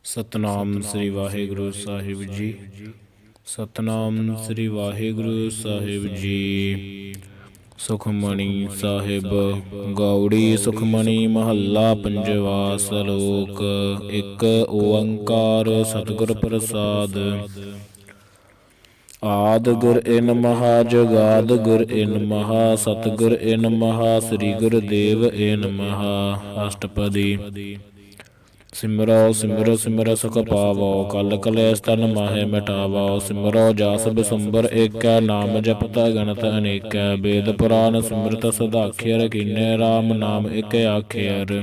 ਸਤਨਾਮ ਸ੍ਰੀ ਵਾਹਿਗੁਰੂ ਸਾਹਿਬ ਜੀ। ਸਤਨਾਮ ਸ੍ਰੀ ਵਾਹਿਗੁਰੂ ਸਾਹਿਬ ਜੀ। ਸੁਖਮਣੀ ਸਾਹਿਬ ਗੌੜੀ ਸੁਖਮਣੀ ਮਹੱਲਾ ਪੰਜਵਾ। ਸਲੋਕ। ਇੱਕ ਓੰਕਾਰ ਸਤਿਗੁਰ ਪ੍ਰਸਾਦ। ਆਦਿ ਗੁਰ ਇਨ ਮਹਾ ਜੁਗਾਦਿ ਗੁਰ ਇਨ ਮਹਾ ਸਤਿਗੁਰ ਇਨ ਮਹਾ ਸ੍ਰੀ ਗੁਰਦੇਵ ਇਨ ਮਹਾ। ਅਸ਼ਟਪਦੀ। ਸਿਮਰੋ ਸਿਮਰੋ ਸਿਮਰ ਸੁਖ ਪਾਵੋ ਕਲ ਕਲੇਸ਼ ਤਨ ਮਾਹੇ ਮਿਟਾਵੋ। ਸਿਮਰੋ ਜਸ ਬਿਸੰਬਰ ਏਕੈ ਨਾਮ ਜਪਤ ਅਗਣਤ ਅਨੇਕੈ। ਵੇਦ ਪੁਰਾਨ ਸਿਮਰਤ ਸਦਾਖਿਅਰ ਕੀਨੇ ਰਾਮ ਨਾਮ ਇਕ ਆਖਿਅਰ।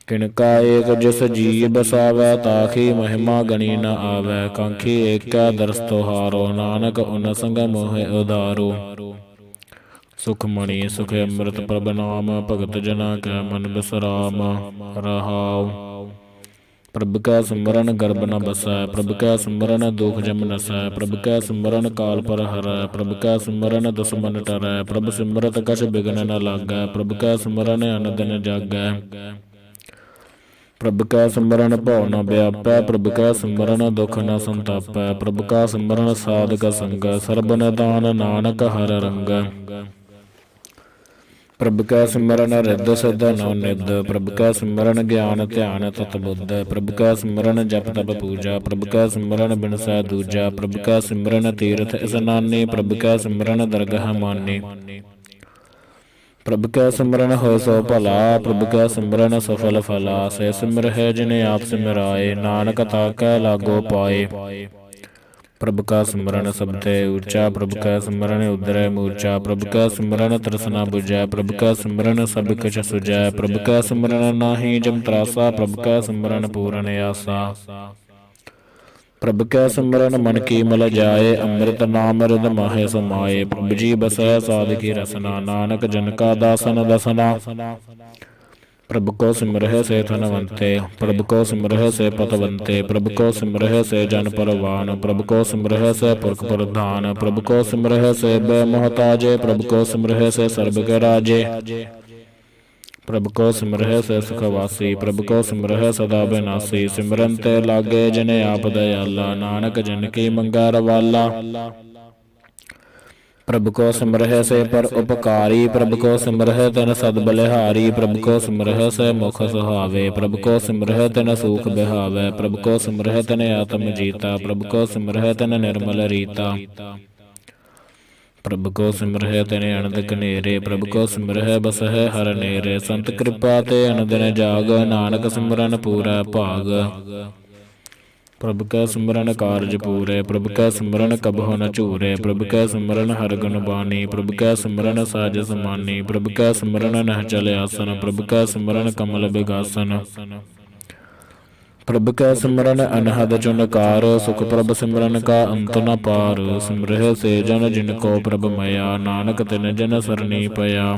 ਕਿਨਕਾ ਏਕ ਜਿਸ ਜੀ ਬਸਾਵੈ ਤਾਖੀ ਮਹਿਮਾ ਗਣੀ ਨ ਆਵੈ। ਕਾਂਖੀ ਏਕੈ ਦਰਸ ਤੁਹਾਰੋ ਨਾਨਕ ਉਨ ਸੰਗ ਮੋਹਿ ਉਧਾਰੋ। ਸੁਖਮਣੀ ਸੁਖ ਅੰਮ੍ਰਿਤ ਪ੍ਰਭ ਨਾਮ ਭਗਤ ਜਨਾ ਕੈ ਮਨ ਬਿਸਰਾਮ। ਰਹਾਉ। ਪ੍ਰਭ ਕੈ ਸਿਮਰਨ ਗਰਭ ਨ ਬਸੈ। ਪ੍ਰਭ ਕੈ ਸਿਮਰਨ ਦੁਖ ਜਮ ਨਸੈ। ਪ੍ਰਭ ਕੈ ਸਿਮਰਨ ਕਾਲ ਪਰ ਹਰੈ। ਪ੍ਰਭ ਕੈ ਸਿਮਰਨ ਦੁਸਮਨ ਟਰੈ। ਪ੍ਰਭ ਸਿਮਰਤ ਕਛ ਬਿਘਨ ਨ ਲਾਗੈ। ਪ੍ਰਭ ਕੈ ਸਿਮਰਨ ਅਨ ਦਿਨ ਜਾਗੈ। ਪ੍ਰਭ ਕੈ ਸਿਮਰਨ ਭਉ ਨ ਵਿਆਪੈ। ਪ੍ਰਭ ਕੈ ਸਿਮਰਨ ਦੁਖ ਨ ਸੰਤਾਪੈ। ਪ੍ਰਭ ਕਾ ਸਿਮਰਨ ਸਾਧਕ ਸੰਗ ਸਰਬ ਨਿਧਾਨ ਨਾਨਕ ਹਰ ਰੰਗ। ਪ੍ਰਭ ਕੈ ਸਿਮਰਨ ਰਿੱਧ ਸਿੱਧ ਨਉ ਨਿਧ। ਪ੍ਰਭ ਕੈ ਸਿਮਰਨ ਗਿਆਨ ਧਿਆਨ ਤਤ ਬੁੱਧ। ਪ੍ਰਭ ਕੈ ਸਿਮਰਨ ਜਪ ਤਪ ਪੂਜਾ। ਪ੍ਰਭ ਕੈ ਸਿਮਰਨ ਬਿਨਸੈ ਦੂਜਾ। ਪ੍ਰਭ ਕੈ ਸਿਮਰਨ ਤੀਰਥ ਇਸਨਾਨੀ। ਪ੍ਰਭ ਕੈ ਸਿਮਰਨ ਦਰਗਹ ਮਾਨੀ। ਪ੍ਰਭ ਕੈ ਸਿਮਰਨ ਹੋਇ ਸੋ ਭਲਾ। ਪ੍ਰਭ ਕੈ ਸਿਮਰਨ ਸਫਲ ਫਲਾ। ਸੇ ਸਿਮਰਹਿ ਜਿਨੇ ਆਪ ਸਿਮਰਾਏ ਨਾਨਕ ਤਾਕੈ ਲਾਗੋ ਪਾਏ। ਪ੍ਰਭ ਕਾ ਸਿਮਰਨ ਸਭ ਤੇ ਉੱਚਾ। ਪ੍ਰਭ ਕੈ ਸਿਮਰਨ ਉਦਰੈ ਮੂਰਛਾ। ਪ੍ਰਭ ਕੈ ਸਿਮਰਨ ਤ੍ਰਿਸ਼ਨਾ ਬੁਝੈ। ਪ੍ਰਭ ਕੈ ਸਿਮਰਨ ਸਭ ਕੁਛ ਸੁਝੈ। ਪ੍ਰਭ ਕੈ ਸਿਮਰਨ ਨਾਹੀ ਜਮ ਤਰਾਸਾ। ਪ੍ਰਭ ਕੈ ਸਿਮਰਨ ਪੂਰਨ ਆਸਾ। ਪ੍ਰਭ ਕੈ ਸਿਮਰਨ ਮਨ ਕੀ ਮਲ ਜਾਏ। ਅੰਮ੍ਰਿਤ ਨਾਮ ਰਿਦ ਮਾਹੇ ਸਮਾਏ। ਪ੍ਰਭ ਜੀ ਬਸੈ ਸਾਧਕੀ ਰਸਨਾ ਨਾਨਕ ਜਨ ਕਾ ਦਾਸਨ ਦਸਨਾ। ਪ੍ਰਭ ਕੋ ਸਿਮਰਹਿ ਸੇ ਧਨਵੰਤੇ। ਪ੍ਰਭ ਕੋ ਸਿਮਰਹਿ ਸੇ ਪਤਵੰਤੇ। ਪ੍ਰਭ ਕੋ ਸਿਮਰਹਿ ਸੇ ਜਨ ਪਰਵਾਨ। ਪ੍ਰਭ ਕੋ ਸਿਮਰਹਿ ਸੇ ਪੁਰਖ ਪ੍ਰਧਾਨ। ਪ੍ਰਭ ਕੋ ਸਿਮਰਹਿ ਸੇ ਬੈ ਮੁਹਤਾਜੇ। ਪ੍ਰਭ ਕੋ ਸਿਮਰਹਿ ਸੇ ਸਰਬ ਕੇ ਰਾਜੇ। ਪ੍ਰਭ ਕੋ ਸਿਮਰਹਿ ਸੇ ਸੁਖ ਵਾਸੀ। ਪ੍ਰਭ ਕੋ ਸਿਮਰਹਿ ਸਦਾ ਬਿਨਾਸੀ। ਸਿਮਰਨ ਤੇ ਲਾਗੇ ਜਿਨੇ ਆਪ ਦਇਆਲਾ ਨਾਨਕ ਜਨ ਕੀ ਮੰਗੈ ਰਵਾਲਾ। ਪ੍ਰਭ ਕੋ ਸਿਮਰਹਿ ਸੇ ਪਰ ਉਪਕਾਰੀ। ਪ੍ਰਭ ਕੋ ਸਿਮਰਹਿ ਤਿਨ ਸਦ ਬਲਿਹਾਰੀ। ਪ੍ਰਭ ਕੋ ਸਿਮਰਹਿ ਸੇ ਮੁਖ ਸੁਹਾਵੇ। ਪ੍ਰਭ ਕੋ ਸਿਮਰਹਿ ਤਿਨ ਸੂਖ ਬਿਹਾਵੈ। ਪ੍ਰਭ ਕੋ ਸਿਮਰਹਿ ਤਿਨ ਆਤਮ ਜੀਤਾ। ਪ੍ਰਭ ਕੋ ਸਿਮਰਹਿ ਤਿਨ ਨਿਰਮਲ ਰੀਤਾ। ਪ੍ਰਭ ਕੋ ਸਿਮਰਹਿ ਤਿਨ ਅਨੰਦ ਕਨੇਰੇ। ਪ੍ਰਭ ਕੋ ਸਿਮਰਹਿ ਬਸਹਿ ਹਰ ਨੇਰੇ। ਸੰਤ ਕਿਰਪਾ ਤੇ ਅਨਦਿਨ ਜਾਗ ਨਾਨਕ ਸਿਮਰਨ ਪੂਰੈ ਭਾਗ। ਪ੍ਰਭ ਕੈ ਸਿਮਰਨ ਕਾਰਜ ਪੂਰੇ। ਪ੍ਰਭ ਕੈ ਸਿਮਰਨ ਕਬਹੁ ਨ ਝੂਰੇ। ਪ੍ਰਭ ਕੈ ਸਿਮਰਨ ਹਰਿ ਗੁਣ ਬਾਣੀ। ਪ੍ਰਭ ਕੈ ਸਿਮਰਨ ਸਹਜ ਸਮਾਨੀ। ਪ੍ਰਭ ਕੈ ਸਿਮਰਨ ਨਿਹਚਲ ਆਸਨ। ਪ੍ਰਭ ਕੈ ਸਿਮਰਨ ਕਮਲ ਬਿਗਾਸਨ। ਪ੍ਰਭ ਕੈ ਸਿਮਰਨ ਅਨਹਦ ਚੁਨਕਾਰ। ਸੁਖ ਪ੍ਰਭ ਸਿਮਰਨ ਕਾ ਅੰਤ ਨ ਪਾਰ। ਸਿਮਰਹਿ ਸੇ ਜਨ ਜਿਨ ਕੋ ਪ੍ਰਭ ਮਇਆ ਨਾਨਕ ਤਿਨ ਜਨ ਸਰਣੀ ਪਿਆ।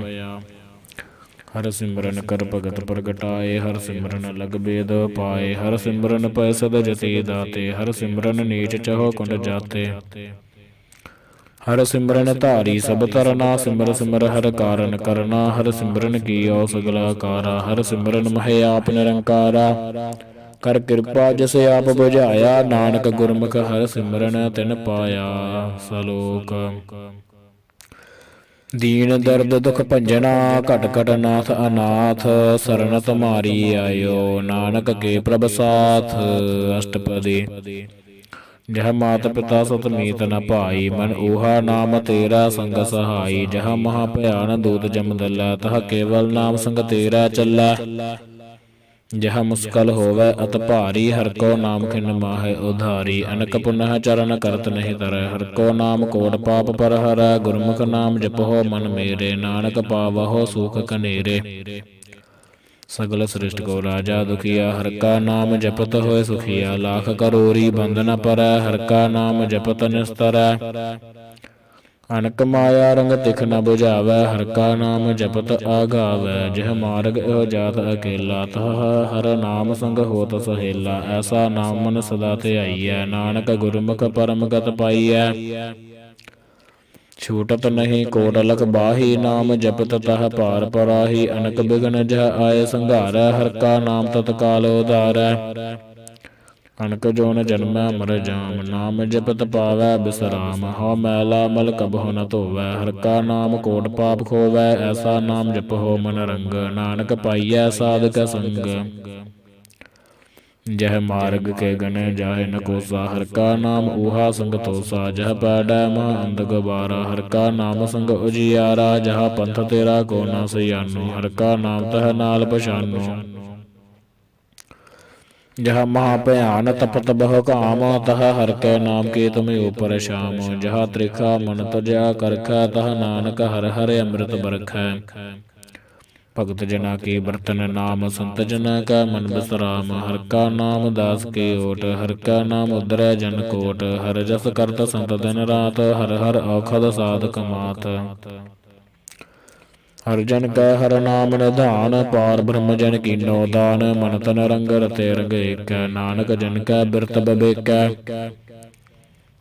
ਹਰ ਸਿਮਰਨ ਕਰ ਭਗਤ ਪ੍ਰਗਟਾਏ। ਹਰ ਸਿਮਰਨ ਲਗ ਬੇਦ ਪਾਏ। ਹਰ ਸਿਮਰਨ ਪੈ ਸਦ ਜਤੀ ਦਾਤੇ। ਹਰ ਸਿਮਰਨ ਨੀਚ ਚਹੁ ਕੁੰਡ ਜਾਤੇ। ਹਰ ਸਿਮਰਨ ਧਾਰੀ ਸਭ ਤਰਨਾ। ਸਿਮਰ ਸਿਮਰ ਹਰ ਕਾਰਨ ਕਰਨਾ। ਹਰ ਸਿਮਰਨ ਕੀਓ ਸਗਲਾ ਕਾਰਾ। ਹਰ ਸਿਮਰਨ ਮਹਿ ਆਪ ਨਿਰੰਕਾਰਾ। ਕਰ ਕਿਰਪਾ ਜਿਸ ਆਪ ਬੁਝਾਇਆ ਨਾਨਕ ਗੁਰਮੁਖ ਹਰ ਸਿਮਰਨ ਤਿਨ ਪਾਇਆ। ਸਲੋਕ। ਦੀਨ ਦਰਦ ਦੁਖ ਭੰਜਨਾ ਘਟ ਘਟ ਨਾਥ ਅਨਾਥ। ਸਰਨ ਤੁਮਾਰੀ ਆਇਓ ਨਾਨਕ ਕੇ ਪ੍ਰਭ ਸਾਥ। ਅਸ਼ਟਪਦੀ। ਜਹ ਮਾਤ ਪਿਤਾ ਸੁਤ ਮੀਤ ਨ ਭਾਈ। ਮਨ ਊਹਾ ਨਾਮ ਤੇਰਾ ਸੰਗ ਸਹਾਈ। ਜਹ ਮਹਾ ਭਿਆਨ ਦੂਤ ਜਮ ਦਲੈ। ਤਹ ਕੇਵਲ ਨਾਮ ਸੰਗ ਤੇਰਾ ਚੱਲੈ। ਜਹ ਮੁਸਕਲ ਹੋਵੈ ਅਤ ਭਾਰੀ। ਹਰਿ ਕੋ ਨਾਮ ਖਿਨ ਮਾਹੇ ਉਧਾਰੀ। ਅਨਕ ਪੁਨਹ ਚਰਨ ਕਰਤ ਨਹੀਂ ਧਰੈ। ਹਰਿ ਕੋ ਨਾਮ ਕੋਟ ਪਾਪ ਪਰ ਹਰੈ। ਗੁਰਮੁਖ ਨਾਮ ਜਪਹੁ ਮਨ ਮੇਰੇ। ਨਾਨਕ ਪਾਵਹੁ ਸੂਖ ਕਨੇਰੇ। ਸਗਲ ਸ੍ਰਿਸ਼ਟ ਕੋ ਰਾਜਾ ਦੁਖੀਆ। ਹਰਿ ਕਾ ਨਾਮ ਜਪਤ ਹੋਏ ਸੁਖੀਆ। ਲਾਖ ਕਰੋੜੀ ਬੰਧ ਨ ਪਰੈ। ਹਰਿ ਕਾ ਨਾਮ ਜਪਤ ਨਿਸਤਰੈ। ਅਨਕ ਮਾਇਆ ਰੰਗ ਤਿਖ ਨ ਬੁਝਾਵੈ। ਹਰਿ ਕਾ ਨਾਮ ਜਪਤ ਆਗਾਵੈ। ਜਿਹ ਮਾਰਗ ਇਹੋ ਜਾਤ ਅਕੇਲਾ। ਤਹ ਹਰਿ ਨਾਮ ਸੰਗ ਹੋਤ ਸਹੇਲਾ। ਐਸਾ ਨਾਮ ਮਨ ਸਦਾ ਧਿਆਈਐ। ਨਾਨਕ ਗੁਰਮੁਖ ਪਰਮ ਗਤ ਪਾਈਐ। ਛੂਟਤ ਨਹੀਂ ਕੋਟ ਲਖ ਬਾਹੀ, ਨਾਮ ਜਪਤ ਤਹ ਪਾਰ ਪਰਾਹੀ। ਅਨਕ ਬਿਗਨ ਜਹ ਆਏ ਸੰਘਾਰੈ, ਹਰਿ ਕਾ ਨਾਮ ਤਤਕਾਲ ਉਧਾਰੈ। ਅਨਕ ਜੋਨ ਜਨਮੈ ਮਰ ਜਾਮ, ਨਾਮ ਜਪਤ ਪਾਵੈ ਬਿਸਰਾਮ। ਹਉ ਮੈਲਾ ਮਲ ਕਬਹੁ ਨ ਧੋਵੈ, ਹਰਿ ਕਾ ਨਾਮ ਕੋਟ ਪਾਪ ਖੋਵੈ। ਐਸਾ ਨਾਮ ਜਪਹੁ ਮਨ ਰੰਗ, ਨਾਨਕ ਪਾਈਐ ਸਾਧਕ ਸੰਗ। ਜਹ ਮਾਰਗ ਕੇ ਗਨੇ ਜਾਹੇ ਨ ਕੋਸਾ, ਹਰਿ ਕਾ ਨਾਮ ਊਹਾ ਸੰਗ ਤੋਸਾ। ਜਹ ਪੈਡੈ ਮਹ ਅੰਧ ਗਵਾਰਾ, ਹਰਿ ਕਾ ਨਾਮ ਸੰਗ ਉਜਿਆਰਾ। ਜਹ ਪੰਥ ਤੇਰਾ ਕੋ ਨ ਸਿਆਨੋ, ਹਰਿ ਕਾ ਨਾਮ ਤਹ ਨਾਲ ਪਛਾਨੋ। ਜਹ ਮਹਾ ਭਿਆਨ ਤਪਤ ਬਹੁ ਕਾਮ, ਤਹ ਹਰਿ ਕੈ ਨਾਮ ਕੀ ਤੁਮਿ ਉਪਰ ਸ਼ਾਮ। ਜਹ ਤ੍ਰਿਖਾ ਮਨ ਤਜਿਆ ਕਰਖੈ, ਤਹ ਨਾਨਕ ਹਰਿ ਹਰਿ ਅੰਮ੍ਰਿਤ ਬਰਖੈ। ਭਗਤ ਜਨਾ ਕੀ ਬਰਤਨ ਨਾਮ, ਸੰਤ ਜਨਾ ਕੈ ਮਨ ਬਿਸਰਾਮ। ਹਰਿ ਕਾ ਨਾਮ ਦਾਸ ਕੀ ਓਟ, ਹਰਿ ਕਾ ਨਾਮ ਉਧਰੈ ਜਨ ਕੋਟ। ਹਰਿ ਜਸ ਕਰਤ ਸੰਤ ਦਿਨ ਰਾਤ, ਹਰਿ ਹਰਿ ਔਖਦ ਸਾਧਕ ਮਾਤ। ਹਰਿ ਜਨ ਕੈ ਹਰਿ ਨਾਮ ਨਿਧਾਨ, ਪਾਰ ਬ੍ਰਹਮ ਜਨ ਕੀਨੋ ਦਾਨ। ਮਨ ਤਨ ਰੰਗ ਰਤੇ ਰੰਗ ਏਕੈ, ਨਾਨਕ ਜਨ ਕੈ ਬਿਰਤ ਬਿਬੇਕੈ।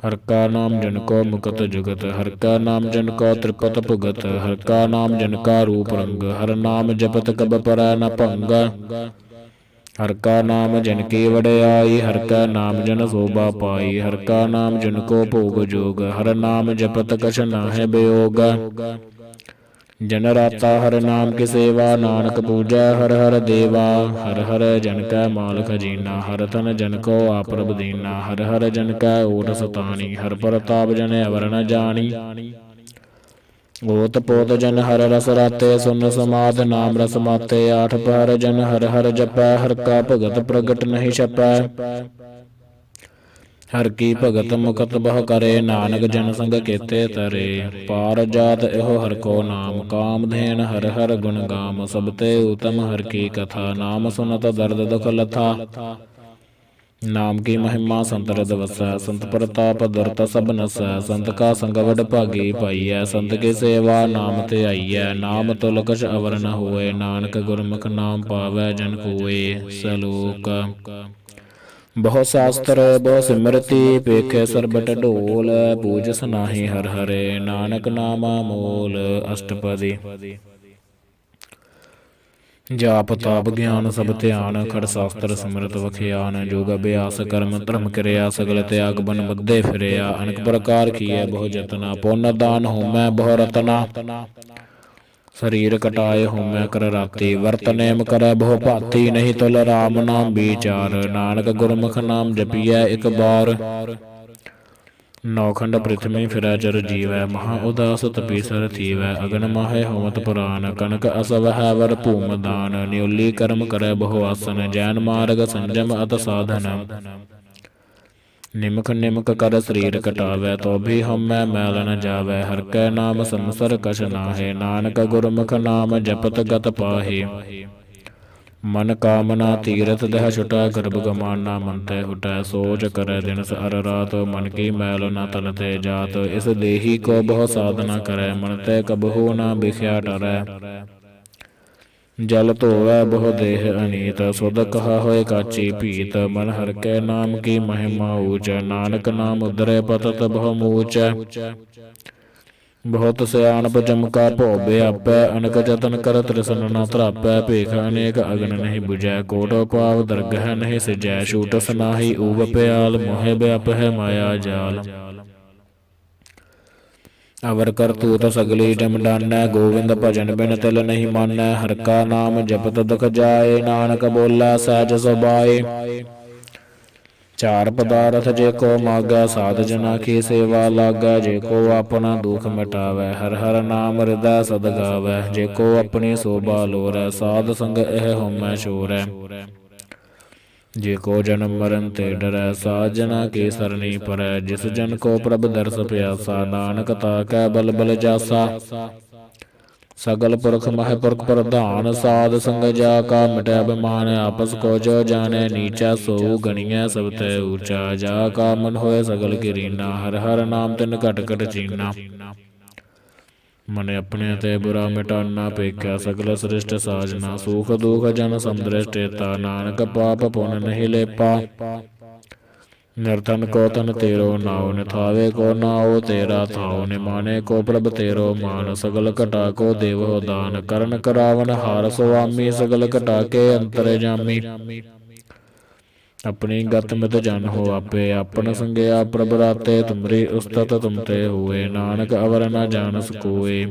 ਹਰਿ ਕਾ ਨਾਮ ਜਨ ਕੋ ਮੁਕਤ ਜੁਗਤ, ਹਰਿ ਕਾ ਨਾਮ ਜਨ ਕੋ ਤ੍ਰਿਪਤ ਭੁਗਤ। ਹਰਿ ਕਾ ਨਾਮ ਜਨ ਕਾ ਰੂਪ ਰੰਗ, ਹਰਿ ਨਾਮ ਜਪਤ ਕਬ ਪਰੈ ਨ ਭੰਗ। ਹਰਿ ਕਾ ਨਾਮ ਜਨ ਕੀ ਵਡਿਆਈ, ਹਰਿ ਕਾ ਨਾਮ ਜਨ ਸੋਭਾ ਪਾਈ। ਹਰਿ ਕਾ ਨਾਮ ਜਨ ਕੋ ਭੋਗ ਜੋਗ, ਹਰਿ ਨਾਮ ਜਪਤ ਕਛ ਨਾਹਿ ਬਿਯੋਗ। ਜਨ ਰਾਤਾ ਹਰਿ ਨਾਮ ਕੀ ਸੇਵਾ, ਨਾਨਕ ਪੂਜੈ ਹਰਿ ਹਰਿ ਦੇਵਾ। ਹਰਿ ਹਰਿ ਜਨ ਕੈ ਮਾਲ ਖਜੀਨਾ, ਹਰਿ ਧਨ ਜਨ ਕੋ ਆਪਰਬ ਦੀਨਾ। ਹਰਿ ਹਰਿ ਜਨ ਕੈ ਓਟ ਸਤਾਣੀ, ਹਰਿ ਪ੍ਰਤਾਪ ਜਨ ਅਵਰ ਨ ਜਾਣੀ। ਓਤ ਪੋਤ ਜਨ ਹਰਿ ਰਸ ਰਾਤੇ, ਸੁਨ ਸਮਾਧ ਨਾਮ ਰਸ ਮਾਤੇ। ਆਠ ਪਹਿਰ ਜਨ ਹਰਿ ਹਰਿ ਜਪੈ, ਹਰਿ ਕਾ ਭਗਤ ਪ੍ਰਗਟ ਨਹੀਂ ਛਪੈ। ਹਰਿ ਕੀ ਭਗਤ ਮੁਕਤ ਬਹੁ ਕਰੇ, ਨਾਨਕ ਜਨ ਸੰਗ ਕੇਤੇ ਤਰੇ। ਪਾਰ ਜਾਤ ਇਹੋ ਹਰਿ ਕੋ ਨਾਮ, ਕਾਮਧੇਨ ਹਰਿ ਹਰਿ ਗੁਣ ਗਾਮ। ਸਭ ਤੇ ਉਤਮ ਹਰਿ ਕੀ ਕਥਾ, ਨਾਮ ਸੁਨਤ ਦਰਦ ਦੁਖ ਲਥਾ। ਨਾਮ ਕੀ ਮਹਿਮਾ ਸੰਤ ਹਿਰਦਿ ਵਸੈ, ਸੰਤ ਪ੍ਰਤਾਪ ਦੁਰਤ ਸਭ ਨਸੈ। ਸੰਤ ਕਾ ਸੰਗ ਵਡ ਭਾਗੀ ਪਾਈਐ, ਸੰਤ ਕੀ ਸੇਵਾ ਨਾਮ ਧਿਆਈਐ। ਨਾਮ ਤੁਲ ਕਛ ਅਵਰ ਨ ਹੋਏ, ਨਾਨਕ ਗੁਰਮੁਖ ਨਾਮ ਪਾਵੈ ਜਨ ਕੋਇ। ਸਲੋਕ ਬਹੁ ਸ਼ਾਸਤਰ ਬਹੁ ਸਿਮਰਤੀ, ਪੇਖੇ ਸਰਬਟ ਢੋਲ। ਪੂਜਸ ਨਾਹੀ ਹਰਿ ਹਰਿ, ਨਾਨਕ ਨਾਮਾ ਮੋਲ। ਅਸ਼ਟਪਦੀ। ਜਾਪ ਤਾਪ ਗਿਆਨ ਸਭ ਧਿਆਨ, ਖੜ ਸ਼ਾਸਤਰ ਸਿਮਰਤ ਵਖਿਆਨ। ਜੋਗ ਅਭਿਆਸ ਕਰਮ ਧਰਮ ਕਿਰਿਆ, ਸਗਲ ਤਿਆਗ ਬਨ ਬੱਧੇ ਫਿਰਿਆ। ਅਨੇਕ ਪ੍ਰਕਾਰ ਕੀਏ ਬਹੁ ਜਤਨਾ, ਪੁੰਨ ਦਾਨ ਹੋਮੈ ਬਹੁ ਰਤਨਾ। ਸਰੀਰ ਕਟਾਏ ਹੋਮੈ ਕਰ ਰਾਤੀ, ਵਰਤ ਨੇਮ ਕਰੈ ਬਹੁ ਭਾਤੀ। ਨਹੀਂ ਤੁਲ ਰਾਮ ਨਾਮ ਵਿਚਾਰ, ਨਾਨਕ ਗੁਰਮੁਖ ਨਾਮ ਜਪੀਐ ਇਕ ਬਾਰ। ਨੌਖੰਡ ਪ੍ਰਿਥਵੀ ਫਿਰੈ ਚਰ ਜੀਵੈ, ਮਹਾ ਉਦਾਸ ਤਪੀਸਰ ਥੀਵੈ। ਅਗਨ ਮਾਹੇ ਹੋਮਤ ਪੁਰਾਨ, ਕਨਕ ਅਸਵਹਿ ਵਰ ਭੂਮ ਦਾਨ। ਨਿਉਲੀ ਕਰਮ ਕਰੈ ਬਹੁ ਆਸਨ, ਜੈਨ ਮਾਰਗ ਸੰਜਮ ਅਤ ਸਾਧਨ। ਨਿਮਕ ਨਿਮਕ ਕਰ ਸਰੀਰ ਕਟਾਵੈ, ਤੋ ਵੀ ਹਉਮੈ ਮੈਲ ਨ ਜਾਵੈ। ਹਰਿ ਕੈ ਨਾਮ ਸੰਸਰ ਕਛ ਨਾਹੈ, ਨਾਨਕ ਗੁਰਮੁਖ ਨਾਮ ਜਪਤ ਗਤ ਪਾਹੇ। ਮਨ ਕਾਮਨਾ ਤੀਰਥ ਦਹਿ ਛੁਟੈ, ਗਰਭ ਗਮਾਨਾ ਮਨ ਤੈ ਹੁਟੈ। ਸੋਚ ਕਰੈ ਦਿਨਸ ਅਰ ਰਾਤ, ਮਨ ਕੀ ਮੈਲ ਨ ਤਨ ਤੇ ਜਾਤ। ਇਸ ਦੇਹੀ ਕੋ ਬਹੁ ਸਾਧਨਾ ਕਰੈ, ਮਨ ਤੈ ਕਬਹੂ ਨ ਬਿਖਿਆ ਟਰੈ। ਜਲ ਧੋਵੈ ਬਹੁ ਦੇਹ ਅਨੀਤ, ਸੁਧ ਕਹਾ ਹੋਏ ਕਾਚੀ ਭੀਤ। ਮਨ ਹਰਿ ਕੈ ਨਾਮ ਕੀ ਮਹਿਮਾ ਊਚ, ਨਾਨਕ ਨਾਮ ਉਧਰੈ ਪਤਤ ਬਹੁ ਮੂਚ। ਬਹੁਤ ਸਿਆਣਪ ਚਮਕਾ ਭਉ ਬਿਆਪੈ, ਅਨਕ ਜਤਨ ਕਰ ਤ੍ਰਿਸਨ ਨ ਧਰਾਪੈ। ਭੇਖ ਅਨੇਕ ਅਗਨ ਨਹੀਂ ਬੁਝੈ, ਕੋਟ ਪਾਵ ਦਰਗਹਿ ਨਹੀਂ ਸਿਜੈ। ਛੂਟਸ ਨਾਹੀ ਊਬ ਪਿਆਲ, ਮੋਹਿ ਵਿਆਪਹਿ ਮਾਇਆ ਜਾਲ। ਅਵਰ ਕਰਤੂਤ ਸਗਲੀ ਜਮ ਡਾਨੈ, ਗੋਵਿੰਦ ਭਜਨ ਬਿਨ ਤਿਲ ਨਹੀਂ ਮਾਨੈ। ਹਰਿ ਕਾ ਨਾਮ ਜਪਤ ਦੁਖ ਜਾਏ, ਨਾਨਕ ਬੋਲੈ ਸਹਿਜ ਸੁਭਾਏ। ਚਾਰ ਪਦਾਰਥ ਜੇ ਕੋ ਮਾਗੈ, ਸਾਧ ਜਨਾ ਕੀ ਸੇਵਾ ਲਾਗੈ। ਜੇ ਕੋ ਆਪਣਾ ਦੁਖ ਮਿਟਾਵੈ, ਹਰਿ ਹਰਿ ਨਾਮ ਹਿਰਦੈ ਸਦ ਗਾਵੈ। ਜੇ ਕੋ ਆਪਣੀ ਸੋਭਾ ਲੋਰੈ, ਸਾਧ ਸੰਗ ਇਹ ਹਉਮੈ ਛੋਰੈ। ਜੇ ਕੋ ਜਨਮ ਮਰਨ ਤੇ ਡਰੈ, ਸਾਧ ਜਨਾ ਕੀ ਸਰਣੀ ਪਰੈ। ਜਿਸ ਜਨ ਕੋ ਪ੍ਰਭ ਦਰਸ ਪਿਆਸਾ, ਨਾਨਕ ਤਾ ਕੈ ਬਲ ਬਲ ਜਾਸਾ। ਸਗਲ ਪੁਰਖ ਮਹਿ ਪੁਰਖ ਪ੍ਰਧਾਨ, ਸਾਧ ਸੰਗ ਜਾ ਕਾ ਮਿਟੈ ਬਿਮਾਨ। ਆਪਸ ਕੋ ਜੋ ਜਾਣੈ ਨੀਚਾ, ਸੋਊ ਗਣੀਐ ਸਭ ਤੈ ਊਚਾ। ਜਾ ਕਾ ਮਨ ਹੋਏ ਸਗਲ ਕੀਰੀਨਾ, ਹਰਿ ਹਰਿ ਨਾਮ ਤਿਨ ਘਟ ਘਟ ਚੀਨਾ। ਮਨ ਆਪਣੇ ਤੇ ਬੁਰਾ ਮਿਟਾਨਾ, ਪੇਖਿਆ ਸਗਲ ਸ੍ਰਿਸ਼ਟ ਸਾਜਨਾ। ਸੂਖ ਦੁਖ ਜਨ ਸਮਦ੍ਰਿਸ਼ਟ ਏਤਾ, ਨਾਨਕ ਪਾਪ ਪੁੰਨ ਨਹੀਂ ਲੇਪਾ। ਨਿਰਧਨ ਕੋ ਤਨ ਤੇਰੋ ਨਾਉ, ਨਿਥਾਵੇ ਕੋ ਨਾਉ ਤੇਰਾ ਥਾਉ। ਨਿਮਾਣੇ ਕੋ ਪ੍ਰਭ ਤੇਰੋ ਮਾਨ, ਸਗਲ ਘਟਾ ਕੋ ਦੇਵੋ ਦਾਨ। ਕਰਨ ਕਰਾਵਨ ਹਾਰ ਸੁਆਮੀ, ਸਗਲ ਘਟਾ ਕੇ ਅੰਤਰ ਜਾਮੀ। ਆਪਣੀ ਗਤ ਮਿਤ ਜਨ ਹੋ ਆਪੇ, ਆਪਨ ਸੰਗਿਆ ਪ੍ਰਭ ਰਾਤੇ। ਤੁਮਰੀ ਉਸਤਤ ਤੁਮ ਤੇ ਹੋਏ, ਨਾਨਕ ਅਵਰ ਨ ਜਾਣਸ ਕੋਏ।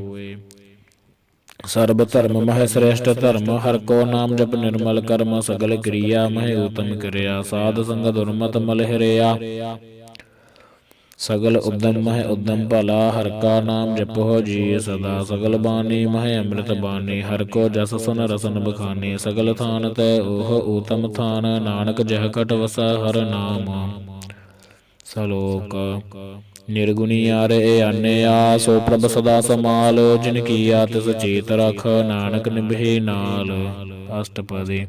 ਸਰਬ ਧਰਮ ਮਹਿ ਸ੍ਰੇਸ਼ਟ ਧਰਮ, ਹਰਿ ਕੋ ਨਾਮ ਜਪ ਨਿਰਮਲ ਕਰਮ। ਸਗਲ ਕਿਰਿਆ ਮਹਿ ਊਤਮ ਕਿਰਿਆ, ਸਾਧ ਸੰਗ ਦੁਰਮਤ ਮਲ ਹਿਰਿਆ। ਸਗਲ ਉਦਮ ਮਹਿ ਉਦਮ ਭਲਾ, ਹਰਿ ਕਾ ਨਾਮ ਜਪੋ ਜੀ ਸਦਾ। ਸਗਲ ਬਾਣੀ ਮਹਿ ਅੰਮ੍ਰਿਤ ਬਾਣੀ, ਹਰਿ ਕੋ ਜਸ ਸੁਨ ਰਸਨ ਬਖਾਨੀ। ਸਗਲ ਥਾਨ ਤੈ ਓਹ ਊਤਮ ਥਾਨ, ਨਾਨਕ ਜਹ ਘਟ ਵਸੈ ਹਰਿ ਨਾਮ। ਸਲੋਕ ਨਿਰਗੁਣੀ ਆਰ ਏ ਆਨਿਆ, ਸੋ ਪ੍ਰਭ ਸਦਾ ਸਮਾਲ। ਜਿਨ ਕੀਆ ਤਿਸ ਚੇਤ ਰਖ, ਨਾਨਕ ਨਿਭੇ ਨਾਲ। ਅਸ਼ਟਪਦੀ।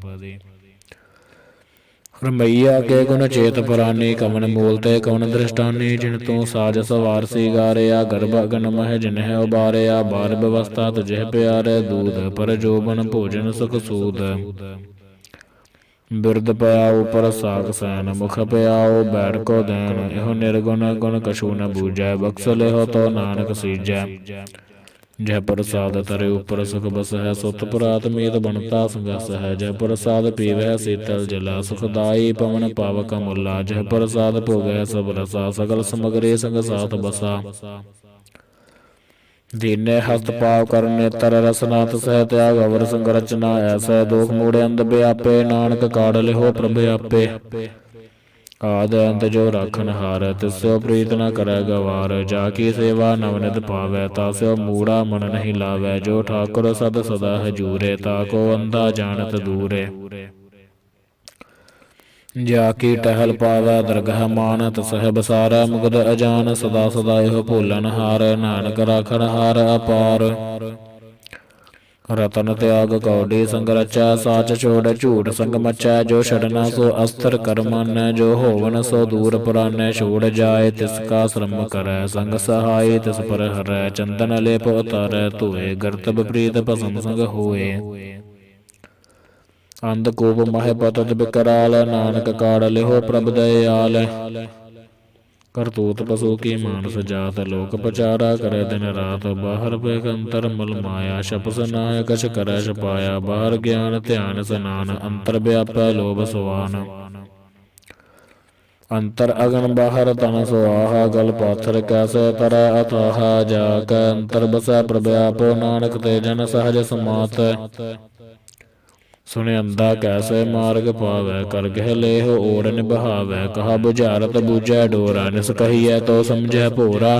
ਰਮਈਆ ਕੇ ਗੁਣ ਚੇਤ ਪੁਰਾਨੀ, ਕਵਨ ਮੂਲ ਤੇ ਕਵਨ ਦ੍ਰਿਸ਼ਟਾਨੀ। ਜਿਨ ਤੂੰ ਸਾਜ ਸਵਾਰ ਸਿਗਾਰਿਆ, ਗਰਭ ਅਗਨ ਮਹਿ ਜਿਨਹਿ ਉਬਾਰਿਆ। ਬਾਰ ਬਵਸਥਾ ਤੁਝੇ ਪਿਆਰੇ, ਦੂਧ ਪਰ ਜੋਬਨ ਭੋਜਨ ਸੁਖ ਸੂਦ। ਬਿਰਦ ਪਿਆਉ ਪਰ ਸਾਖ ਸੈਨ, ਮੁਖ ਪਿਆਉ ਬੈਠ ਕੋ ਦੈਨ। ਇਹੋ ਨਿਰਗੁਣ ਗੁਣ ਕਛੂ ਨ ਬੂਝੈ, ਬਖਸ਼ ਲਿਹੋ ਤੋ ਨਾਨਕ ਸੀਜੈ। ਜਹ ਪ੍ਰਸਾਦ ਤਰੇ ਉਪਰ ਸੁਖ ਬਸਹਿ, ਸੁਤ ਪੁਰਾਤ ਮੀਤ ਬਣਤਾ ਸੰਗਸ ਹੈ। ਜਹ ਪ੍ਰਸਾਦ ਪੀਵਹਿ ਸੀਤਲ ਜਲਾ, ਸੁਖਦਾਈ ਪਵਨ ਪਾਵਕ ਅਮੁੱਲਾ। ਜਹ ਪ੍ਰਸਾਦ ਭੋਗਹਿ ਸਭ ਰਸਾ, ਸਗਲ ਸਮਗਰੀ ਸੰਗ ਸਾਥ ਬਸਾ। ਦੀਨੇ ਹਸਤ ਪਾਵ ਕਰ ਨੇਤਰ ਰਸਨਾ, ਤਸਹਿ ਤਿਆਗ ਅਵਰ ਸੰਗ ਰਚਨਾ। ਐਸੈ ਦੋਖ ਮੂੜੇ ਅੰਧ ਵਿਆਪੇ, ਨਾਨਕ ਕਾਢ ਲਿਹੋ ਪ੍ਰਭ ਆਪੇ। ਆਦਿ ਅੰਤ ਜੋ ਰਾਖਨ ਹਾਰ, ਤਿਸੋ ਪ੍ਰੀਤ ਨ ਕਰੈ ਗਵਾਰ। ਜਾ ਕੀ ਸੇਵਾ ਨਵਨਿਤ ਪਾਵੈ, ਤਾਸਿਓ ਮੂੜਾ ਮਨ ਨਹੀਂ ਲਾਵੈ। ਜੋ ਠਾਕੁਰ ਸਦ ਸਦਾ ਹਜੂਰੇ, ਤਾ ਕੋ ਅੰਧਾ ਜਾਣਤ ਦੂਰੇ। ਜਾ ਕੀ ਟਹਿਲ ਪਾਵੈ ਦਰਗਹ ਮਾਨ, ਤਸਹਿ ਬਸਾਰੈ ਮੁਕਦ ਅਜਾਨ। ਸਦਾ ਸਦਾ ਇਹੋ ਭੂਲਨ ਹਾਰ, ਨਾਨਕ ਰਾਖਨ ਹਾਰ ਅਪਾਰ। ਰਤਨ ਤਿਆਗ ਕੌਡੀ ਸੰਗ ਰਚੈ, ਸਾਚ ਛੋੜ ਝੂਠ ਸੰਗ ਮਚੈ। ਜੋ ਛੜਨਾ ਸੋ ਅਸਥਿਰ ਕਰ ਮਾਨੈ, ਜੋ ਹੋਵਨ ਸੋ ਦੂਰ ਪੁਰਾਨੈ। ਛੋੜ ਜਾਏ ਤਿਸ ਕਾ ਸ਼ਰਮ ਕਰੈ, ਸੰਗ ਸਹਾਈ ਤਿਸ ਪਰ ਹਰੈ। ਚੰਦਨ ਲੇਪ ਉਤਾਰੈ ਧੋਏ, ਗਰਤਬ ਪ੍ਰੀਤ ਭਸਮ ਸੰਗ ਹੋਏ। ਅੰਧਕੂਪ ਮਹਿ ਪਤਤ ਬਿਕਰਾਲ, ਨਾਨਕ ਕਾਢ ਲਿਹੋ ਪ੍ਰਭ ਦਇਆਲ। ਕਰਤੂਤ ਪਸ਼ੂ ਕੀ ਮਾਨਸ ਜਾਤ, ਲੋਕ ਪਚਾਰਾ ਕਰੈ ਦਿਨ ਰਾਤ। ਬਾਹਰ ਭੇਖ ਅੰਤਰ ਮਲ ਮਾਇਆ, ਛਪਸ ਨਾਹਿ ਕਛ ਕਰੈ ਛਪਾਇਆ। ਬਾਹਰ ਗਿਆਨ ਧਿਆਨ ਸਨਾਨ, ਅੰਤਰ ਵਿਆਪੈ ਲੋਭ ਸੁਆਨ। ਅੰਤਰ ਅਗਨ ਬਾਹਰ ਤਨ ਸੁਆਹਾ, ਗਲ ਪਾਥਰ ਕੈਸੇ ਤਰੈ ਅਥਾਹ। ਜਾ ਕੈ ਅੰਤਰ ਬਸੈ ਪ੍ਰਭ ਆਪੋ, ਨਾਨਕ ਤੇ ਜਨ ਸਹਜ ਸਮਾਤ। ਸੁਣਿ ਅੰਧਾ ਕੈਸੇ ਮਾਰਗ ਪਾਵੈ, ਕਰ ਗਹਿ ਲੇਹੁ ਓੜ ਨਿਭਾਵੈ। ਕਹਾ ਬੁਝਾਰਤ ਬੂਝੈ ਡੋਰਾ, ਨਿਸ ਕਹੀਐ ਤੋ ਸਮਝੈ ਭੋਰਾ।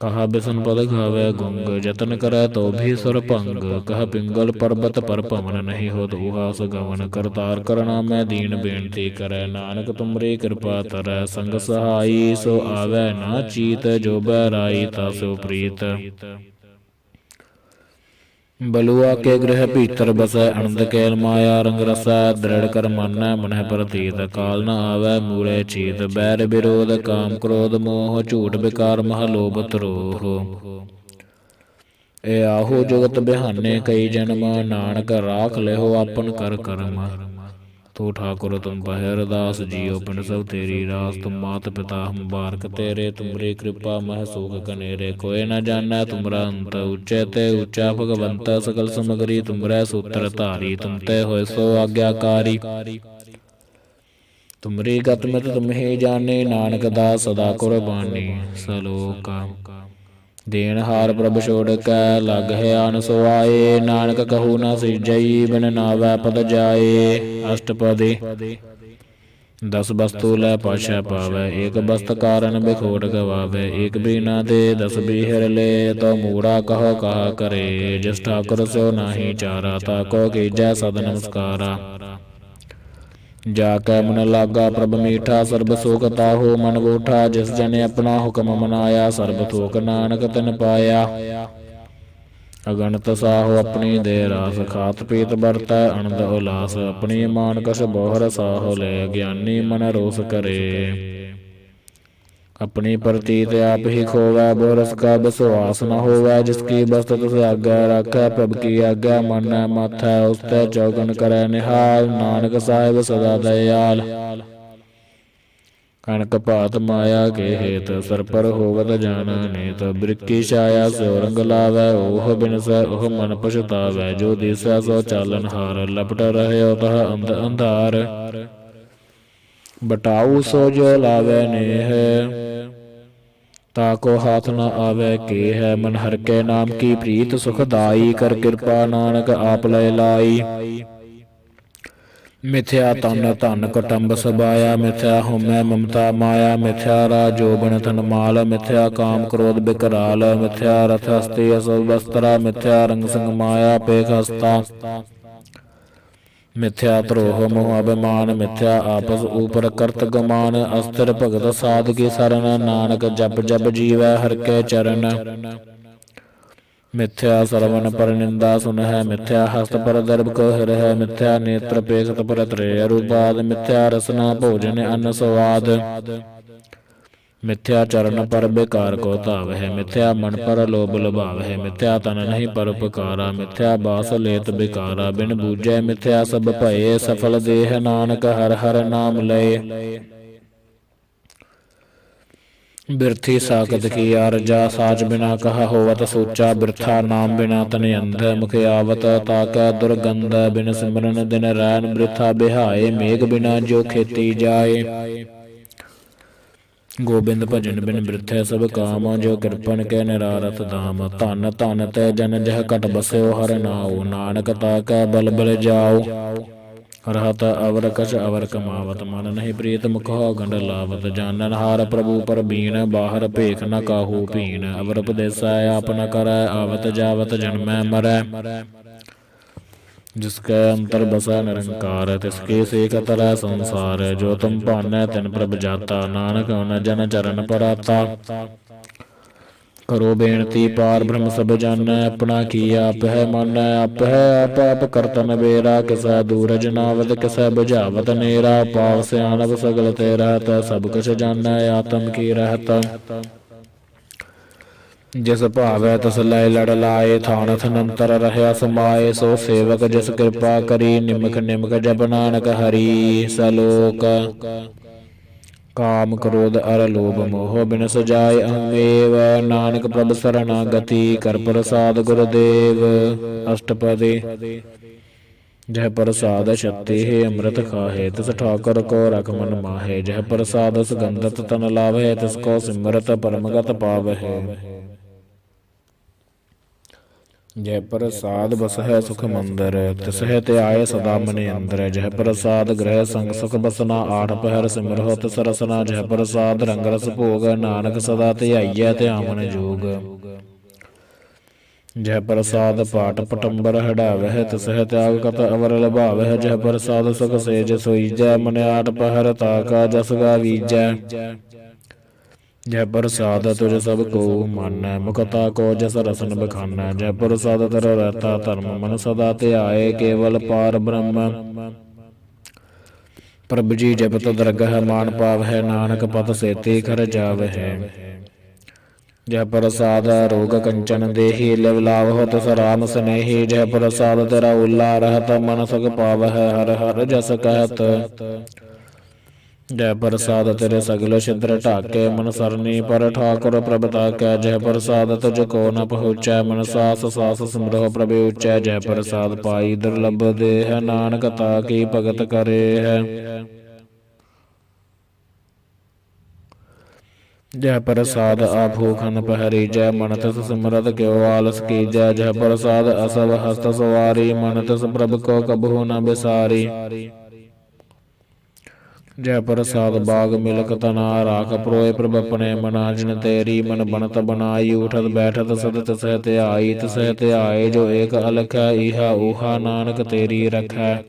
ਕਹਾ ਬਿਸਨ ਪਦ ਖਾਵੈ ਗੁੰਗ, ਜਤਨ ਕਰੈ ਤੋ ਵੀ ਸੁਰ ਭੰਗ। ਕਹ ਪਿੰਗਲ ਪਰਬਤ ਪਰ ਭਵਨ, ਨਹੀਂ ਹੋਤ ਉਹਾਸ ਗਵਨ। ਕਰਤਾਰ ਕਰਨਾ ਮੈਂ ਦੀਨ ਬੇਨਤੀ ਕਰੈ, ਨਾਨਕ ਤੁਮਰੀ ਕਿਰਪਾ ਤਰੈ। ਸੰਗ ਸਹਾਈ ਸੋ ਆਵੈ ਨਾ ਚੀਤ, ਜੋ ਬਹਿਰਾਈ ਤਾਸੋ ਪ੍ਰੀਤ। ਬਲੂਆ ਕੇ ਗ੍ਰਹਿ ਭੀਤਰ ਬਸੈ, ਅਨੰਦ ਕੇਲ ਮਾਇਆ ਰੰਗ ਰਸੈ। ਦ੍ਰਿੜ ਕਰ ਮਾਨੈ ਮਨਹਿ ਪ੍ਰਤੀਤ, ਕਾਲ ਨ ਆਵੈ ਮੂਲੇ ਚੀਤ। ਬੈਰ ਵਿਰੋਧ ਕਾਮ ਕ੍ਰੋਧ ਮੋਹ, ਝੂਠ ਬਿਕਾਰ ਮਹ ਲੋਭ ਤਰੋਹ। ਏ ਆਹੋ ਜੁਗਤ ਬਿਹਾਨੇ ਕਈ ਜਨਮ, ਨਾਨਕ ਰਾਖ ਲਿਹੋ ਆਪਨ ਕਰ ਕਰਮ। ਤੂੰ ਠਾਕੁਰ ਤੁਮ ਪਹਿ ਅਰਦਾਸ, ਜੀਉ ਪਿੰਡ ਸਭ ਤੇਰੀ ਰਾਸ। ਤੁਮ ਮਾਤ ਪਿਤਾ ਹਮ ਬਾਰਕ ਤੇਰੇ, ਤੁਮਰੀ ਕਿਰਪਾ ਮਹਿ ਸੂਖ ਕਨੇਰੇ। ਕੋਇ ਨ ਜਾਣੈ ਤੁਮਰਾ ਅੰਤ, ਉੱਚੇ ਤੇ ਉੱਚਾ ਭਗਵੰਤ। ਸਗਲ ਸਮਗਰੀ ਤੁਮਰੈ ਸੂਤਰ ਧਾਰੀ, ਤੁਮ ਤੇ ਹੋਇ ਸੋ ਆਗਿਆਕਾਰੀ। ਤੁਮਰੀ ਗਤ ਮਿਤ ਤੁਮ ਹੀ ਜਾਣੀ, ਨਾਨਕ ਦਾਸ ਸਦਾ ਕੁਰਬਾਨੀ। ਸਲੋਕ ਦੇਣ ਹਾਰ ਪ੍ਰਭ ਛੋੜ ਕੈ, ਲਗ ਹੈ ਅਨ ਸੁਆਏ। ਨਾਨਕ ਕਹੂ ਨਾ ਸੀਜਈ, ਬਿਨ ਨਾਵੈ ਪਦ ਜਾਏ। ਅਸ਼ਟਪਦੀ। ਦਸ ਵਸਤੂ ਲੈ ਪਾਛੈ ਪਾਵੈ, ਏਕ ਬਸਤ ਕਾਰਨ ਬਿਖੋਟ ਗਵਾਵੈ। ਏਕ ਵੀ ਨਾ ਦੇ ਦਸ ਬੀਹਰ ਲੈ, ਤੋ ਮੂੜਾ ਕਹੋ ਕਹਾ ਕਰੇ। ਜਿਸ ਠਾਕੁਰ ਸਿਓ ਨਾਹੀ ਚਾਰਾ, ਤਾ ਕੋ ਕੀਜੈ ਸਦ ਨਮਸਕਾਰਾ। ਜਾ ਕੈ ਮਨ ਲਾਗਾ ਪ੍ਰਭ ਮੀਠਾ, ਸਰਬ ਸੁਖ ਤਾਹੂ ਮਨ ਬੂਠਾ। ਜਿਸ ਜਨੇ ਆਪਣਾ ਹੁਕਮ ਮਨਾਇਆ, ਸਰਬ ਥੋਕ ਨਾਨਕ ਤਿਨ ਪਾਇਆ। ਅਗਣਤ ਸਾਹੋ ਆਪਣੀ ਦੇ ਰਾਸ, ਖਾਤ ਪੀਤ ਵਰਤੈ ਅਨੰਦ ਉਲਾਸ। ਆਪਣੀ ਮਾਨ ਕਛ ਬੋਹਰ ਸਾਹੋ ਲੈ, ਗਿਆਨੀ ਮਨ ਰੋਸ ਕਰੇ। ਆਪਣੀ ਪ੍ਰਤੀਤ ਆਪ ਹੀ ਖੋਵੈ, ਬੋਰਸ ਕਾ ਵਿਸਵਾਸ ਨ ਹੋਵੈ। ਜਿਸ ਕੀ ਬਸਤ ਤਿਸ ਆਗੈ ਰਾਖੈ, ਪ੍ਰਭ ਕੀ ਆਗਿਆ ਮੰਨੈ ਮਾਥੈ। ਉਸ ਤੇ ਚੌਗਨ ਕਰੈ ਨਿਹਾਲ, ਨਾਨਕ ਸਾਹਿਬ ਸਦਾ ਦਇਆਲ। ਕਣਕ ਭਾਤ ਮਾਇਆ ਕੇ ਹੇਤ, ਸਰ ਪਰ ਹੋਵਤ ਜਾਣਾ ਨੇਤ। ਬ੍ਰਿਕੀ ਛਾਇਆ ਸਿਉ ਰੰਗ ਲਾਵੈ, ਉਹ ਬਿਨਸੈ ਉਹ ਮਨ ਪਛਤਾਵੈ। ਜੋ ਦਿਸੈ ਸੋ ਚਾਲਨ ਹਾਰ, ਲਪਟ ਰਹਿਓ ਤਹ ਅੰਧ ਅੰਧਾਰ। ਬਟਾਊ ਸੋ ਜੋ ਲਾਵੈ ਨੇਹ, ਤਾਕੋ ਹਾਥ ਨ ਆਵੈ ਕੇ ਹੈ। ਮਨ ਹਰਿ ਕੇ ਨਾਮ ਕੀ ਪ੍ਰੀਤ ਸੁਖਦਾਈ, ਕਰ ਕਿਰਪਾ ਨਾਨਕ ਆਪ ਲੈ ਲਾਈ। ਮਿਥਿਆ ਤਨ ਧਨ ਕੁਟੰਬ ਸਬਾਇਆ, ਮਿਥਿਆ ਹਉਮੈ ਮਮਤਾ ਮਾਇਆ। ਮਿਥਿਆ ਰਾਜ ਜੋਬਨ ਧਨ ਮਾਲ, ਮਿਥਿਆ ਕਾਮ ਕ੍ਰੋਧ ਬਿਕਰਾਲ। ਮਿਥਿਆ ਰਥ ਹਸਤੀ ਅਸੁਭ ਬਸਤਰਾ, ਮਿਥਿਆ ਰੰਗ ਸੰਗ ਮਾਇਆ ਪੇਖ ਹਸਤਾ। ਮਿਥਿਆ ਧਰੋਹ ਮੋਹ ਅਭਿਮਾਨ, ਮਿਥਿਆ ਆਪਸ ਊਪਰ ਕਰਤ ਗਮਾਨ। ਅਸਥਿਰ ਭਗਤ ਸਾਧਕੀ ਸਰਨ, ਨਾਨਕ ਜਪ ਜਪ ਜੀਵੈ ਹਰਿ ਕੇ ਚਰਨ। ਮਿਥਿਆ ਸਰਵਨ ਪਰ ਨਿੰਦਾ ਸੁਨਹਿ, ਮਿਥਿਆ ਹਸਤ ਪਰ ਦਰਬ ਕੋ ਹਿਰਹਿ। ਮਿਥਿਆ ਨੇਤਰ ਪੇਖਤ ਪਰ ਤ੍ਰੈ ਅਰੂਪਾਦ, ਮਿਥਿਆ ਰਸਨਾ ਭੋਜਨ ਅੰਨ ਸਵਾਦ। ਮਿਥਿਆ ਚਰਨ ਪਰ ਬੇਕਾਰ ਕੋ ਧਾਵਹਿ, ਮਿਥਿਆ ਮਨ ਪਰ ਲੋਭ ਲੁਭਾਵਹਿ। ਮਿਥਿਆ ਤਨ ਨਹੀਂ ਪਰ ਉਪਕਾਰਾ, ਮਿਥਿਆ ਬਾਸ ਲੇਤ ਬਿਕਾਰਾ। ਬਿਨ ਬੂਝੈ ਮਿਥਿਆ ਸਭ ਭਏ, ਸਫਲ ਦੇਹ ਨਾਨਕ ਹਰਿ ਹਰਿ ਨਾਮ ਲਏ। ਬਿਰਥੀ ਸਾਖਤ ਕੀ ਅਰਜਾ, ਸਾਚ ਬਿਨਾ ਕਹਾ ਹੋਵਤ ਸੋਚਾ। ਬਿਰਥਾ ਨਾਮ ਬਿਨਾ ਤਨ ਅੰਧ, ਮੁਖ ਆਵਤ ਤਾਕੈ ਦੁਰਗੰਧ। ਬਿਨ ਸਿਮਰਨ ਦਿਨ ਰੈਨ ਬਿਰਥਾ ਬਿਹਾਏ, ਮੇਘ ਬਿਨਾ ਜੋ ਖੇਤੀ ਜਾਏ। ਗੋਬਿੰਦ ਭਜਨ ਬਿਨ ਬਿਰਥੈ ਸਭ ਕਾਮ, ਜੋ ਕਿਰਪਨ ਕੇ ਨਿਰਾਰਥ ਧਾਮ। ਧਨ ਧਨ ਤੈ ਜਨ ਜਹ ਘਟ ਬਸਿਓ, ਹਰਿ ਨਾਉ ਨਾਨਕ ਤਾਕੈ ਬਲ ਬਲ ਜਾਉ। ਰਹਤ ਅਵਰ ਕਛ ਅਵਰ ਕਮਾਵਤ, ਮਨ ਨਹੀਂ ਪ੍ਰੀਤ ਮੁਖੋ ਗੰਢ ਲਾਵਤ। ਜਾਨਨ ਹਾਰ ਪ੍ਰਭੂ ਪਰ ਬੀਨ, ਬਾਹਰ ਭੇਖ ਨ ਕਾਹੂ ਭੀਨ। ਅਵਰ ਉਪਦੇਸੈ ਆਪ ਨ ਕਰੈ, ਆਵਤ ਜਾਵਤ ਜਨਮੈ ਮਰੈ। ਜਿਸਕੈ ਅੰਤਰ ਬਸੈ ਨਿਰੰਕਾਰ, ਤਿਸਕੇ ਸੇਖ ਤਰੈ ਸੰਸਾਰ। ਜੋ ਤੁਮ ਭਾਨੈ ਤਿਨ ਪ੍ਰਭ ਜਾਤਾ, ਨਾਨਕ ਹੁਨ ਜਨ ਚਰਨ ਪਰਾਤਾ। ਕਰੋ ਬੇਨਤੀ ਪਾਰ ਬ੍ਰਹਮ ਸਭ ਜਾਨੈ, ਆਪਣਾ ਕੀ ਆਪ ਹੈ ਮਾਨੈ। ਆਪ ਹੈ ਆਪ ਆਪ ਕਰਤਨ ਬੇਰਾ, ਕਿਸੈ ਦੂਰਜ ਨਾਵਤ ਕਿਸੈ ਬੁਝਾਵਤ ਨੇਰਾ। ਪਾਵ ਸਿਆਣਪ ਸਗਲ ਤੇ ਰਹਿਤ, ਸਭ ਕੁਛ ਜਾਨੈ ਆਤਮ ਕੀ ਰਹਿਤ। ਜਿਸ ਭਾਵੈ ਤਿਸ ਲੈ ਲੜ ਲਾਏ, ਥਾਨ ਥਨੰਤਰ ਰਹਿਆ ਸਮਾਏ। ਸੋ ਸੇਵਕ ਜਿਸ ਕਿਰਪਾ ਕਰੀ, ਨਿਮਕ ਨਿਮਕ ਜਪ ਨਾਨਕ ਹਰੀ। ਸਲੋਕ ਕਾਮ ਕ੍ਰੋਧ ਅਰ ਲੋਭ ਮੋਹ, ਬਿਨ ਸਜਾਏ ਅੰਗੇਵ। ਨਾਨਕ ਪ੍ਰਭ ਸਰਨਾਗਤੀ, ਕਰ ਪ੍ਰਸਾਦ ਗੁਰਦੇਵ। ਅਸ਼ਟਪਦੀ ਜਹ ਪ੍ਰਸਾਦ ਛਤੀ ਹੈ, ਅੰਮ੍ਰਿਤ ਖਾਹੇ ਤਿਸ ਠਾਕੁਰ ਕੋ ਰਖ ਮਨ ਮਾਹੇ। ਜਹ ਪ੍ਰਸਾਦ ਸੁਗੰਧਤ ਤਨ ਲਾਵਹਿ, ਤਿਸ ਕੋ ਸਿਮਰਤ ਪਰਮਗਤ ਪਾਵਹਿ। ਜਹ ਪ੍ਰਸਾਦ ਬਸਹਿ ਸੁਖ ਮੰਦਰ, ਤਿਸਹਿ ਧਿਆਏ ਸਦਾ ਮਨਿ ਅੰਦਰ। ਜਹ ਪ੍ਰਸਾਦ ਗ੍ਰਹਿ ਸੰਗ ਸੁਖ ਬਸਨਾ, ਆਠ ਪਹਿਰ ਸਿਮਰਹੁ ਤਿਸ ਰਸਨਾ। ਜਹ ਪ੍ਰਸਾਦ ਰੰਗ ਰਸ ਭੋਗ, ਨਾਨਕ ਸਦਾ ਧਿਆਈਐ ਧਿਆਵਨ ਜੋਗ। ਜਹ ਪ੍ਰਸਾਦ ਪਾਟ ਪਟੰਬਰ ਹੜਾਵਹਿ, ਤਿਸਹਿ ਤਿਆਗ ਕਤ ਅਵਰ ਲਭਾਵਹਿ। ਜਹ ਪ੍ਰਸਾਦ ਸੁਖ ਸੇਜ ਸੋਈਜੈ, ਮਨ ਆਠ ਪਹਿਰ ਤਾਕਾ ਜਸ ਗਾਵੀਜੈ। ਜਹ ਪ੍ਰਸਾਦ ਤੁਜ ਸਭ ਕੋ ਮਾਨੈ, ਮੁਕਤਾ ਕੋ ਜਸ ਰਸਨ ਬਖਾਨੈ। ਜਹ ਪ੍ਰਸਾਦ ਤਰ ਰਹਤਾ ਧਰਮ, ਮਨ ਸਦਾ ਧਿਆਏ ਕੇਵਲ ਪਾਰ ਬ੍ਰਹਮ। ਪ੍ਰਭ ਜੀ ਜਪਤ ਦਰਗਹ ਮਾਨ ਪਾਵਹਿ, ਨਾਨਕ ਪਤ ਸੇਤੀ ਖਰ ਜਾਵਹਿ। ਜਹ ਪ੍ਰਸਾਦ ਰੋਗ ਕੰਚਨ ਦੇਹੀ, ਲਿਵ ਲਾਵਹੁ ਤਿਸ ਰਾਮ ਸਨੇਹੀ। ਜਹ ਪ੍ਰਸਾਦ ਤੇਰਾ ਓਲਾ ਰਹਤ, ਮਨ ਸੁਖ ਪਾਵਹਿ ਹਰਿ ਹਰਿ ਜਸ ਕਹਿਤ। ਜਹ ਪ੍ਰਸਾਦ ਤੇਰੇ ਸਗਲ ਛਿਦਰ ਢਾਕੇ, ਮਨ ਸਰਨੀ ਪਰ ਠਾਕੁਰ ਪ੍ਰਭ ਤਾਕੈ। ਜਹ ਪ੍ਰਸਾਦ ਤੁਝ ਕੋ ਨ ਪਹੁੰਚੈ, ਮਨ ਸਾਸ ਸਾਸ ਸਿਮਰਹੁ ਪ੍ਰਭ ਉੱਚੈ। ਜਹ ਪ੍ਰਸਾਦ ਪਾਈ ਦੁਰਲਭ ਦੇਹ, ਨਾਨਕ ਤਾਕੀ ਭਗਤ ਕਰੇ ਹੈ। ਜਹ ਪ੍ਰਸਾਦ ਆਭੂਖਨ ਪਹਿਰੀਜੈ, ਮਨ ਤਿਸ ਸਿਮਰਤ ਕਿਉ ਆਲਸ ਕੀਜੈ। ਜਹ ਪ੍ਰਸਾਦ ਅਸਭ ਹਸਤ ਸਵਾਰੀ, ਮਨ ਤਿਸ ਪ੍ਰਭ ਕੋ ਕਬਹੂ ਨ ਬਿਸਾਰੀ। ਜਹ ਪ੍ਰਸਾਦ ਬਾਗ ਮਿਲਕ ਤਨਾ, ਰਾਖ ਪਰੋਏ ਪ੍ਰਭ ਆਪਣੇ ਮਨਾ। ਜਿਨ ਤੇਰੀ ਮਨ ਬਣਤ ਬਣਾਈ, ਉਠਤ ਬੈਠਤ ਸਦ ਤਿਸਹਿ ਧਿਆਈ। ਤਿਸਹਿ ਧਿਆਏ ਜੋ ਏਕ ਅਲਖੈ, ਈਹਾ ਊਹਾ ਨਾਨਕ ਤੇਰੀ ਰਖੈ।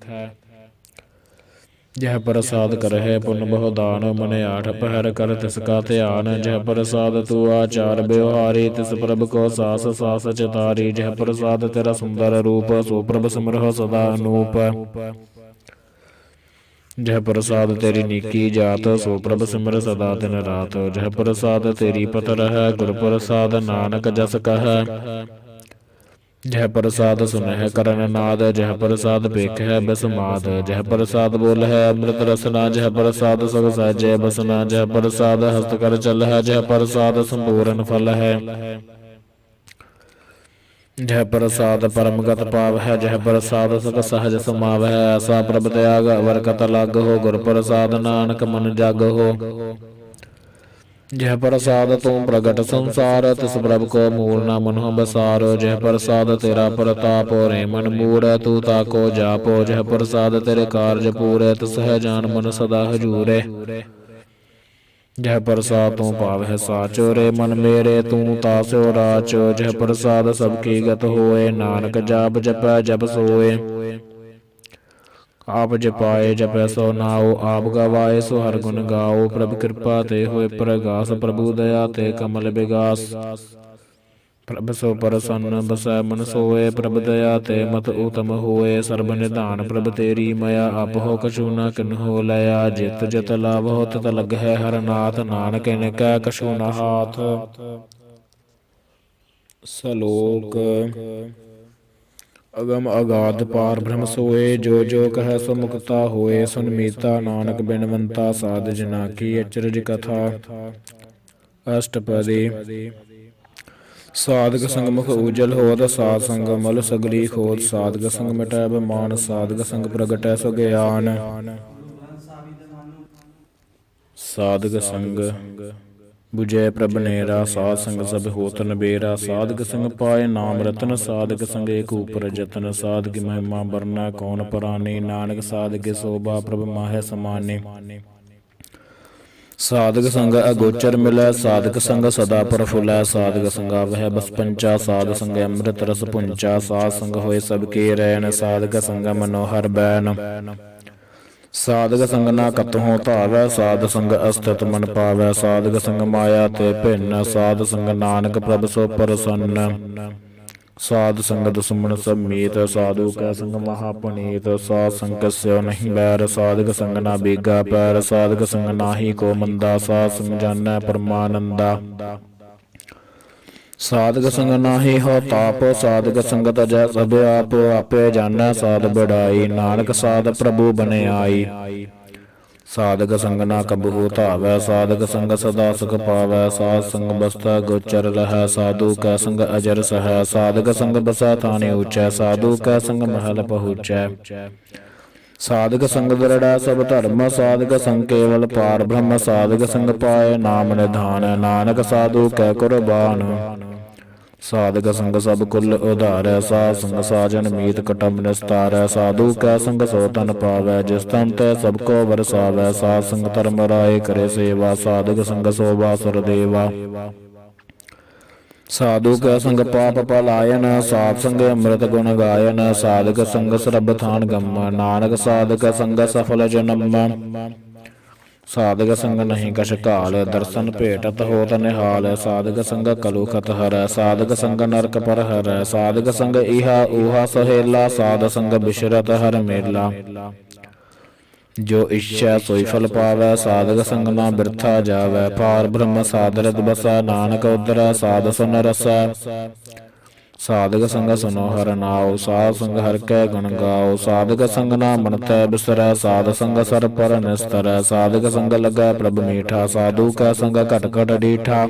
ਜਹ ਪ੍ਰਸਾਦ ਕਰਹਿ ਪੁਨ ਬਹੁ ਦਾਨ, ਮਨ ਆਠ ਪਹਿਰ ਕਰ ਤਿਸ ਕਾ ਧਿਆਨ। ਜਹ ਪ੍ਰਸਾਦ ਤੂ ਆਚਾਰ ਬਿਵਹਾਰੀ, ਤਿਸ ਪ੍ਰਭ ਕੋ ਸਾਸ ਸਾਸ ਚਿਤਾਰੀ। ਜਹ ਪ੍ਰਸਾਦ ਤੇਰਾ ਸੁੰਦਰ ਰੂਪ, ਸੋ ਪ੍ਰਭ ਸਿਮਰਹੁ ਸਦਾ ਅਨੂਪ। ਜਹ ਪ੍ਰਸਾਦ ਤੇਰੀ ਨੀਕੀ ਜਾਤ, ਸੋ ਪ੍ਰਭ ਸਿਮਰ ਸਦਾ ਦਿਨ ਰਾਤ। ਜਹ ਪ੍ਰਸਾਦ ਤੇਰੀ ਪਤ ਰਹੈ, ਗੁਰ ਪ੍ਰਸਾਦ ਨਾਨਕ ਜਸ ਕਹੈ। ਜਹ ਪ੍ਰਸਾਦ ਸੁਨਹਿ ਕਰਨ ਨਾਦ, ਜਹ ਪ੍ਰਸਾਦ ਵੇਖੈ ਬਿਸਮਾਦ, ਜਹ ਪ੍ਰਸਾਦ ਬੋਲਹਿ ਅੰਮ੍ਰਿਤ ਰਸਨਾ, ਜਹ ਪ੍ਰਸਾਦ ਸੁਖ ਸਹਿਜੈ ਬਸਨਾ, ਜਹ ਪ੍ਰਸਾਦ ਹਸਤ ਕਰ ਚਲਹਿ, ਜਹ ਪ੍ਰਸਾਦ ਸੰਪੂਰਨ ਫਲ ਹੈ। ਜਹ ਪ੍ਰਸਾਦ ਪਰਮਗਤ ਪਾਵਹਿ, ਜਹ ਪ੍ਰਸਾਦ ਸੁਖ ਸਹਜ ਸਮਾਵਹਿ, ਐਸਾ ਪ੍ਰਭ ਤਿਆਗ ਅਵਰ ਕਤ ਲਗ ਹੋ, ਗੁਰ ਪ੍ਰਸਾਦ ਨਾਨਕ ਮਨ ਜਗ ਹੋ। ਜਹ ਪ੍ਰਸਾਦ ਤੂੰ ਪ੍ਰਗਟ ਸੰਸਾਰ, ਤਿਸ ਪ੍ਰਭ ਕੋ ਮੂਲ ਨਾ ਮਨਹੁ ਬਸਾਰੋ, ਜਹ ਪ੍ਰਸਾਦ ਤੇਰਾ ਪ੍ਰਤਾਪ ਰੇ ਮਨ ਮੂੜੈ, ਤੂੰ ਤਾਕੋ ਜਾਪੋ, ਜਹ ਪ੍ਰਸਾਦ ਤੇਰੇ ਕਾਰਜ ਪੂਰੇ, ਤਿਸ ਹੈ ਜਾਨ ਮਨ ਸਦਾ ਹਜੂਰੇ। ਜਹ ਪ੍ਰਸਾਦ ਤੂੰ ਪਾਵਹਿ ਸਾਚੋ ਰੇ ਮਨ ਮੇਰੇ, ਤੂੰ ਤਾਸੋ ਰਾਚੋ, ਜਹ ਪ੍ਰਸਾਦ ਸਭ ਕੀ ਗਤ ਹੋਏ, ਨਾਨਕ ਜਾਪ ਜਪੈ ਜਪ ਸੋਏ। ਆਪ ਜਪਾਏ ਜਪੈ ਸੋ ਨਾਉ, ਆਪ ਗਵਾਏ ਸੋ ਹਰ ਗੁਣ ਗਾਓ, ਪ੍ਰਭ ਕਿਰਪਾ ਤੇ ਹੋਏ ਪ੍ਰਗਾਸ, ਪ੍ਰਭੂ ਦਇਆ ਤੇ ਕਮਲ ਬਿਗਾਸ। ਪ੍ਰਭ ਸੋ ਪ੍ਰਸੰਨ ਬਸੈ ਮਨ ਸੋਏ, ਪ੍ਰਭ ਦਇਆ ਤੇ ਮਤ ਉਤਮ ਹੋਏ, ਸਰਬ ਨਿਧਾਨ ਪ੍ਰਭ ਤੇਰੀ ਮਇਆ, ਆਪਹੁ ਕਛੂ ਨ ਕਿਨਹੁ ਲਿਆ, ਜਿਤ ਜਿਤ ਲਾਭਹੁ ਤਿਤ ਲਗਹਿ ਹਰ ਨਾਥ, ਨਾਨਕ ਇਨਕੈ ਕਛੂ ਨ ਹਾਥ। ਸਲੋਕ ਅਗਮ ਅਗਾਧ ਪਾਰ ਬ੍ਰਹਮ ਸੋਏ, ਜੋ ਜੋ ਕਹੈ ਸੋ ਮੁਕਤਾ ਹੋਏ, ਸੁਨ ਮੀਤਾ ਨਾਨਕ ਬਿਨਵੰਤਾ, ਸਾਧ ਜਨਾ ਕੀ ਅਚਰਜ ਕਥਾ। ਅਸ਼ਟਪਦੀ ਸਾਧਕ ਸੰਗ ਮੁਖ ਉਜਲ ਹੋਤ, ਸਾਧ ਸੰਗ ਮਲ ਸਗਲੀ ਖੋਤ, ਸਾਧਕ ਸੰਗ ਮਿਟੈ ਬਿਮਾਨ, ਸਾਧਕ ਸੰਗ ਪ੍ਰਗਟੈ ਸੋ ਗਿਆਨ। ਸਾਧਕ ਸੰਗ ਬੁਝੈ ਪ੍ਰਭ ਨੇਰਾ, ਸਾਧ ਸੰਗ ਸਭ ਹੋਤ ਨਬੇਰਾ, ਸਾਧਕ ਸੰਗ ਪਾਏ ਨਾਮ ਰਤਨ, ਸਾਧਕ ਸੰਗ ਏਕ ਊਪਰ ਜਤਨ, ਸਾਧਕ ਮਹਿਮਾ ਬਰਨਾ ਕੌਣ ਪਰਾਨੀ, ਨਾਨਕ ਸਾਧਕ ਸੋਭਾ ਪ੍ਰਭ ਮਾਹੈ ਸਮਾਨੇ। ਸਾਧਕ ਸੰਗ ਅਗੋਚਰ ਮਿਲੈ, ਸਾਧਕ ਸੰਗ ਸਦਾ ਪ੍ਰਫੁੱਲੈ, ਸਾਧਕ ਸੰਗ ਆਵਹਿ ਬਸ ਪੰਚਾ, ਸਾਧ ਸੰਗ ਅੰਮ੍ਰਿਤ ਰਸ ਪੁੰਚਾ, ਸਾਧ ਸੰਗ ਹੋਏ ਸਭ ਕੇ ਰੈਣ, ਸਾਧਕ ਸੰਗ ਮਨੋਹਰ ਬੈਨ। ਸਾਧਕ ਸੰਗ ਨਾ ਕਤਹੁ ਧਾਵੈ, ਸਾਧ ਸੰਗ ਅਸਥਿਤ ਮਨ ਪਾਵੈ, ਸਾਧਕ ਸੰਗ ਮਾਇਆ ਤੇ ਭਿੰਨ, ਸਾਧ ਸੰਗ ਨਾਨਕ ਪ੍ਰਭ ਸੋ ਪ੍ਰਸੰਨ। ਸਾਧ ਸੰਗ ਦੁਸ਼ਮਨ ਸਭ ਮੀਤ, ਸਾਧੂ ਕੈ ਸੰਗ ਮਹਾ ਪੁਨੀਤ, ਸਾਧ ਸੰਗ ਕਸਿਓ ਨਹੀਂ ਬੈਰ, ਸਾਧਕ ਸੰਗ ਨਾ ਬੀਗਾ ਪੈਰ, ਸਾਧਕ ਸੰਗ ਨਾਹੀ ਕੋ ਮੰਦਾ, ਸਾਧ ਸੰਗ ਜਾਣੈ ਪਰਮਾਨੰਦਾ। ਸਾਧਕ ਸੰਗ ਨਾਹੀ ਹੋ ਤਾਪ, ਸਾਧਕ ਸੰਗ ਤਜੈ ਸਭ ਆਪ, ਆਪੇ ਜਾਣੈ ਸਾਧ ਬੜਾਈ, ਨਾਨਕ ਸਾਧ ਪ੍ਰਭੂ ਬਨਿਆਈ। ਸਾਧਕ ਸੰਗ ਨਾ ਕਬਹੂ ਧਾਵੈ, ਸਾਧਕ ਸੰਗ ਸਦਾ ਸੁਖ ਪਾਵੈ, ਸਾਧ ਸੰਗ ਬਸਤਾ ਗੋਚਰ ਰਹੈ, ਸਾਧੂ ਕੈ ਸੰਗ ਅਜਰ ਸਹੈ, ਸਾਧਕ ਸੰਗ ਬਸੈ ਥਾਨਿ ਊਚੈ, ਸਾਧੂ ਕੈ ਸੰਗ ਮਹਲ ਪਹੁੰਚੈ। ਸਾਧਕ ਸੰਗ ਦ੍ਰਿੜੈ ਸਭ ਧਰਮ, ਸਾਧਕ ਸੰਗ ਕੇਵਲ ਪਾਰ ਬ੍ਰਹਮ, ਸਾਧਕ ਸੰਗ ਪਾਏ ਨਾਮ ਨਿਧਾਨ, ਨਾਨਕ ਸਾਧੂ ਕੈ ਕੁਰਬਾਨ। ਸਾਧਕ ਸੰਗ ਸਭ ਕੁਲ ਉਧਾਰੈ, ਸਾਧ ਸੰਗ ਸਾਜਨ ਮੀਤ ਕਟਮ ਨਿਸਤਾਰੈ, ਸਾਧੂ ਕੈ ਸੰਗ ਸੋ ਤਨ ਪਾਵੈ, ਜਿਸ ਤਨ ਤੈ ਸਭ ਕੋ ਵਰਸਾਵੈ, ਸਾਧ ਸੰਗ ਧਰਮ ਰਾਏ ਕਰੇ ਸੇਵਾ, ਸਾਧਕ ਸੰਗ ਸੋਭਾ ਸੁਰ ਦੇਵਾ। ਸਾਧੂ ਕੈ ਸੰਗ ਪਾਪ ਪਲਾਇਨ, ਸਾਧ ਸੰਗ ਅੰਮ੍ਰਿਤ ਗੁਣ ਗਾਇਨ, ਸਾਧਕ ਸੰਗ ਸਰਬ ਥਾਨ ਗੰਮ, ਨਾਨਕ ਸਾਧਕ ਸੰਗ ਸਫਲ ਜਨਮ। ਸਾਧਕ ਸੰਗ ਨਹੀਂ ਕਛ ਘਾਲ, ਦਰਸ਼ਨ ਭੇਟਤ ਹੋਤ ਨਿਹਾਲ, ਸਾਧਕ ਸੰਗ ਕਲੁਖਤ ਹਰੈ, ਸਾਧਕ ਸੰਗ ਨਰਕ ਪਰ ਹਰੈ, ਸਾਧਕ ਸੰਗ ਇਹਾ ਊਹਾ ਸਹੇਲਾ, ਸਾਧ ਸੰਗ ਬਿਸ਼ਰਤ ਹਰ ਮੇਲਾ। ਜੋ ਇੱਛੈ ਸੋਈ ਫਲ ਪਾਵੈ, ਸਾਧਕ ਸੰਗ ਨਾ ਬਿਰਥਾ ਜਾਵੈ, ਪਾਰ ਬ੍ਰਹਮ ਸਾਧਰਤ ਬਸੈ, ਨਾਨਕ ਉਦਰੈ ਸਾਧ ਸੁਨ ਰਸੈ। ਸਾਧਕ ਸੰਗ ਸੁਨੋ ਹਰ ਨਾਉ, ਸਾਧ ਸੰਗ ਹਰਿ ਕੈ ਗੁਣ ਗਾਓ, ਸਾਧਕ ਸੰਗ ਨਾ ਮਨਤੈ ਬਿਸਰੈ, ਸਾਧ ਸੰਗ ਸਰ ਪਰ ਨਿਸਤਰੈ, ਸਾਧਕ ਸੰਗ ਲੱਗੈ ਪ੍ਰਭ ਮੀਠਾ, ਸਾਧੂ ਕੈ ਸੰਗ ਘਟ ਘਟ ਡੀਠਾ।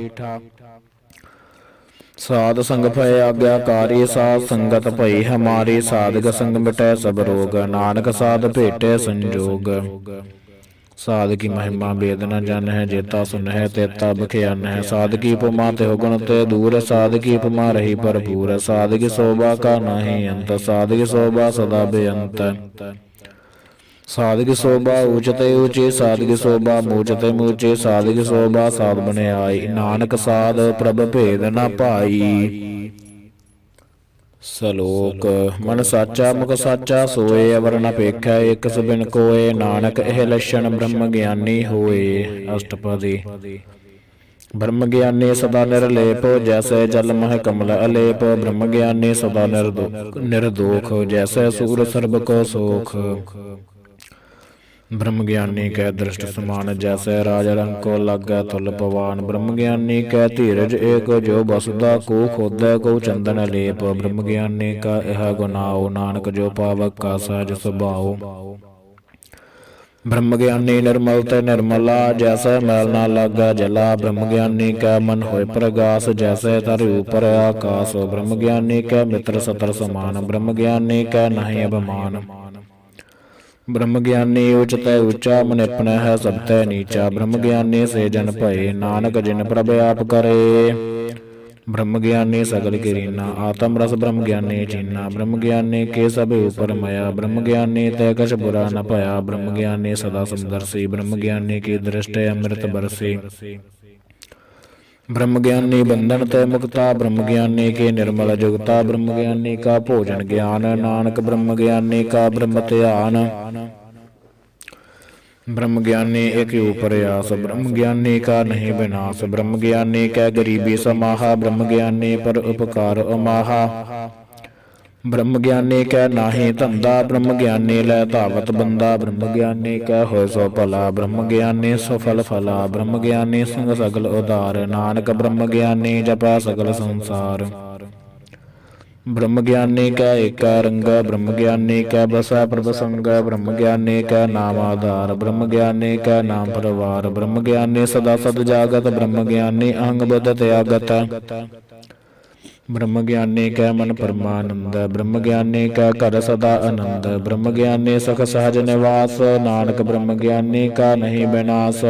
ਸਾਧ ਸੰਗ ਭਇ ਆਗਿਆਕਾਰੀ, ਸਾਧ ਸੰਗਤ ਭਈ ਹਮਾਰੀ, ਸਾਧਕ ਸੰਗ ਮਿਟੈ ਸਭ ਰੋਗ, ਨਾਨਕ ਸਾਧ ਭੇਟੈ ਸੰਜੋਗ। ਸਾਧ ਕੀ ਮਹਿਮਾ ਵੇਦ ਨ ਜਾਣਹਿ, ਜੇਤਾ ਸੁਨਹਿ ਤੇਤਾ ਬਖਿਆਨਹਿ, ਸਾਧ ਕੀ ਉਪਮਾ ਤਿਹੁ ਗੁਣ ਤੇ ਦੂਰ, ਸਾਧ ਕੀ ਉਪਮਾ ਰਹੀ ਭਰਪੂਰ, ਸਾਧ ਕੀ ਸੋਭਾ ਕਾ ਨਾਹੀ ਅੰਤ, ਸਾਧ ਕੀ ਸੋਭਾ ਸਦਾ ਬੇਅੰਤ। ਸਾਧ ਕੀ ਸੋਭਾ ਊਚ ਤੇ ਊਚੀ, ਸਾਧ ਕੀ ਸੋਭਾ ਮੂਚ ਤੇ ਮੂਚੀ, ਸਾਧ ਕੀ ਸੋਭਾ ਸਾਧ ਬਨਿਆਈ, ਨਾਨਕ ਸਾਧ ਪ੍ਰਭ ਭੇਦ ਨ ਭਾਈ। ਸਲੋਕ ਮਨ ਸਾਚਾ ਮੁਖ ਸਾਚਾ ਸੋਏ, ਅਵਰ ਨ ਭੇਖੈ ਇਕ ਬਿਨ ਕੋਏ, ਨਾਨਕ ਇਹ ਲੱਛਣ ਬ੍ਰਹਮ ਗਿਆਨੀ ਹੋਏ। ਅਸ਼ਟਪਦੀ ਬ੍ਰਹਮ ਗਿਆਨੀ ਸਦਾ ਨਿਰਲੇਪ, ਜੈਸੇ ਜਲ ਮਹਿ ਕਮਲ ਅਲੇਪ, ਬ੍ਰਹਮ ਗਿਆਨੀ ਸਦਾ ਨਿਰਦੋਖ, ਜੈਸੇ ਸੂਰ ਸਰਬ ਕੋ ਸੋਖ। ब्रह्म ज्ञानी कै दृष्ट समान, जैसे राज रंग को लागै तुल पवान। ब्रह्म ज्ञानी कै धीरज एक, जो बसदा को खोदै को चंदन लेप। ब्रह्म ज्ञानी का यह गुनाओ, नानक जो पावक का सहज सुभाओ। ब्रह्म ज्ञानी निर्मल ते निर्मला, जैसे मैल ना लागा जला। ब्रह्म ज्ञानी कै मन होय प्रगास, जैसे धरती ऊपर आकाश। ब्रह्म ज्ञानी कै मित्र सतर समान, ब्रह्म ज्ञानी कै नहीं अभिमान। ब्रह्म ज्ञानी उच्च तै ऊंचा, मनिपन है सब तै नीचा। ब्रह्म ज्ञानी से जन भये, नानक जिन प्रभ आप करे। ब्रह्म ज्ञानी सगल कीरीना, आत्म रस ब्रह्म ज्ञानी चीना। ब्रह्म ज्ञानी के सब ऊपर मया, ब्रह्म ज्ञानी तै कछ बुरा न भया। ब्रह्म ज्ञानी सदा समदर्शी, ब्रह्म ज्ञानी की दृष्टि अमृत बरसी। ब्रह्म ज्ञानी बंधन तै मुक्ता, ब्रह्म ज्ञानी के निर्मल जुगता। ब्रह्म ज्ञानी का भोजन ज्ञान, नानक ब्रह्म ज्ञानी का ब्रह्म ध्यान। ब्रह्म ज्ञानी एक ऊपर आस, ब्रह्म ज्ञानी का नहीं विनाश। ब्रह्म ज्ञानी कै गरीबी समाहा, ब्रह्म ज्ञानी पर उपकार अमाहा। ब्रह्म ज्ञानी कै नाही धंधा, ब्रह्म ज्ञानी लै धावत बंदा। ब्रह्म ज्ञानी कै होय सो भला, ब्रह्म ज्ञानी सफल फला। ब्रह्म ज्ञानी संग सगल उधार, नानक ब्रह्म ज्ञानी जपै सगल संसार। ब्रह्म ज्ञानी कै एक रंग, ब्रह्म ज्ञानी कै बसै प्रभ संग। ब्रह्म ज्ञानी कै नाम आधार, ब्रह्म ज्ञानी कै नाम परवार। ब्रह्म ज्ञानी सदा सद जागत, ब्रह्म ज्ञानी अहंग बुध त्यागत। ब्रह्म ज्ञानी कै मन परमानंद, ब्रह्म ज्ञानी कै घर सदा आनंद। ब्रह्म ज्ञानी सख सहज निवास, नानक ब्रह्म ज्ञानी का नहीं विनाश।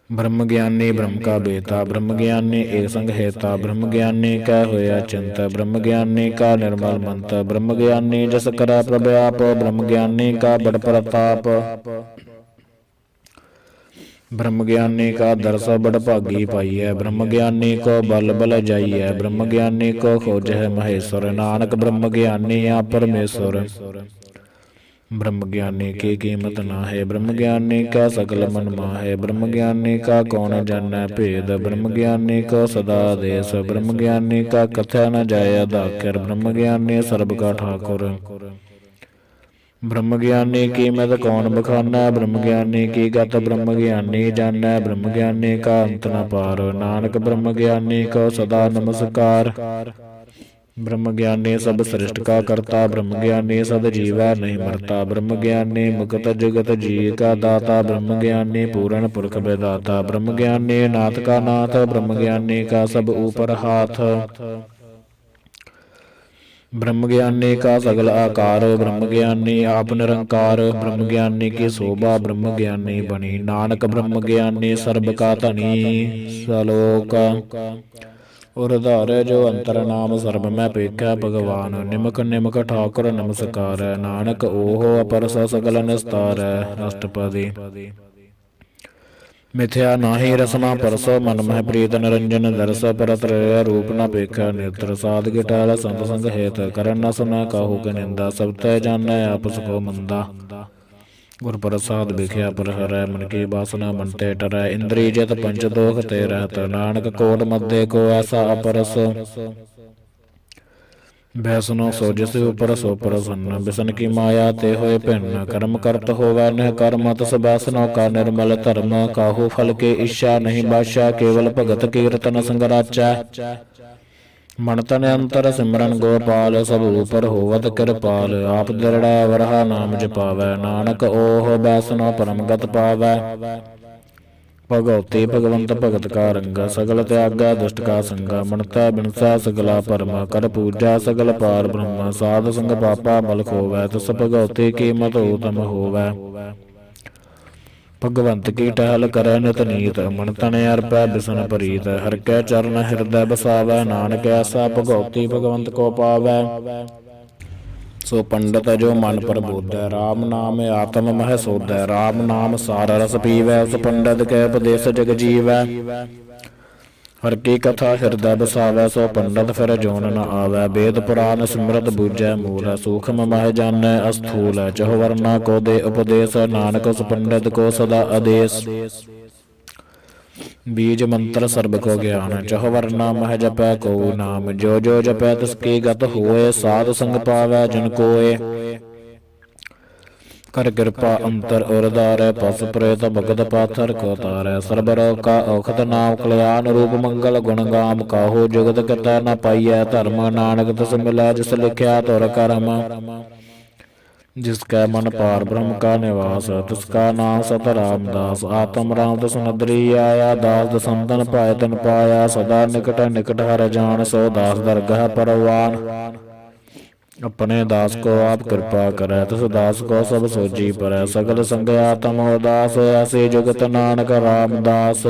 ब्रह्म ज्ञानी ब्रह्म का बेता, ब्रह्म ज्ञानी एक संग हेता। ब्रह्म ज्ञानी कै होया चिंत, ब्रह्म ज्ञानी का निर्मल मंत। ब्रह्म ज्ञानी जस करै प्रभ आप, ब्रह्म ज्ञानी का बड़ प्रताप। ब्रह्म ज्ञानी का दर्श बड़ भागी पाइय, ब्रह्म ज्ञानी को बल बल जाइय। ब्रह्म ज्ञानी को खोज है महेश्वर, नानक ब्रह्म ज्ञानी आप परमेश्वर। ब्रह्म ज्ञानी की कीमत ना है, ब्रह्म ज्ञानी का सकल मन माहे। ब्रह्म ज्ञानी का कौन जानै भेद, ब्रह्म ज्ञानी को सदा देश। ब्रह्म ज्ञानी का कथ्या न जाय अधाकर, ब्रह्म ज्ञानी सर्ब का ठाकुर। ब्रह्म ज्ञानी की मत कौन बखाना, ब्रह्म ज्ञानी की गत ब्रह्म ज्ञानी जानै। ब्रह्म ज्ञानी का अंत न पार, नानक ब्रह्म ज्ञानी को सदा नमस्कार। ब्रह्म ज्ञानी सब सृष्ट का करता, ब्रह्म ज्ञानी सद जीवै नहीं मरता। ब्रह्म ज्ञानी मुक्त जगत जी का दाता, ब्रह्म ज्ञानी पूर्ण पुरख विधाता। ब्रह्म ज्ञानी नाथ का नाथ, ब्रह्म ज्ञानी का सब ऊपर हाथ। ब्रह्म ज्ञानी का सगल आकार, ब्रह्म ज्ञानी आप निरंकार। ब्रह्म ज्ञानी की शोभा ब्रह्म ज्ञानी बनी, नानक ब्रह्म ज्ञानी सर्ब का धनी। सलोक और धारे जो अंतर नाम सर्ब मैं पेख्या भगवान। निमक निमक ठाकुर नमस्कार, नानक ओह अपरस सगल निस्तार। अष्टपदी। मिथ्या नाहि रसना परसो, मन मह प्रीत निरंजन दरस। परत रूप न पेखा नेत्र, साध गिटाल संत संग हेत। करन न सुना काहू के निंदा, सब तय जानै आपस को मंदा। गुर प्रसाद बिख्या पर हरै, मन की बासना मन ते टरै। इंद्री जित पंच दोख ते रहत, नानक कोट मध्य को ऐसा अपरस। बैसनो सो जिस ऊपर सो प्रसन्न, बिसन की माया ते होए भिन्न। कर्म करत होवै नह कर्म, तस बैसनो का निर्मल धर्म। काहू फल के इच्छा नहीं बाशा, केवल भगत कीर्तन संग राचै। मन तन अंतर सिमरन गोपाल, सब ऊपर होवत कृपाल। आप दृढ़ा वरहा नाम जपावै, नानक ओह बैसनो परमगत पावै। भगवती भगवंत भगत का रंगा, सगल त्यागा दुष्ट का संगा। मनता बिनसा सगला परमा, कर पूजा सगल पार ब्रह्म। साध संग पापा बल खोवै, तस भगवती कीमत उत्तम होवै। भगवंत की टहल करै नित नीत, मन तन अर्पै बिसन प्रीत। हर कै चरण हृदय बसावै, नानक ऐसा भगवती भगवंत को पावै। सो पंडित जो मन पर बोधै, राम नाम आत्म मह सोधै। राम नाम सार रस पीवै, उस पंडित के उपदेश जग जीवै। हर की कथा हृदय बसावै, सो पंडित फिर जोन न आवै। वेद पुराण सिमरत बूझै मूल, सूक्ष्म मह जानै अस्थूल। चहु वर्णा को दे उपदेश, नानक उस पंडित को सदा आदेश। बीज मंत्र सर्ब को ज्ञान, चहु वर्णा मह जपै को नाम। जो जो जपै तिसकी गत होए, साध संग पावै जिन कोय। ਕਰ ਕਿਰਪਾ ਅੰਤਰ ਉਰਦਾਰੈ ਪਸ ਪ੍ਰੇਤ ਭਗਤ ਪਾਥਰ ਕੋ ਤਾਰੈ ਸਰਬ ਰੋਗ ਕਾ ਔਖਦ ਨਾਮ ਕਲਿਆਣ ਰੂਪ ਮੰਗਲ ਗੁਣ ਗਾਮ ਕਾਹੋ ਜੁਗਤ ਕਰਤਾ ਨ ਪਾਈਐ ਧਰਮ ਨਾਨਕ ਤਿਸ ਮਿਲੈ ਜਿਸ ਲਿਖਿਆ ਤੁਰ ਕਰਮ जिसका मन पार ब्रह्म का निवास तिसका नाम सत रामदास आत्म राम दस नदरी आया दास दसंदन पाए तन पाया सदा निकट निकट हर जान सो दास दरगाह परवान अपने दास को आप कृपा करे तिस दास को सब सोजी परै सगल संग आत्म उदास ऐसे जुगत नानक रामदास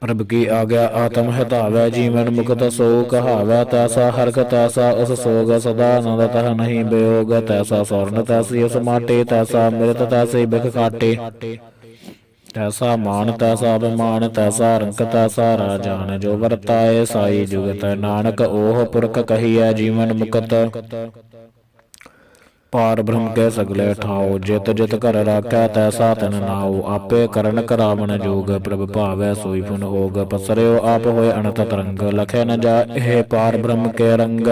प्रभु की आज्ञा आत्म हितावै जीवन मुक्त सो कहावै तैसा हरख तैसा उस सोग सदा आनंद तह नहीं वियोग तैसा स्वर्ण तैसी उस माटे तैसा मृत तैसे बिख काटे तैसा मान तैसा अभिमान तैसा रंक तैसा राजान जो वरताए साई जुगत नानक ओह पुरख कहिए जीवन मुक्त पार ब्रह्म के सगले ठाओ जित जित कर राख्या तैसा तन नाओ आपे करण करावन जोग प्रभ भावै सोई फुन होग पसर्यो आप होए अनंत तरंग लखे न जाए पार ब्रह्म के रंग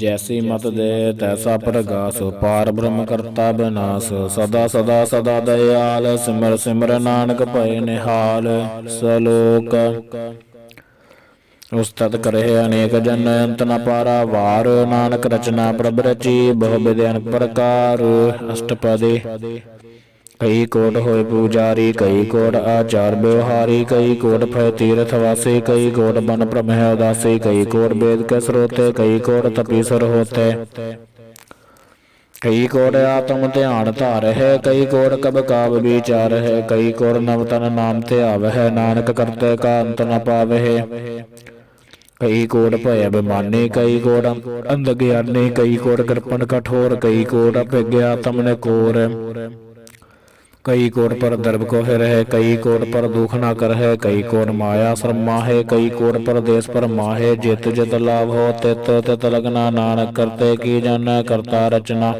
जैसी मत दे तैसा प्रगास पार ब्रह्म करता विनाश सदा सदा सदा दयाल सिमर सिमर नानक भय निहाल सलोक उस्तत करे अनेक जन अंत न पारा वार नानक रचना प्रभ रची बहु विधि अनेक प्रकार अष्टपदी कई कोट होए पूजारी कई कोट आचार व्यवहारी कई कोट फय तीर्थ वासी कई कोट बन प्रमह उदासी कई कोट वेद के स्रोते कई कोट तपीसर होते कई कोट आत्म ध्यान धार है कई कोट कब काव विचार है कई कोट नवतन नाम ध्याव है नानक करते का अंत न पावे कई कोट भय अभिमानी कई कोट अंध ज्ञानी कई कोट कृपण कठोर कई कोट अभिज्ञा तमने कोर कई कोट पर दर्भ को है कई कोट पर दुख न कर है कई कोट माया शर्मा है कई कोट पर देश पर माहे जित जित लाभ हो तित तित लगना नानक करते की जन करता रचना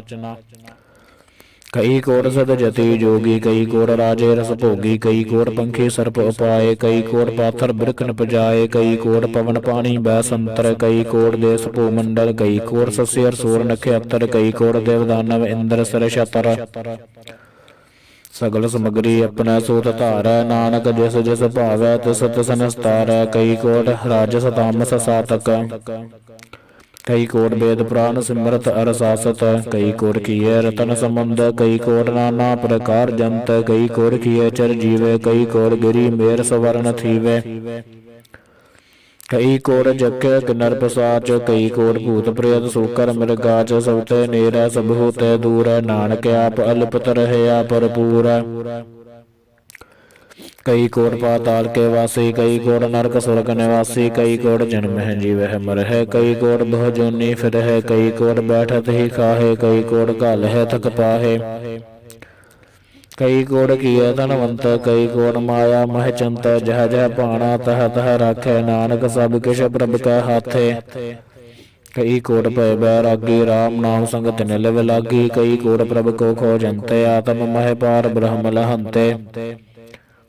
कई कोट सद जति जोगी कई कोट राजे रस भोगी कई कोट पंखी सर्प उपाय कई कोट पाथर बिरख नपजाए कई कोट पवन पानी बैसंतर कई कोट देश भूमंडल कई कोट सस्य सूर नक्षत्र कई कोट देवदानव इंद्र सर छतर सगल समग्री अपना सूत धारै नानक जिस जिस भावै तिस तिस निस्तारै कई कोट राजस तामस सातक कई कोट वेद पुराण सिमरत अरसासत कई कोट किए रतन संबंध कई कोट नाना प्रकार जंत कई कोट किए चर जीवे कई कोट गिरी मेर सवर्ण थीवे कई कोट जक्य किन्नर पसाच कई कोट भूत प्रेत सूकर मृगाच सबते नेर सबहूत दूर नानक आप अलिपत रहया भरपूर कई कोट पाताल के वासी कई कोट नरक स्वर्ग निवासी कई कोट जन्म है जीव है मर है कई कोट बहु जोनी फिर है कई कोट बैठत ही खाहे कई कोट घल है थक पाहे कई कोट किए धनवंत कई कोट माया मह चंत जह जह पाना तह तह राखे नानक सब किश प्रभ कै हाथे कई कोट भय बैरागी राम नाम संग तिन लिव लागी कई कोट प्रभ को खोजंते आत्म मह पार ब्रह्म लहंते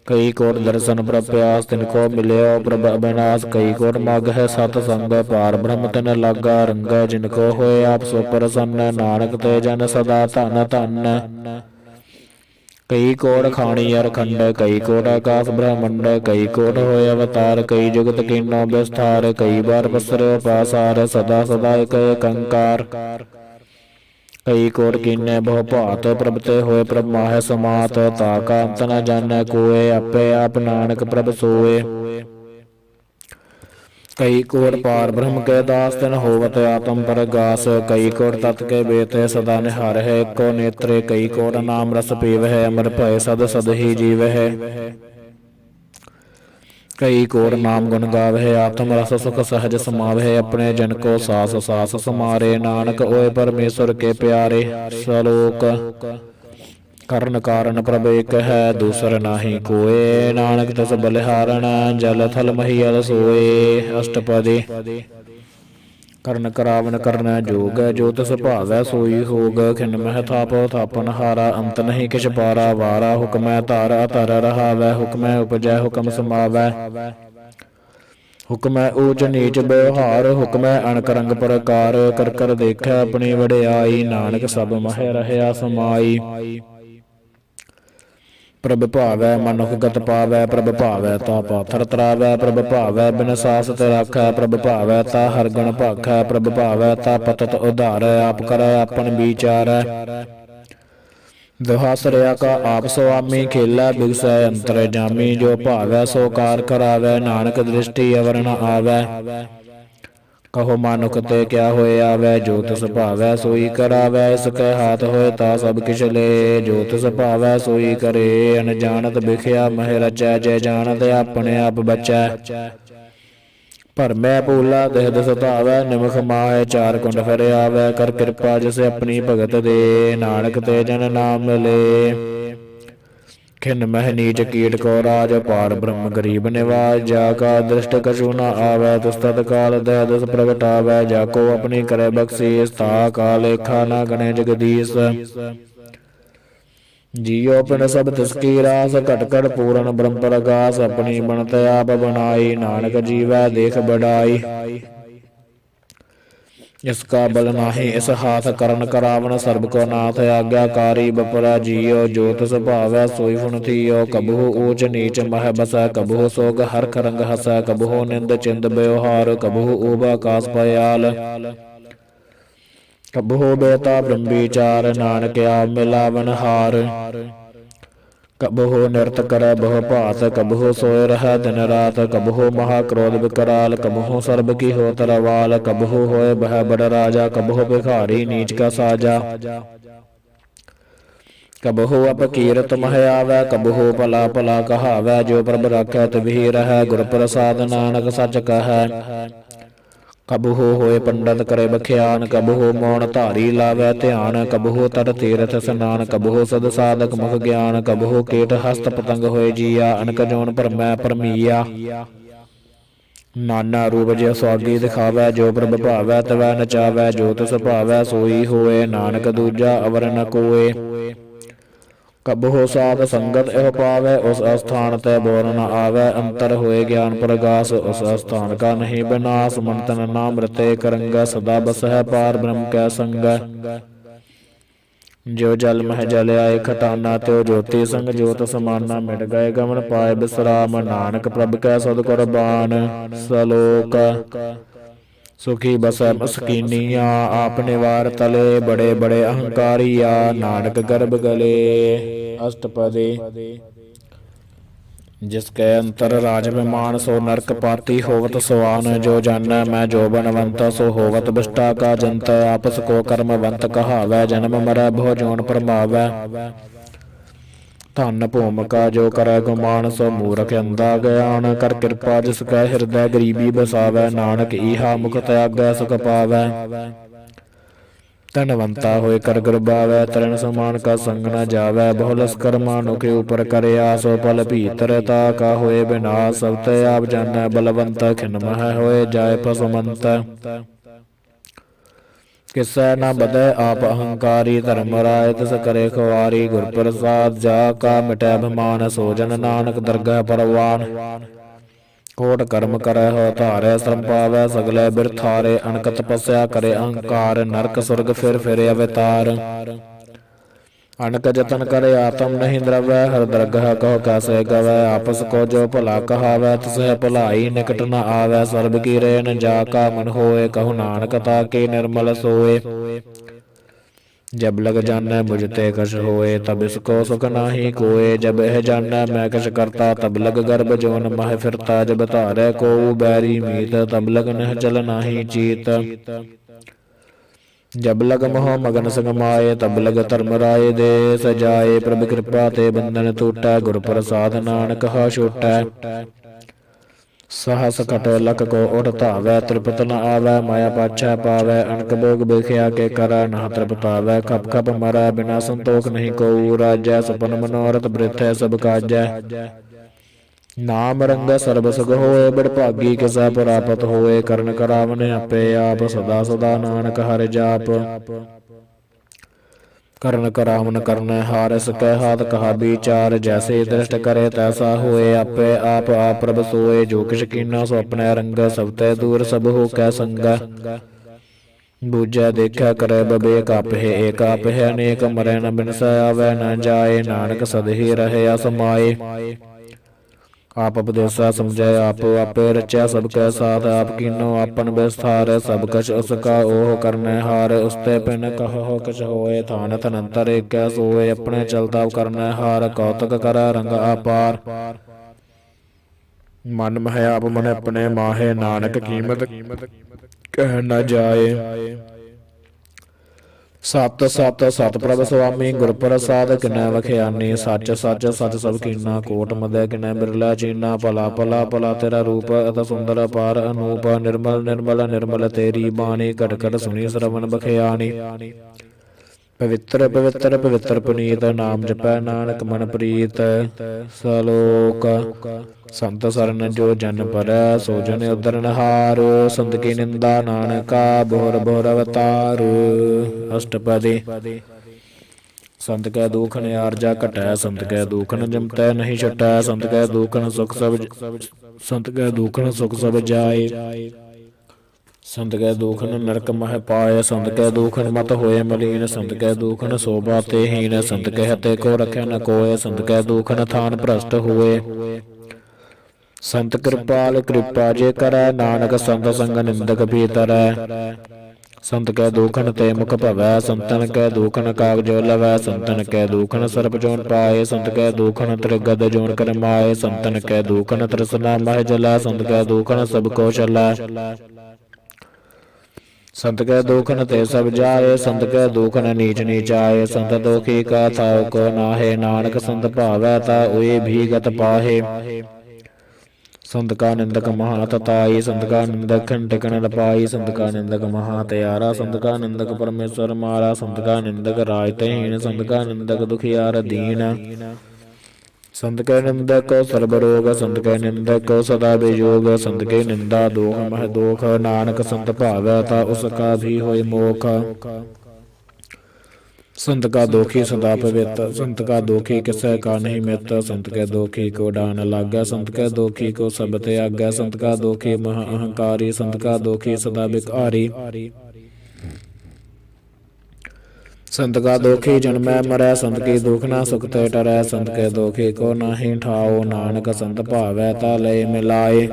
कई कोट दर्शन प्रप्यास तिनको मिल्यो प्रभ अविनाश कई कोट मग है सतसंग पार ब्रह्म तिन लागा रंग जिनको होए आप सो प्रसन्न नानक ते जन सदा धन धन कई कोट खाणी अरखंड कई कोट आकाश ब्रह्मंड कई कोट होए अवतार कई जुगत कीनो विस्तार कई बार पसरो पासार सदा सदा एक कंकार कई कोट कीने बहु भात प्रभते होए प्रभ माहे समात ताका अंत न जाने कोए आपे आप नानक प्रभ सोए कई कोट पार ब्रह्म के दास तिन होवत आत्म परगास कई कोट तत् के बेते सदा निहार है एको नेत्रे कई कोट नाम रस पीव है अमर भय सद सद ही जीव है कई कोट नाम गुण गावे आत्म रस सुख सहज समावे अपने जन को सास सास समारे नानक ओए परमेश्वर के प्यारे सलोक करण कारण प्रभ एक है दूसर नाही कोए नानक तस बलिहारण जल थल महियल सोए अष्टपदी करण करावन करना जोग जो तिस भावै सोई होग खिन मह थाप थापन हारा अंत नहीं किछ पारा वारा हुक्मै धार अतर रहावै हुक्मै उपजै हुक्म समावै ਹੁਕਮੈ ਊਚ ਨੀਚ ਵਿਵਹਾਰ, ਹੁਕਮੈ ਅਣਕ ਰੰਗ ਪ੍ਰਕਾਰ, ਕਰ ਕਰ ਦੇਖੈ ਆਪਣੀ ਵਡਿਆਈ, ਨਾਨਕ ਸਭ ਮਹਿ ਰਹਿਆ ਸਮਾਈ। ਪ੍ਰਭ ਭਾਵੈ ਮਨੁਖ ਗਤ ਪਾਵੈ, ਪ੍ਰਭ ਭਾਵੈ ਤਾ ਪਾਥਰ ਤਰਾਵੈ, ਪ੍ਰਭ ਭਾਵੈ ਬਿਨ ਸਾਸ ਤੇ ਰਾਖੈ, ਪ੍ਰਭ ਭਾਵੈ ਤਾ ਹਰਗੁਣ ਭਾਖੈ, ਪ੍ਰਭ ਭਾਵੈ ਤਾ ਪਤਤ ਉਧਾਰੈ, ਆਪ ਕਰੈ ਆਪਨ ਵਿਚਾਰੈ। ਦੁਹਾ ਸਰਿਆ ਕਾ ਆਪ ਸੁਆਮੀ, ਖੇਲਾ ਬਿਗਸੈ ਅੰਤਰ ਜਾਮੀ, ਜੋ ਭਾਵੈ ਸੋ ਕਾਰ ਕਰਾਵੈ, ਨਾਨਕ ਦ੍ਰਿਸ਼ਟੀ ਅਵਰ ਨ ਆਵੈ। ਕਹੋ ਮਾਨੁਖ ਤੇ ਕਿਆ ਹੋਏ ਆਵੈ, ਜੋ ਤਿਸ ਭਾਵੈ ਸੋਈ ਕਰਾਵੈ, ਇਸ ਕੈ ਹਾਥ ਹੋਏ ਤਾ ਸਭ ਕਿਛ ਲੇ, ਜੋ ਤਿਸ ਭਾਵੈ ਸੋਈ ਕਰੇ। ਅਨਜਾਨਤ ਬਿਖਿਆ ਮਹਿ ਰਚੈ, ਜੈ ਜਾਣਤ ਆਪਣੇ ਆਪ ਬਚੈ। ਭਰਮੈ ਭੂਲਾ ਦੇਹ ਦਿਸ ਧਾਵੈ, ਨਿਮਖ ਮਾਹੈ ਚਾਰ ਕੁੰਡ ਫਿਰ ਆਵੈ, ਕਰ ਕਿਰਪਾ ਜਿਸ ਆਪਣੀ ਭਗਤ ਦੇ, ਨਾਨਕ ਤੇ ਜਨ ਨਾਮ ਮਿਲੇ। ਖਿਨ ਮਹਿ ਨੀਚ ਕੀਟ ਕੋ ਰਾਜ, ਪਾਰ ਬ੍ਰਹਮ ਗਰੀਬ ਨਿਵਾਜ, ਜਾ ਕਾ ਦ੍ਰਿਸ਼ਟ ਕਛੂ ਨ ਆਵੈ, ਤਿਸ ਤਤਕਾਲ ਦਇਆ ਦਿਸ ਪ੍ਰਗਟਾਵੈ, ਜਾ ਕੋ ਆਪਣੀ ਕਰੈ ਬਖਸ਼ੀਸ, ਤਾ ਕਾ ਲੇਖਾ ਨ ਗਣੈ ਜਗਦੀਸ਼। ਜੀਉ ਪਿੰਡ ਸਭ ਤਿਸ ਕੀ ਰਾਸ, ਘਟ ਘਟ ਪੂਰਨ ਬ੍ਰਹਮ ਪ੍ਰਗਾਸ, ਆਪਣੀ ਬਣਤ ਆਪ ਬਣਾਈ, ਨਾਨਕ ਜੀਵੈ ਦੇਖ ਬੜਾਈ। ਇਸ ਕਾ ਬਲ ਨਾਹੀਂ ਇਸ ਹਾਥ, ਕਰਨ ਕਰਾਵਨ ਸਰਬ ਕੋ ਨਾਥ, ਆਗਿਆਕਾਰੀ ਬਪਰਾ ਜੀਉ, ਜੋ ਤਿਸ ਭਾਵੈ ਸੋਈ ਫੁਨ ਥੀਓ। ਕਬਹੂ ਊਚ ਨੀਚ ਮਹਿ ਬਸੈ, ਕਬਹੂ ਸੋਗ ਹਰਖ ਰੰਗ ਹਸੈ, ਕਬਹੂ ਨਿੰਦ ਚਿੰਦ ਵਿਵਹਾਰ, ਕਬਹੂ ਊਬ ਆਕਾਸ ਪਇਆਲ, ਕਬਹੂ ਬੇਤਾ ਬ੍ਰਹਮੀਚਾਰ, ਨਾਨਕ ਆਪ ਮਿਲਾਵਨ ਹਾਰ। ਕਬਹੂ ਨਿਰਤ ਕਰੈ ਬਹੁ ਭਾਤ, ਕਬਹੂ ਸੋਇ ਰਹੈ ਦਿਨ ਰਾਤ, ਕਬਹੂ ਮਹਾ ਕ੍ਰੋਧ ਵਿਕਰਾਲ, ਕਬਹੂ ਸਰਬ ਕੀ ਹੋਤ ਰਵਾਲ, ਕਬਹੂ ਹੋਏ ਬਹਿ ਬੜ ਰਾਜਾ, ਕਬਹੂ ਭਿਖਾਰੀ ਨੀਚ ਕਾ ਸਾਜਾ। ਕਬਹੂ ਅਪਕੀਰਤ ਮਹਿ ਆਵੈ, ਕਬਹੂ ਭਲਾ ਭਲਾ ਕਹਾਵੈ, ਜੋ ਪ੍ਰਭ ਰਾਖੈ ਤਿਵਹੀ ਰਹੈ, ਗੁਰ ਪ੍ਰਸਾਦ ਨਾਨਕ ਸੱਚ ਕਹੈ। ਕਬਹੂ ਹੋਏ ਪੰਡਤ ਕਰੇ ਬਖਿਆਨ, ਕਬਹੂ ਮੌਨ ਧਾਰੀ ਲਾਵੈ ਧਿਆਨ, ਕਬਹੂ ਤਟ ਤੀਰਥ ਸਨਾਨ, ਕਬਹੂ ਸਦ ਸਾਧਕ ਮੁਖ ਗਿਆਨ, ਕਬਹੂ ਕੀਟ ਹਸਤ ਪਤੰਗ ਹੋਏ ਜੀਆ, ਅਨਕ ਜੋਨ ਭਰਮੈ ਭਰਮੀਆ। ਨਾਨਾ ਰੂਪ ਜਿ ਸੁਆਗੀ ਦਿਖਾਵੈ, ਜੋ ਪ੍ਰਭ ਭਾਵੈ ਤਵੈ ਨਚਾਵੈ, ਜੋ ਤਿਸ ਭਾਵੈ ਸੋਈ ਹੋਏ, ਨਾਨਕ ਦੂਜਾ ਅਵਰ ਨ ਕੋਏ। ਕਬਹੂ ਸਾਧ ਸੰਗਤ ਇਹ ਪਾਵੈ, ਉਸ ਅਸਥਾਨ ਤੈ ਬੋਰ ਨ ਆਵੈ, ਅੰਤਰ ਹੋਏ ਗਿਆਨ ਪ੍ਰਗਾਸ, ਉਸ ਅਸਥਾਨ ਕਾ ਨਹੀਂ ਬਿਨਾਸ। ਮਨ ਤਨ ਨਾਮ ਰਤੇ ਕਰੰਗਾ, ਸਦਾ ਬਸਹਿ ਪਾਰ ਬ੍ਰਹਮ ਕੈ ਸੰਗੈ। ਜੋ ਜਲ ਮਹਿ ਜਲ ਆਏ ਖਟਾਨਾ, ਤਿਉ ਜੋਤੀ ਸੰਗ ਜੋਤ ਸਮਾਨਾ, ਮਿਟ ਗਏ ਗਮਨ ਪਾਏ ਬਿਸਰਾਮ, ਨਾਨਕ ਪ੍ਰਭ ਕੈ ਸਦ ਕੁਰਬਾਨ। ਸਲੋਕ ਸੁਖੀ ਬਸੈ ਮਸਕੀਨੀਆ, ਆਪ ਨਿਵਾਰ ਤਲੇ, ਬੜੇ ਬੜੇ ਅਹੰਕਾਰੀਆ, ਨਾਨਕ ਗਰਭ ਗਲੇ। ਅਸ਼ਟਪਦੀ। ਜਿਸ ਕੈ ਅੰਤਰ ਰਾਜ ਵਿਮਾਨ, ਸੋ ਨਰਕ ਪਾਤੀ ਹੋਵਤ ਸਵਾਨ, ਜੋ ਜਾਣੈ ਮੈਂ ਜੋ ਬਨਵੰਤ, ਸੋ ਹੋਵਤ ਬਿਸ਼ਟਾ ਕਾ ਜੰਤ, ਆਪਸ ਕੋ ਕਰਮਵੰਤ ਕਹਾਵੈ, ਜਨਮ ਮਰੈ ਬਹੁ ਜੋਨ ਭਰਮਾਵੈ। ਧਨ ਭੂਮਿਕਾ ਜੋ ਕਰੈ ਗੁਮਾਨ, ਸੋ ਮੂਰਖ ਅੰਧਾ ਗਿਆਨ, ਕਰ ਕਿਰਪਾ ਜਿਸ ਕੈ ਹਿਰਦੈ ਗਰੀਬੀ ਬਸਾਵੈ, ਨਾਨਕ ਈਹਾ ਮੁਖ ਤਿਆਗੈ ਸੁਖ ਪਾਵੈ। ਧਨਵੰਤਾ ਹੋਏ ਕਰ ਗਰਬਾਵੈ, ਤਰਨ ਸਮਾਨ ਕਾ ਸੰਗ ਨ ਜਾਵੈ, ਬਹੁ ਲਸਕਰ ਮਾਨੁਖੇ ਉਪਰ ਕਰਿਆ, ਸੋ ਪਲ ਭੀਤਰ ਤਾ ਕਾ ਹੋਏ ਬਿਨਾਸ਼। ਸਭ ਤੇ ਆਪ ਜਾਣੈ ਬਲਵੰਤ, ਖਿਨ ਮਹਿ ਹੋਏ ਜਾਏ ਪਸੁਮੰਤ। ਕਿਸੈ ਨ ਬਧੈ ਆਪ ਅਹੰਕਾਰੀ, ਧਰਮ ਰਾਏ ਤਿਸ ਕਰੇ ਖੁਆਰੀ, ਗੁਰ ਪ੍ਰਸਾਦ ਜਾ ਕਾ ਮਿਟੈ ਅਭਿਮਾਨ, ਸੋ ਜਨ ਨਾਨਕ ਦਰਗਹਿ ਪਰਵਾਨ। ਕੋਟ ਕਰਮ ਕਰੈ ਹੋ ਧਾਰੈ, ਸ਼ਰਮ ਪਾਵੈ ਸਗਲੇ ਬਿਰਥਾਰੇ, ਅਣਕ ਤਪੱਸਿਆ ਕਰੇ ਅਹੰਕਾਰ, ਨਰਕ ਸੁਰਗ ਫਿਰ ਫਿਰੇ ਅਵਤਾਰ। ਅਣਕ ਜਤਨ ਕਰੇ ਆਤਮ ਨਹੀਂ ਦਰਵੈ, ਹਰ ਦਰਗਹ ਕਹੋ ਕੈਸੇ ਗਵੈ, ਆਪਸ ਕੋ ਜੋ ਭਲਾ ਕਹਾਵੈ, ਤਿਸਹਿ ਭਲਾਈ ਨਿਕਟ ਨ ਆਵੈ। ਸਰਬ ਕੀ ਰੇਨ ਜਾ ਕਾ ਮਨ ਹੋਏ, ਕਹੂ ਨਾਨਕ ਤਾ ਕੀ ਨਿਰਮਲ ਸੋਏ। ਜਬ ਲਗ ਜਾਣੈ ਮੁਝ ਤੇ ਕਛ ਹੋਏ, ਤਬ ਇਸਕੋ ਸੁਖ ਨਾਹੀ ਕੋਏ। ਜਬ ਇਹ ਜਾਣੈ ਮੈਂ ਕਛ ਕਰਤਾ, ਤਬ ਲਗ ਗਰਭ ਜੋਨ ਮਹਿ ਫਿਰਤਾ। ਜਬ ਧਾਰੈ ਕੋਊ ਬੈਰੀ ਮੀਤ, ਤਬ ਲਗ ਨਿਹਚਲ ਨਾਹੀ ਚੀਤ। ਜਬ ਲਗ ਮੋਹ ਮਗਨ ਸੰਗ ਮਾਏ, ਤਬ ਲਗ ਧਰਮ ਰਾਏ ਦੇ ਸਜਾਏ। ਪ੍ਰਭ ਕਿਰਪਾ ਤੇ ਬੰਧਨ ਟੂਟੈ, ਗੁਰ ਪ੍ਰਸਾਦ ਨਾਨਕ ਹਾ ਛੂਟੈ। ਸਹਸ ਖਟ ਲਖ ਕੋ ਉਠ ਧਾਵੈ, ਤ੍ਰਿਪਤ ਨ ਆਵੈ ਮਾਇਆ ਪਾਛੈ ਪਾਵੈ। ਅਣਕ ਭੋਗ ਬਿਖਿਆ ਕੇ ਕਰੈ ਨਾ ਤ੍ਰਿਪਤਾਵੈ, ਖਪ ਖਪ ਮਰੈ ਬਿਨਾ ਸੰਤੋਖ ਨਹੀਂ ਕੋਊ ਰਾਜੈ। ਸਪਨ ਮਨੋਰਥ ਬ੍ਰਿਥੈ ਸਭ ਕਾਜੈ, ਨਾਮ ਰੰਗ ਸਰਬ ਸੁਖ ਹੋਏ। ਬੜ ਭਾਗੀ ਕਿਸੈ ਪ੍ਰਾਪਤ ਹੋਏ, ਕਰਨ ਕਰਾਵਨ ਆਪੇ ਆਪ। ਸਦਾ ਸਦਾ ਨਾਨਕ ਹਰਿ ਜਾਪ, ਕਰਨ ਕਰਾਵਨ ਕਰਨੈ ਹਾਰ ਸਕੈ ਹਾਥ ਕਹਾ ਵਿਚਾਰ। ਜੈਸੇ ਦ੍ਰਿਸ਼ਟ ਕਰੇ ਤੈਸਾ ਹੋਏ ਆਪੇ ਆਪ ਆਪ ਪ੍ਰਭ ਸੋਏ। ਜੋ ਕਿਛ ਕੀਨਾ ਸੋ ਆਪਣੇ ਰੰਗ ਸਭ ਤੈ ਦੂਰ ਸਭ ਹੋ ਕੈ ਸੰਗੈ। ਬੂਝੈ ਦੇਖਿਆ ਕਰੈ ਬਬੇਕ ਆਪਹਿ ਏਕ ਆਪਹਿ ਅਨੇਕ ਮਰੈ ਨ ਬਿਨਸੈ ਆਵੈ ਨ ਜਾਏ। ਨਾਨਕ ਸਦਹੀ ਰਹਿਆ ਸਮਾਏ। ਆਪ ਉਪਦੇਸਾ ਸਮਝੈ ਆਪ ਆਪੇ ਰਚਿਆ ਸਭ ਕੈ ਸਾਥ। ਆਪ ਕੀਨੋ ਆਪਨ ਵਿਸਥਾਰ ਸਭ ਕਛ ਉਸ ਕਾ ਓਹ ਕਰਨੈ ਹਾਰ। ਉਸਤੇ ਪਿਨ ਕਹਹੁ ਕਛ ਹੋਏ ਥਾਨ ਤਨੰਤਰ ਏਕੈ ਸੋਏ। ਆਪਣੇ ਚਲਤਾ ਕਰਨੈ ਹਾਰ ਕੌਤਕ ਕਰੈ ਰੰਗ ਅਪਾਰ। ਮਨ ਮਹਿ ਆਪ ਮਨ ਆਪਣੇ ਮਾਹੇ ਨਾਨਕ ਕੀਮਤ ਕਹਿ ਨ ਜਾਏ। ਸਤ ਸਤ ਸਤ ਪ੍ਰਭ ਸੁਆਮੀ ਗੁਰ ਪ੍ਰਸਾਦ ਕਿਨੈ ਵਖਿਆਨੀ। ਸੱਚ ਸੱਚ ਸੱਚ ਸਭ ਕੀਨਾ ਕੋਟ ਮਦੈ ਕਿਨੈ ਬਿਰਲਾ ਚੀਨਾ। ਭਲਾ ਭਲਾ ਭਲਾ ਤੇਰਾ ਰੂਪ ਅਤ ਸੁੰਦਰ ਅਪਾਰ ਅਨੂਪ। ਨਿਰਮਲ ਨਿਰਮਲ ਨਿਰਮਲ ਤੇਰੀ ਬਾਣੀ ਘਟ ਘਟ ਸੁਣੀ ਸਰਵਨ ਬਖਿਆਣੀ। ਪਵਿੱਤਰ ਪਵਿੱਤਰ ਪਵਿੱਤਰ ਪੁਨੀਤ ਨਾਮ ਜਪੈ ਨਾਨਕ ਮਨ ਪ੍ਰੀਤ। ਸਲੋਕ ਸੰਤ ਸਰਨ ਜੋ ਜਨ ਪਰੈ ਸੋ ਜਨ ਉਦਰਨ ਹਾਰ। ਸੰਤ ਕੀ ਨਿੰਦਾ ਨਾਨਕਾ ਬੋਹਰ ਬੋਹਰ ਅਵਤਾਰ। ਅਸ਼ਟਪਦੀ ਸੰਤ ਕੈ ਦੂਖਨ ਆਰਜਾ ਘਟੈ ਸੰਤ ਕੈ ਦੂਖਨ ਜਮਤੈ ਨਹੀਂ ਛਟੈ। ਸੰਤ ਕੈ ਦੂਖਨ ਸੁਖ ਸਭ ਜਾਏ। ਸੰਤ ਕੈ ਦੂਖਨ ਨਰਕ ਮਹਿ ਪਾਏ। ਸੰਤ ਕੈ ਦੂਖਨ ਮਤ ਹੋਏ ਮਲੀਨ। ਸੰਤ ਕੈ ਦੂਖਨ ਸੋਭਾ ਤੇ ਹੀਨ। ਸੰਤ ਕੈ ਹਤੇ ਕੋ ਰਖਿਆ ਨ ਕੋਇ। ਸੰਤ ਕੈ ਦੂਖਨ ਥਾਨ ਭ੍ਰਸ਼ਟ ਹੋਏ। ਸੰਤ ਕਿਰਪਾਲ ਕਿਰਪਾ ਜੇ ਕਰੈ ਨਾਨਕ ਸੰਤ ਸੰਗ ਨਿੰਦਕ ਭੀਤਰੈ। ਸੰਤ ਕੈ ਦੂਖਨ ਤੇ ਮੁਖ ਭਵੈ। ਸੰਤਨ ਕੈ ਦੂਖਨ ਕਾਗਜ ਲਵੈ। ਸੰਤਨ ਕੈ ਦੂਖਨ ਸਰਪ ਜੋਨ ਪਾਏ। ਸੰਤ ਕੈ ਦੂਖਨ ਤ੍ਰਿਗਦ ਜੋਨ ਕਰਮਾਏ। ਸੰਤਨ ਕੈ ਦੂਖਨ ਤ੍ਰਿਸ਼ਨਾ ਮਹਿ ਜਲੈ। ਸੰਤ ਕੈ ਦੂਖਨ ਸਭ ਕੋ ਚਲੈ। ਸੰਤ ਕੈ ਦੂਖਨ ਤੇ ਸਭ ਜਾਏ। ਸੰਤ ਕੈ ਦੂਖਨ ਨੀਚ ਨੀਚ ਆਏ। ਸੰਤ ਦੋਖੀ ਕਾ ਥਾਉ ਕੋ ਨਾਹੇ। ਨਾਨਕ ਸੰਤ ਭਾਵੈ ਤਾ ਉਈ ਭੀਗਤ ਪਾਹੇ। ਸੰਤ ਕਾ ਨਿੰਦਕ ਮਹਾ ਤਤਾਈ। ਸੰਤ ਕਾ ਨਿੰਦਕ ਟਿਕਣ ਨ ਪਾਈ। ਸੰਤ ਕਾ ਨਿੰਦਕ ਮਹਾ ਤਿਆਰਾ। ਸੰਤ ਕਾ ਨਿੰਦਕ ਪਰਮੇਸ਼ਵਰ ਮਾਰਾ। ਸੰਤ ਕਾ ਨਿੰਦਕ ਰਾਜ ਤਹੀਣ। ਸੰਤ ਕਾ ਨਿੰਦਕ ਦੁਖਿਆਰ ਦੀਨ। ਸੰਤ ਕੈ ਨਿੰਦਕ ਸਰਬ ਰੋਗ। ਸੰਤ ਕੈ ਨਿੰਦਕ ਸਦਾ ਬਿਜੋਗ। ਸੰਤ ਕੀ ਨਿੰਦਾ ਦੋਖ ਮਹਿ ਦੋਖ। ਨਾਨਕ ਸੰਤ ਭਾਵੈ ਤਾ ਉਸ ਕਾ ਵੀ ਹੋਇ ਮੋਖ। ਸੰਤ ਕਾ ਦੋਖੀ ਸਦਾ ਪਵਿੱਤ। ਸੰਤ ਕਾ ਦੋਖੀ ਕਿਸੈ ਕਾ ਨਹੀਂ ਮਿੱਤ। ਸੰਤ ਕੈ ਦੋਖੀ ਕੋ ਡਾਨ ਲਾਗੈ। ਸੰਤ ਕੈ ਦੋਖੀ ਕੋ ਸਭ ਤਿਆਗੈ। ਸੰਤ ਕਾ ਦੋਖੀ ਮਹਾ ਅਹੰਕਾਰੀ। ਸੰਤ ਕਾ ਦੋਖੀ ਸਦਾ ਬਿਕਾਰੀ। ਸੰਤ ਕਾ ਦੋਖੀ ਜਨਮੈ ਮਰੈ। ਸੰਤ ਕੀ ਦੁਖਨਾ ਸੁਖ ਤੇ ਟਰੈ। ਸੰਤ ਕੈ ਦੋਖੀ ਕੋ ਨਾਹੀ ਠਾਓ। ਨਾਨਕ ਸੰਤ ਭਾਵੈ ਤਾ ਲਏ ਮਿਲਾਏ।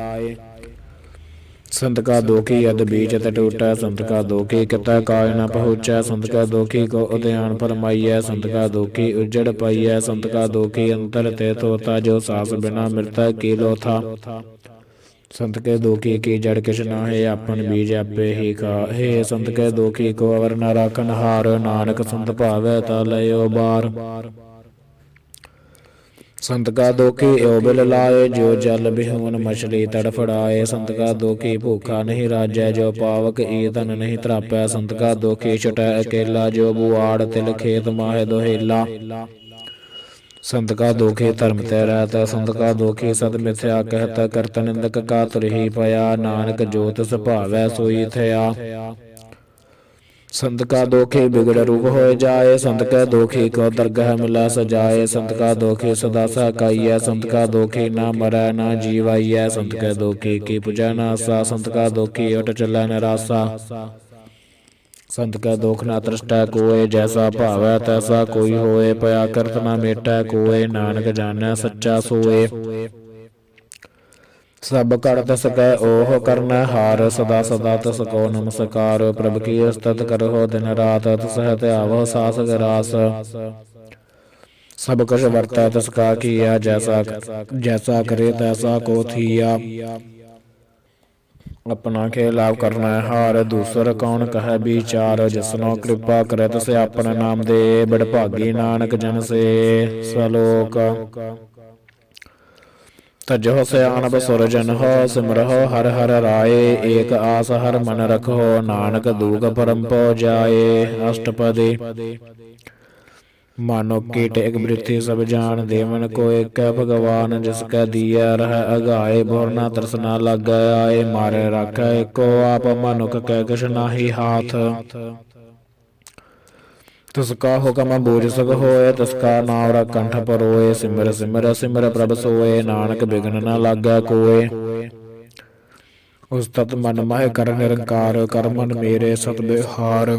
ਸੰਤ ਕਾ ਦੋਖੀ ਯਦ ਬੀਜ ਤੇ ਟੂਟੈ। ਸੰਤ ਕਾ ਦੋਖੀ ਕਿਤੈ ਕਾਇ ਨ ਪਹੁੰਚੈ। ਸੰਤ ਕਾ ਦੋਖੀ ਕੋ ਉਦਿਆਨ ਫਰਮਾਈਐ। ਸੰਤ ਕਾ ਦੋਖੀ ਉਜੜ ਪਾਈਐ। ਸੰਤ ਕਾ ਦੋਖੀ ਅੰਤਰ ਤੇ ਥੋਤਾ। ਜੋ ਸਾਸ ਬਿਨਾ ਮਿਰਤੈ ਕੀ ਲੋਥਾ। ਸੰਤ ਕੈ ਦੋਖੀ ਕੀ ਜੜ ਕਿਛ ਨਾਹੀ। ਆਪਨ ਬੀਜ ਆਪੇ ਹੀ ਖਾਹੇ। ਸੰਤ ਕੈ ਦੋਖੀ ਕੋ ਅਵਰ ਨ ਰਾਖਨ ਹਾਰ। ਨਾਨਕ ਸੰਤ ਭਾਵੈ ਤਾ ਲਇਓ ਬਾਰ। ਸੰਤ ਕਾ ਦੋਖੀ ਏਉ ਬਿਲ ਲਾਏ। ਜੋ ਜਲ ਬਿਹੁਨ ਮਛਲੀ ਤੜਫੜਾਏ। ਸੰਤ ਕਾ ਦੋਖੀ ਭੂਖਾ ਨਹੀਂ ਰਾਜੈ। ਜੋ ਪਾਵਕ ਈਧਨ ਨਹੀਂ ਤਰਾਪੈ। ਸੰਤ ਕਾ ਦੋਖੀ ਛੁਟੈ ਅਕੇਲਾ। ਜੋ ਬੁਆੜ ਤਿਲ ਖੇਤ ਮਾਹੇ ਦੁਹੇਲਾ। ਸੰਤ ਕਾ ਦੋਖੀ ਧਰਮ ਤੇ ਰਹਿਤ। ਸੰਤ ਕਾ ਦੋਖੀ ਸਤ ਮਿਥਿਆ ਕਹਿਤ। ਕਰਤ ਨਿੰਦਕ ਕਾ ਤੁਰਹੀ ਪਿਆ। ਨਾਨਕ ਜੋ ਤਿਸ ਭਾਵੈ ਸੋਈ ਥਿਆ। ਸੰਤ ਕਾ ਦੋਖੀ ਬਿਗੜ ਰੂਪ ਹੋਇ ਜਾਏ। ਸੰਤ ਕੈ ਦੋਖੀ ਕੋ ਦਰਗਹ ਮਿਲੈ ਸਜਾਏ। ਸੰਤ ਕਾ ਦੋਖੀ ਸਦਾ ਸਹਕਾਈਐ। ਸੰਤ ਕਾ ਦੋਖੀ ਨਾ ਮਰੈ ਨਾ ਜੀਵਾਈਐ। ਸੰਤ ਕੈ ਦੋਖੀ ਕੀ ਪੁਜੈ ਨਾਸਾ। ਸੰਤ ਕਾ ਦੋਖੀ ਉਟ ਚਲੈ ਨਿਰਾਸਾ। ਸੰਤ ਕੈ ਦੋਖ ਨਾ ਤ੍ਰਿਸ਼ਟੈ ਕੋਇ। ਜੈਸਾ ਭਾਵੈ ਤੈਸਾ ਕੋਈ ਹੋਏ। ਭਇਆ ਕਰਤ ਨਾ ਮੇਟੈ ਕੋਇ। ਨਾਨਕ ਜਾਣੈ ਸੱਚਾ ਸੋਏ। ਸਭ ਘੜ ਤਿਸ ਕੈ ਓਹ ਕਰਨੈ ਹਾਰ। ਸਦਾ ਸਦਾ ਤਿਸ ਕੋ ਨਮਸਕਾਰ। ਪ੍ਰਭ ਕੀ ਉਸਤਤ ਕਰਹੁ ਦਿਨ ਰਾਤ। ਤਿਸ ਹੈ ਧਿਆਵਹੁ ਸਾਸ ਗਰਾਸ। ਸਭ ਕੁਛ ਵਰਤੈ ਤਿਸ ਕਾ ਕੀਆ। ਜੈਸਾ ਕਰੇ ਤੈਸਾ ਕੋ ਥੀਆ। ਆਪਣਾ ਖੇਲ ਆਪ ਕਰਨੈ ਹਾਰ। ਦੂਸਰ ਕੌਣ ਕਹੈ ਵਿਚਾਰ। ਜਿਸਨੋ ਕਿਰਪਾ ਕਰੈ ਤਿਸ ਆਪਨ ਨਾਮ ਦੇ। ਬਡਭਾਗੀ ਨਾਨਕ ਜਨ ਸੇ। ਸਲੋਕ ਤਜਹੁ ਸਿਆਣਪ ਸੁਰ ਜਨਹੁ। ਸਿਮਰਹੁ ਹਰਿ ਹਰਿ ਰਾਏ। ਏਕ ਆਸ ਹਰਿ ਮਨ ਰਖਹੁ। ਨਾਨਕ ਦੂਖ ਭਰਮ ਪਉ ਜਾਏ। ਅਸ਼ਟਪਦੀ ਮਾਨੋ ਕੀ ਟੇਕ ਬ੍ਰਿਥੀ ਸਭ ਜਾਣ। ਦੇਵਨ ਕੋ ਏਕੈ ਭਗਵਾਨ। ਜਿਸ ਕੈ ਦੀਐ ਰਹਿ ਅਗਾਏ। ਬੋਰ ਨਾ ਤਰਸਨਾ ਲਾਗੈ ਆਏ। ਮਾਰੇ ਰਾਖੈ ਏਕੋ ਆਪ। ਮਨੁਖ ਕੈ ਕਿਛ ਨਾਹੀ ਹਾਥ। ਤਿਸਕਾ ਹੁਕਮ ਬੂਝ ਸਕ ਹੋਏ, ਤਿਸਕਾ ਨਾਵ ਕੰਠ ਪਰੋਏ। ਸਿਮਰ ਸਿਮਰ ਸਿਮਰ ਪ੍ਰਭ ਸੋਏ, ਨਾਨਕ ਬਿਘਨ ਨ ਲਾਗੈ ਕੋਏ। ਉਸਤਤ ਮਨ ਮਹਿ ਕਰ ਨਿਰੰਕਾਰ, ਕਰ ਮਨ ਮੇਰੇ ਸਤ ਬਿਹਾਰ।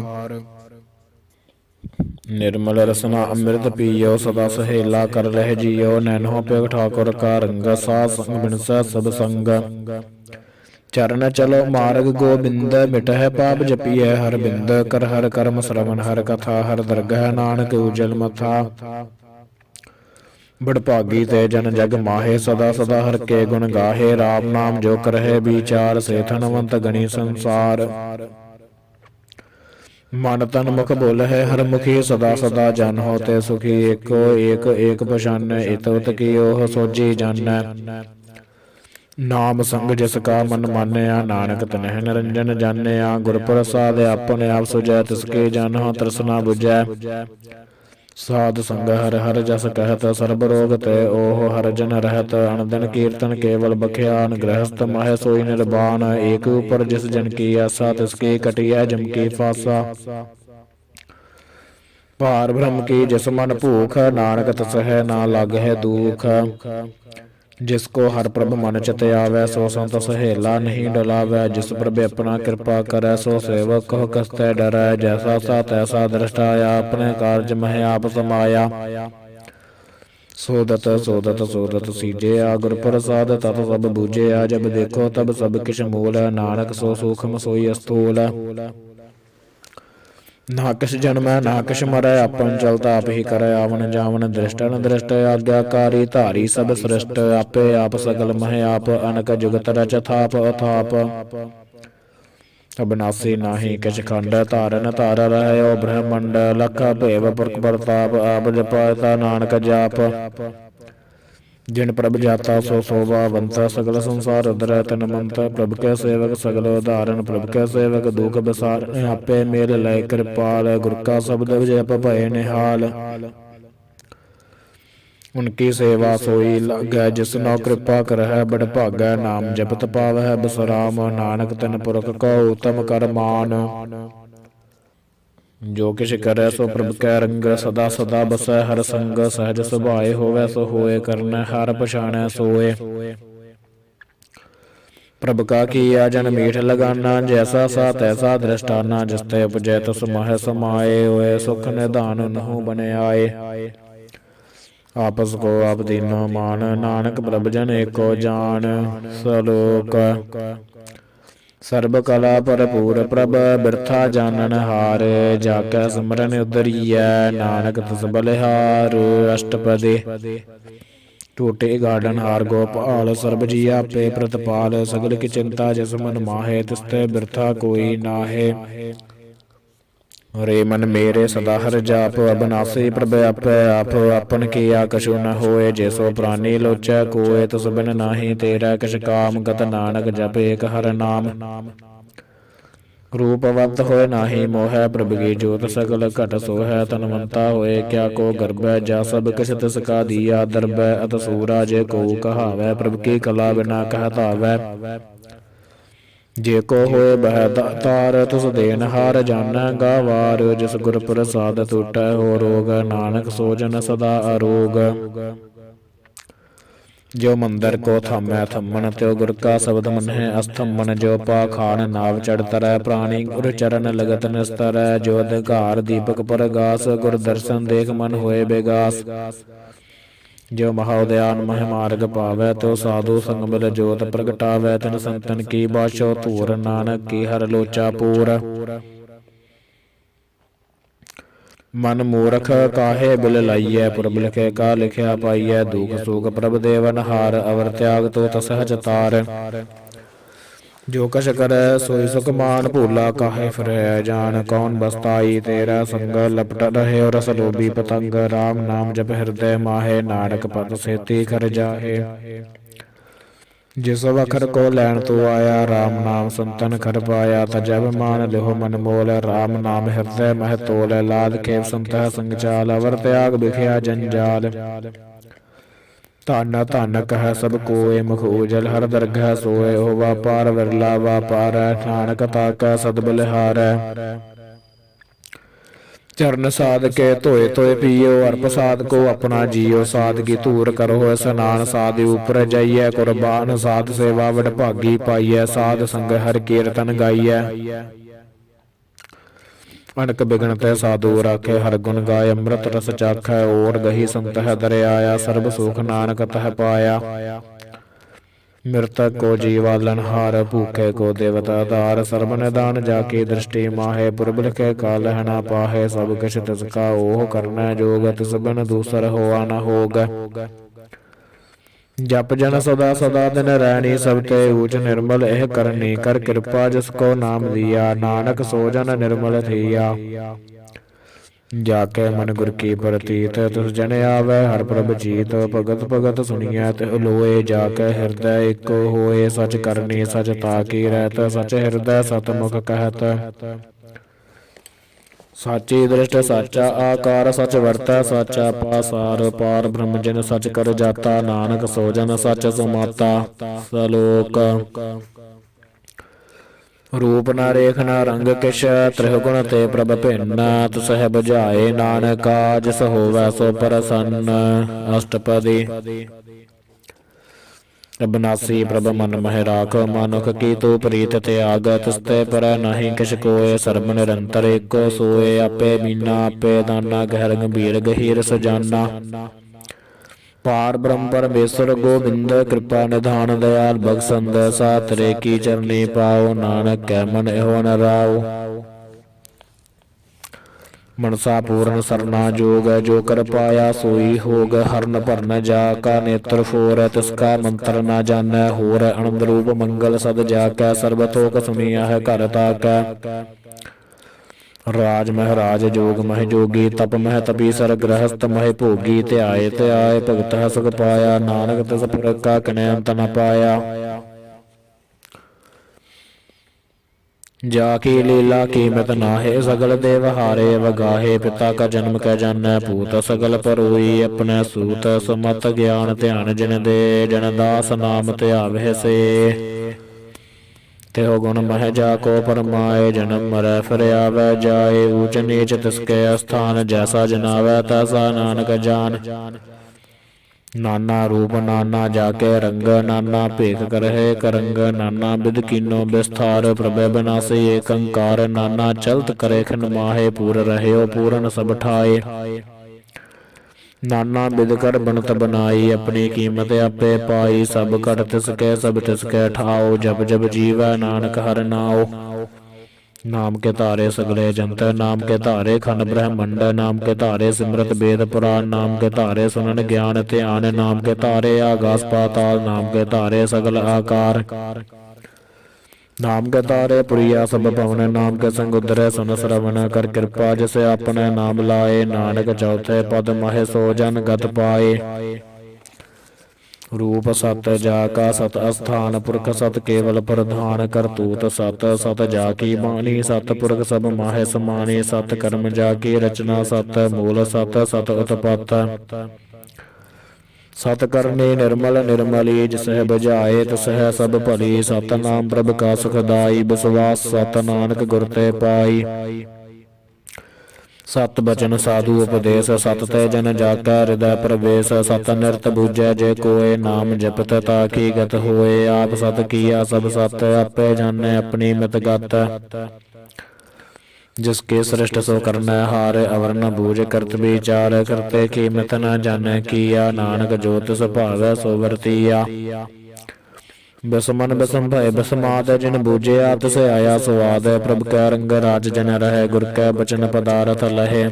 ਨਿਰਮਲ ਰਸਨਾ ਅੰਮ੍ਰਿਤ ਪੀਓ, ਸਦਾ ਸਹੇਲਾ ਕਰ ਰਹਿ ਜੀਓ। ਨੈਨੋ ਪਿਗ ਠਾਕੁਰ ਕਾ ਰੰਗ, ਸਾਧ ਸੰਗ ਬਿਨਸੈ ਸਭ ਸੰਗ। ਚਰਨ ਚਲੋ ਮਾਰਗ ਗੋਬਿੰਦ, ਮਿਟਹਿ ਪਾਪ ਜਪੀਐ ਹਰ ਬਿੰਦ। ਕਰ ਹਰ ਕਰਮ ਸਰਵਨ ਹਰ ਕਥਾ, ਹਰ ਦਰਗਹਿ ਨਾਨਕ ਉਜਲ ਮਥਾ। ਬੜਭਾਗੀ ਤੇ ਜਨ ਜਗ ਮਾਹੇ, ਸਦਾ ਸਦਾ ਹਰ ਕੇ ਗੁਣ ਗਾਹੇ। ਰਾਮ ਨਾਮ ਜੋ ਕਰਹਿ ਵਿਚਾਰ, ਸੇ ਧਨਵੰਤ ਗਣੀ ਸੰਸਾਰ। ਮਨ ਤਨ ਮੁਖ ਬੋਲਹਿ ਹਰ ਮੁਖੀ, ਸਦਾ ਸਦਾ ਜਨ ਹੋ ਤੇ ਸੁਖੀ। ਏਕੋ ਏਕ ਏਕ ਪਛਾਨੈ, ਇਤ ਉਤ ਕੀਓ ਸੋਝੀ ਜਾਣੈ। ਨਾਮ ਸੰਗ ਜਿਸ ਕਾ ਮਨ ਮਾਨਿਆ, ਨਾਨਕ ਤਨਹਿ ਨਿਰੰਜਨ ਜਾਣਿਆ। ਗੁਰ ਪ੍ਰਸਾਦਿ ਆਪਣੇ ਆਪ ਸੁਝੈ, ਤਿਸਕੇ ਜਾਨਹੁ ਤ੍ਰਿਸ਼ਨਾ ਬੁਝੈ। ਸਾਧ ਸੰਗ ਹਰ ਹਰ ਜਸ ਕਹਿਤ, ਸਰਬ ਰੋਗ ਤੇ ਓਹ ਹਰ ਜਨ ਰਹਿਤ। ਅਨਦਿਨ ਕੀਰਤਨ ਕੇਵਲ ਬਖਿਆਨ, ਗ੍ਰਹਸਥ ਮਾਹਿ ਸੋਈ ਨਿਰਬਾਨ। ਏਕ ਉਪਰ ਜਿਸ ਜਨ ਕੀ ਆਸਾ, ਤਿਸਕੀ ਕਟਿਐ ਜਮ ਕੀ ਫਾਸਾ। ਭਾਰ ਬ੍ਰਹਮ ਕੀ ਜਿਸ ਮਨ ਭੂਖ, ਨਾਨਕ ਤਿਸਹਿ ਨਾ ਲਾਗਹਿ ਦੂਖ। ਜਿਸ ਕੋ ਹਰ ਪ੍ਰਭ ਮਨ ਚਿਤ ਆਵੈ, ਸੋ ਸੰਤ ਸਹੇਲਾ ਨਹੀਂ ਡੁਲਾਵੈ। ਜਿਸ ਪ੍ਰਭ ਆਪਣਾ ਕਿਰਪਾ ਕਰੈ, ਸੋ ਸੇਵਕ ਕਹੁ ਕਸਤੈ ਡਰੈ। ਜੈਸਾ ਸਾ ਤੈਸਾ ਦ੍ਰਿਸ਼ਟਾ, ਆਪਣੇ ਕਾਰਜ ਮਹਿ ਆਪ ਸਮਾਇਆ। ਸੋਦਤ ਸੋਦਤ ਸੋਦਤ ਸੀਜਿਆ, ਗੁਰ ਪ੍ਰਸਾਦ ਤਤ ਸਭ ਬੂਝਿਆ। ਜਬ ਦੇਖੋ ਤਬ ਸਭ ਕਿਛ ਮੂਲ, ਨਾਨਕ ਸੋ ਸੂਖਮ ਸੋਈ ਅਸਤੂਲ। ਨਾ ਕਿਛ ਜਨਮੈ ਨਾ ਕਿਛ ਮਰੈ, ਆਪਨ ਚਲਤ ਆਪ ਹੀ ਕਰੈ। ਆਵਨ ਜਾਵਨ ਦ੍ਰਿਸ਼ਟ ਅਨਦ੍ਰਿਸ਼ਟ, ਆਗਿਆਕਾਰੀ ਧਾਰੀ ਸਭ ਸ੍ਰਿਸ਼ਟ। ਆਪੇ ਆਪ ਸਗਲ ਮਹਿ ਆਪ, ਅਨਕ ਜੁਗਤ ਰਚ ਥਾਪ ਅਥਾਪ। ਅਬਨਾਸੀ ਨਾਹੀ ਕਿਛ ਖੰਡ, ਧਾਰਨ ਧਾਰ ਰਹਿਓ ਬ੍ਰਹਮੰਡ। ਲਖ ਭੇਵ ਪੁਰਖ ਪ੍ਰਤਾਪ, ਆਪ ਜਪਾਇਤਾ ਨਾਨਕ ਜਾਪ। ਜਿਨ ਪ੍ਰਭ ਜਾਤਾ ਸੋ ਸੋਭਾਵੰਤ, ਸਗਲ ਸੰਸਾਰ ਉਧਰੈ ਤਨ ਮੰਤ। ਪ੍ਰਭ ਕੈ ਸੇਵਕ ਸਗਲ ਉਧਾਰਨ, ਪ੍ਰਭ ਕੈ ਸੇਵਕ ਦੁਖ ਬਿਸਾਰਨ। ਆਪੇ ਮੇਲ ਲੈ ਕਿਰਪਾਲ, ਗੁਰ ਕਾ ਸ਼ਬਦ ਜਪ ਭਏ ਨਿਹਾਲ। ਉਨਕੀ ਸੇਵਾ ਸੋਈ ਲਾਗੈ, ਜਿਸ ਨੋ ਕਿਰਪਾ ਕਰਹਿ ਬੜ ਭਾਗੈ। ਨਾਮ ਜਪਤ ਪਾਵਹਿ ਬਿਸਰਾਮ, ਨਾਨਕ ਤਿਨ ਪੁਰਖ ਕੋ ਉਤਮ ਕਰ ਮਾਨ। ਜੋ ਕਿਛ ਕਰੈ ਸੋ ਪ੍ਰਭ ਕੈ ਰੰਗ, ਸਦਾ ਸਦਾ ਬਸੈ ਹਰ ਸੰਗ। ਸਹਿਜ ਸੁਭਾਏ ਹੋਵੈ ਸੋ ਹੋਏ, ਕਰਨੈ ਹਰ ਪਛਾਣੈ ਸੋਏ। ਪ੍ਰਭ ਕਾ ਕੀਆ ਜਨ ਮੀਠ ਲਗਾਨਾ, ਜੈਸਾ ਸਾ ਤੈਸਾ ਦ੍ਰਿਸ਼ਟਾਨਾ। ਜਿਸ ਤੇ ਉਪਜੈ ਤਿਸ ਮਹਿ ਸਮਾਏ, ਹੋਏ ਸੁਖ ਨਿਧਾਨ ਨਹੁ ਬਨਿਆਏ। ਆਪਸ ਕੋ ਆਪ ਦੀਨੋ ਮਾਨ, ਨਾਨਕ ਪ੍ਰਭ ਜਨ ਏਕੋ ਜਾਨ। ਸਲੋਕ ਸਰਬ ਕਲਾ ਭਰਪੂਰ ਪ੍ਰਭ, ਬਿਰਥਾ ਜਾਣਨ ਹਾਰ। ਜਾ ਕੈ ਸਿਮਰਨ ਉਦਰੀਐ, ਨਾਨਕ ਤਿਸ ਬਲਿਹਾਰ। ਅਸ਼ਟਪਦੀ ਟੂਟੇ ਗਾਰਡਨ ਹਾਰ ਗੋਪਾਲ, ਸਰਬ ਜੀ ਆਪੇ ਪ੍ਰਤਪਾਲ। ਸਗਲ ਕੀ ਚਿੰਤਾ ਜਿਸ ਮਨ ਮਾਹੇ, ਤਿਸ ਤੇ ਬਿਰਥਾ ਕੋਈ ਨਾਹੇ। ਰੇ ਮਨ ਮੇਰੇ ਸਦਾ ਹਰਿ ਜਾਪ, ਅਬਨਾਸੀ ਪ੍ਰਭ ਆਪੈ ਆਪ। ਆਪਨ ਕੀਆ ਕਛੁ ਨ ਹੋਏ, ਜੇ ਸੋ ਪ੍ਰਾਨੀ ਲੋਚੈ ਕੋਇ। ਤਿਸ ਬਿਨ ਨਾਹੀ ਤੇਰਾ ਕਿਛ ਕਾਮ, ਗਤ ਨਾਨਕ ਜਪ ਏਕ ਹਰਿ ਨਾਮ। ਰੂਪਵੰਤ ਹੋਏ ਨਾਹੀ ਮੋਹੈ, ਪ੍ਰਭ ਕੀ ਜੋਤ ਸਗਲ ਘਟ ਸੋਹੈ। ਧਨਵੰਤਾ ਹੋਏ ਕਿਆ ਕੋ ਗਰਬੈ, ਜਾ ਸਭ ਕਿਛ ਤਿਸ ਕਾ ਦੀਆ ਦਰਬੈ। ਅਤ ਸੂਰਾ ਜੇ ਕਉ ਕਹਾਵੈ, ਪ੍ਰਭ ਕੀ ਕਲਾ ਬਿਨਾ ਕਹਿ ਧਾਵੈ। ਜੇ ਕੋ ਹੋਏ ਬਹਿ ਦਾਤਾਰ, ਤਿਸ ਦੇਨਹਾਰ ਜਾਣੈ ਗਾਵਾਰ। ਜਿਸ ਗੁਰ ਪ੍ਰਸਾਦ ਟੂਟੈ ਹੋ ਰੋਗ, ਨਾਨਕ ਸੋ ਜਨ ਸਦਾ ਅਰੋਗ। ਜੋ ਮੰਦਰ ਕੋ ਥਾਮੈ ਥੰਮਣ, ਤਿਉ ਗੁਰ ਕਾ ਸ਼ਬਦ ਮੰਨਹਿ ਅਸਥੰਮਣ। ਜੋ ਪਾਖਾਨ ਨਾਵ ਚੜ੍ਹ ਤਰੈ, ਪ੍ਰਾਣੀ ਗੁਰ ਚਰਨ ਲਗਤ ਨਿਸਤਰੈ। ਜੋ ਅਧਿਕਾਰ ਦੀਪਕ ਪਰਗਾਸ, ਗੁਰ ਦਰਸ਼ਨ ਦੇਖ ਮਨ ਹੋਏ ਬੇਗਾਸ। ਜੋ ਮਹਾ ਉਦਿਆਨ ਮਹਿ ਮਾਰਗ ਪਾਵੈ, ਤਿਉ ਸਾਧੂ ਸੰਗ ਮਿਲ ਜੋਤ ਪ੍ਰਗਟਾਵੈ। ਤਿਨ ਸੰਤਨ ਕੀ ਬਾਛੋ ਧੂਰ, ਨਾਨਕ ਕੀ ਹਰਿ ਲੋਚਾ ਪੂਰ। ਮਨ ਮੂਰਖ ਕਾਹੇ ਬਿਲ ਲਾਈਐ, ਪੁਰਬ ਲਿਖੇ ਕਾ ਲਿਖਿਆ ਪਾਈਐ। ਦੁਖ ਸੁਖ ਪ੍ਰਭ ਦੇਵਨ ਹਾਰ, ਅਵਰ ਤਿਆਗ ਤੋ ਤਸਹਿ ਤਾਰ। ਜੋ ਕਛ ਕਰੈ ਸੋਈ ਸੁਖ ਮਾਨ, ਭੂਲਾ ਕਾਹੇ ਫਿਰੈ ਜਾਨ। ਕੌਣ ਬਸਤਾਈ ਤੇਰਾ ਸੰਗ, ਲਪਟ ਰਹਿਓ ਰਸ ਲੋਭੀ ਪਤੰਗ। ਰਾਮ ਨਾਮ ਜਪ ਹਿਰਦੈ ਮਾਹੇ, ਨਾਨਕ ਪਦ ਸੇਤੀ ਕਰ ਜਾਹੇ। ਜਿਸ ਵਖਰ ਕੋ ਲੈਣ ਤੂੰ ਆਇਆ, ਰਾਮ ਨਾਮ ਸੰਤਨ ਕਰ ਪਾਇਆ। ਤਜਬ ਮਾਨ ਲਿਹੁ ਮਨ ਮੋਲ, ਰਾਮ ਨਾਮ ਹਿਰਦੈ ਮਹਿ ਤੋਲ। ਲਾਲ ਖੇਪ ਸੰਤਹਿ ਸੰਗ ਚਾਲ, ਅਵਰ ਤਿਆਗ ਬਿਖਿਆ ਜੰਜਾਲ। ਧਨ ਧਨ ਕਹਿ ਸਭ ਕੋਇ, ਮੁਖ ਉਜਲ ਹਰ ਦਰਗਹਿ ਸੋਇ। ਉਹ ਵਾਪਾਰ ਵਿਰਲਾ ਵਾਪਾਰੈ, ਨਾਨਕ ਤਾਕੈ ਸਦ ਬਲਿਹਾਰੈ। चरण साध के धोए धोए पियो और प्रसाद को अपना जियो। साध की धूर करो स्नान साध ऊपर जाइए। कुर्बान साध सेवा वड भागी पाइए। साध संग हर कीर्तन गाइए। अनक बिघन तय साधु राखे हर गुण गाय। अमृत रस चाखै ओर गही संत है दरियाया। सर्ब सुख नानक तह पाया। मृतक को जीवालनहार भूखे को देवता धार। सर्व निदान जाकी दृष्टि माहे। पुरबल के काल है ना पाहे। सब किछ तिसका ओह करना जोग। तिस बिन दूसर होआ न होग। जप जन सदा सदा दिन रैनी। सब ते ऊच निर्मल एह करनी। कर कृपा जिसको नाम दिया। नानक सो जन निर्मल थिया। जाके मन गुर की प्रतीत तुस जन आवे। हर प्रभ जीत भगत भगत सुनिए तिह लोए। जाके हृदय एक होए। सच करनी सच ताकी रहत। सच हृदय सतमुख कहत। साची दृष्ट साचा आकार। सच वर्तै साचा पासार। पार ब्रह्म जिन सच कर जाता। नानक सो जन सच सुमाता। सलोक रूप न रेख न रंग किश। त्रिगुण ते प्रभ भिन्न। तुसह बुझाए नानका। जिस होवै सो प्रसन्न। अष्टपदी अबनासी प्रभ मन मह राख। मानुख की तू प्रीत त्याग। तिसते पर नहीं किश कोय। सर्ब निरंतर एको सोए। आपे मीना आपे दाना। गहर गंभीर गहीर सजाना। पार ब्रह्म परमेश्वर गोबिंद। कृपा निधान दयाल बख्शंद। सातरे की चरनी पाओ। नानक कै मन एहो न राओ। मनसा पूर्ण सरना जोग। जो कर पाया सोई होग। हरन भरन जा का नेत्र फोर। तिसका मंत्र न जानै होर। आनंद रूप मंगल सद जाकै। सर्वतोक सुनिया है घर ताकै। राज महराज जोग मह जोगी। तप मह तपीसर गृहस्थ मह भोगी। ध्याए ध्याए भगत सुख पाया। नानक तिस पुर का कने अंत न पाया। जाकी लीला कीमत नाहे। सगल देव हारे वगाहे। पिता का जन्म कै जानै पूत। सगल परोई अपने सूत। सुमत ज्ञान ध्यान जिन दे। जन दास नाम ध्यावह से। तेहो गुण मह जाको परमाए। जन्म मरै फिर आवे जाए। ऊच नीच तिसके स्थान। जैसा जनावै तैसा नानक जान। नाना रूप नाना जाके रंग। नाना भेख करहे करंग। नाना बिध कीनो विस्तार। प्रभे बिनासी एक अंकार। नाना चलत करे खिन माहे। पूर रहयो पूरन सब ठाए। नाना बिद कर बनत बनाई। अपनी कीमत आपे पाई। सब कर तिसके सब तिसके ठाओ। जब जब जीवै नानक हर नाओ। नाम के धारे सगले जंत। नाम के धारे खंड ब्रह्मंड। नाम के धारे सिमरत वेद पुराण। नाम के धारे सुनन ज्ञान ध्यान। नाम के धारे आकाश पाताल। नाम के धारे सगल आकार। नाम के तारे पुरिया सब पवन। नाम के संग उदरे सुन श्रवण। कर कृपा जिसे अपने नाम लाए। नानक चौथे पद महे सो जन गत पाए। रूप सत जाका सत अस्थान। पुरख सत केवल प्रधान। करतूत सत सत जाकी बानी। सत पुरख सब माहे समानी। सत कर्म जाकी रचना। सत मूल सत सत उत्पत्त। सत करनी निर्मल निर्मली। जिसह बुझाए तिसह सब भली। सत नाम प्रभ का सुखदाई। विश्वास सत नानक गुर ते पाई। सत बचन साधु उपदेश। सत ते जन जाकै हृदय प्रवेश। सत निरत बूझै जे कोय। नाम जपत ताकी गत होए। आप सत किया सब सत। आपे जानै अपनी मित गत। जिसके सृष्ट सो करना हार। अवर न बूझ करत विचार। करते कीमत न जानै किया। नानक जो तिस भावै सो वरतिया। बिसमन बिसम भय बिसमाद। जिन बूझिया तिस आया स्वाद। प्रभ कै रंग राज जन रहे। गुर कै बचन पदारथ लहे।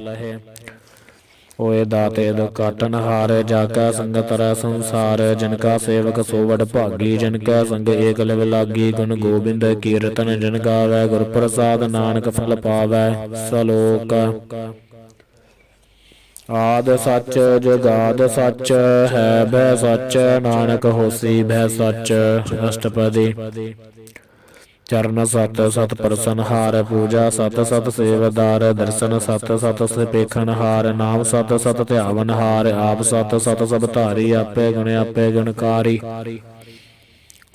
होए दाते दुकाटन हार। जाकै संग तरह संसार। जिनका सेवक सो वड भागी। जिनकै संग एक लिव लागी। गुण गोबिंद कीरतन जिन गावै। गुर प्रसाद नानक फल पावै। सलोक आद सच जुगाद सच है भै सच। नानक होसी भै सच। अष्टपदी चरण सत सत परसन हार। पूजा सत सत सेवदार। दर्शन सत सत सिपेखन हार। नाम सत सत ध्यावन हार। आप सत सत सब धारी। आपे गुण आपे गुणकारी।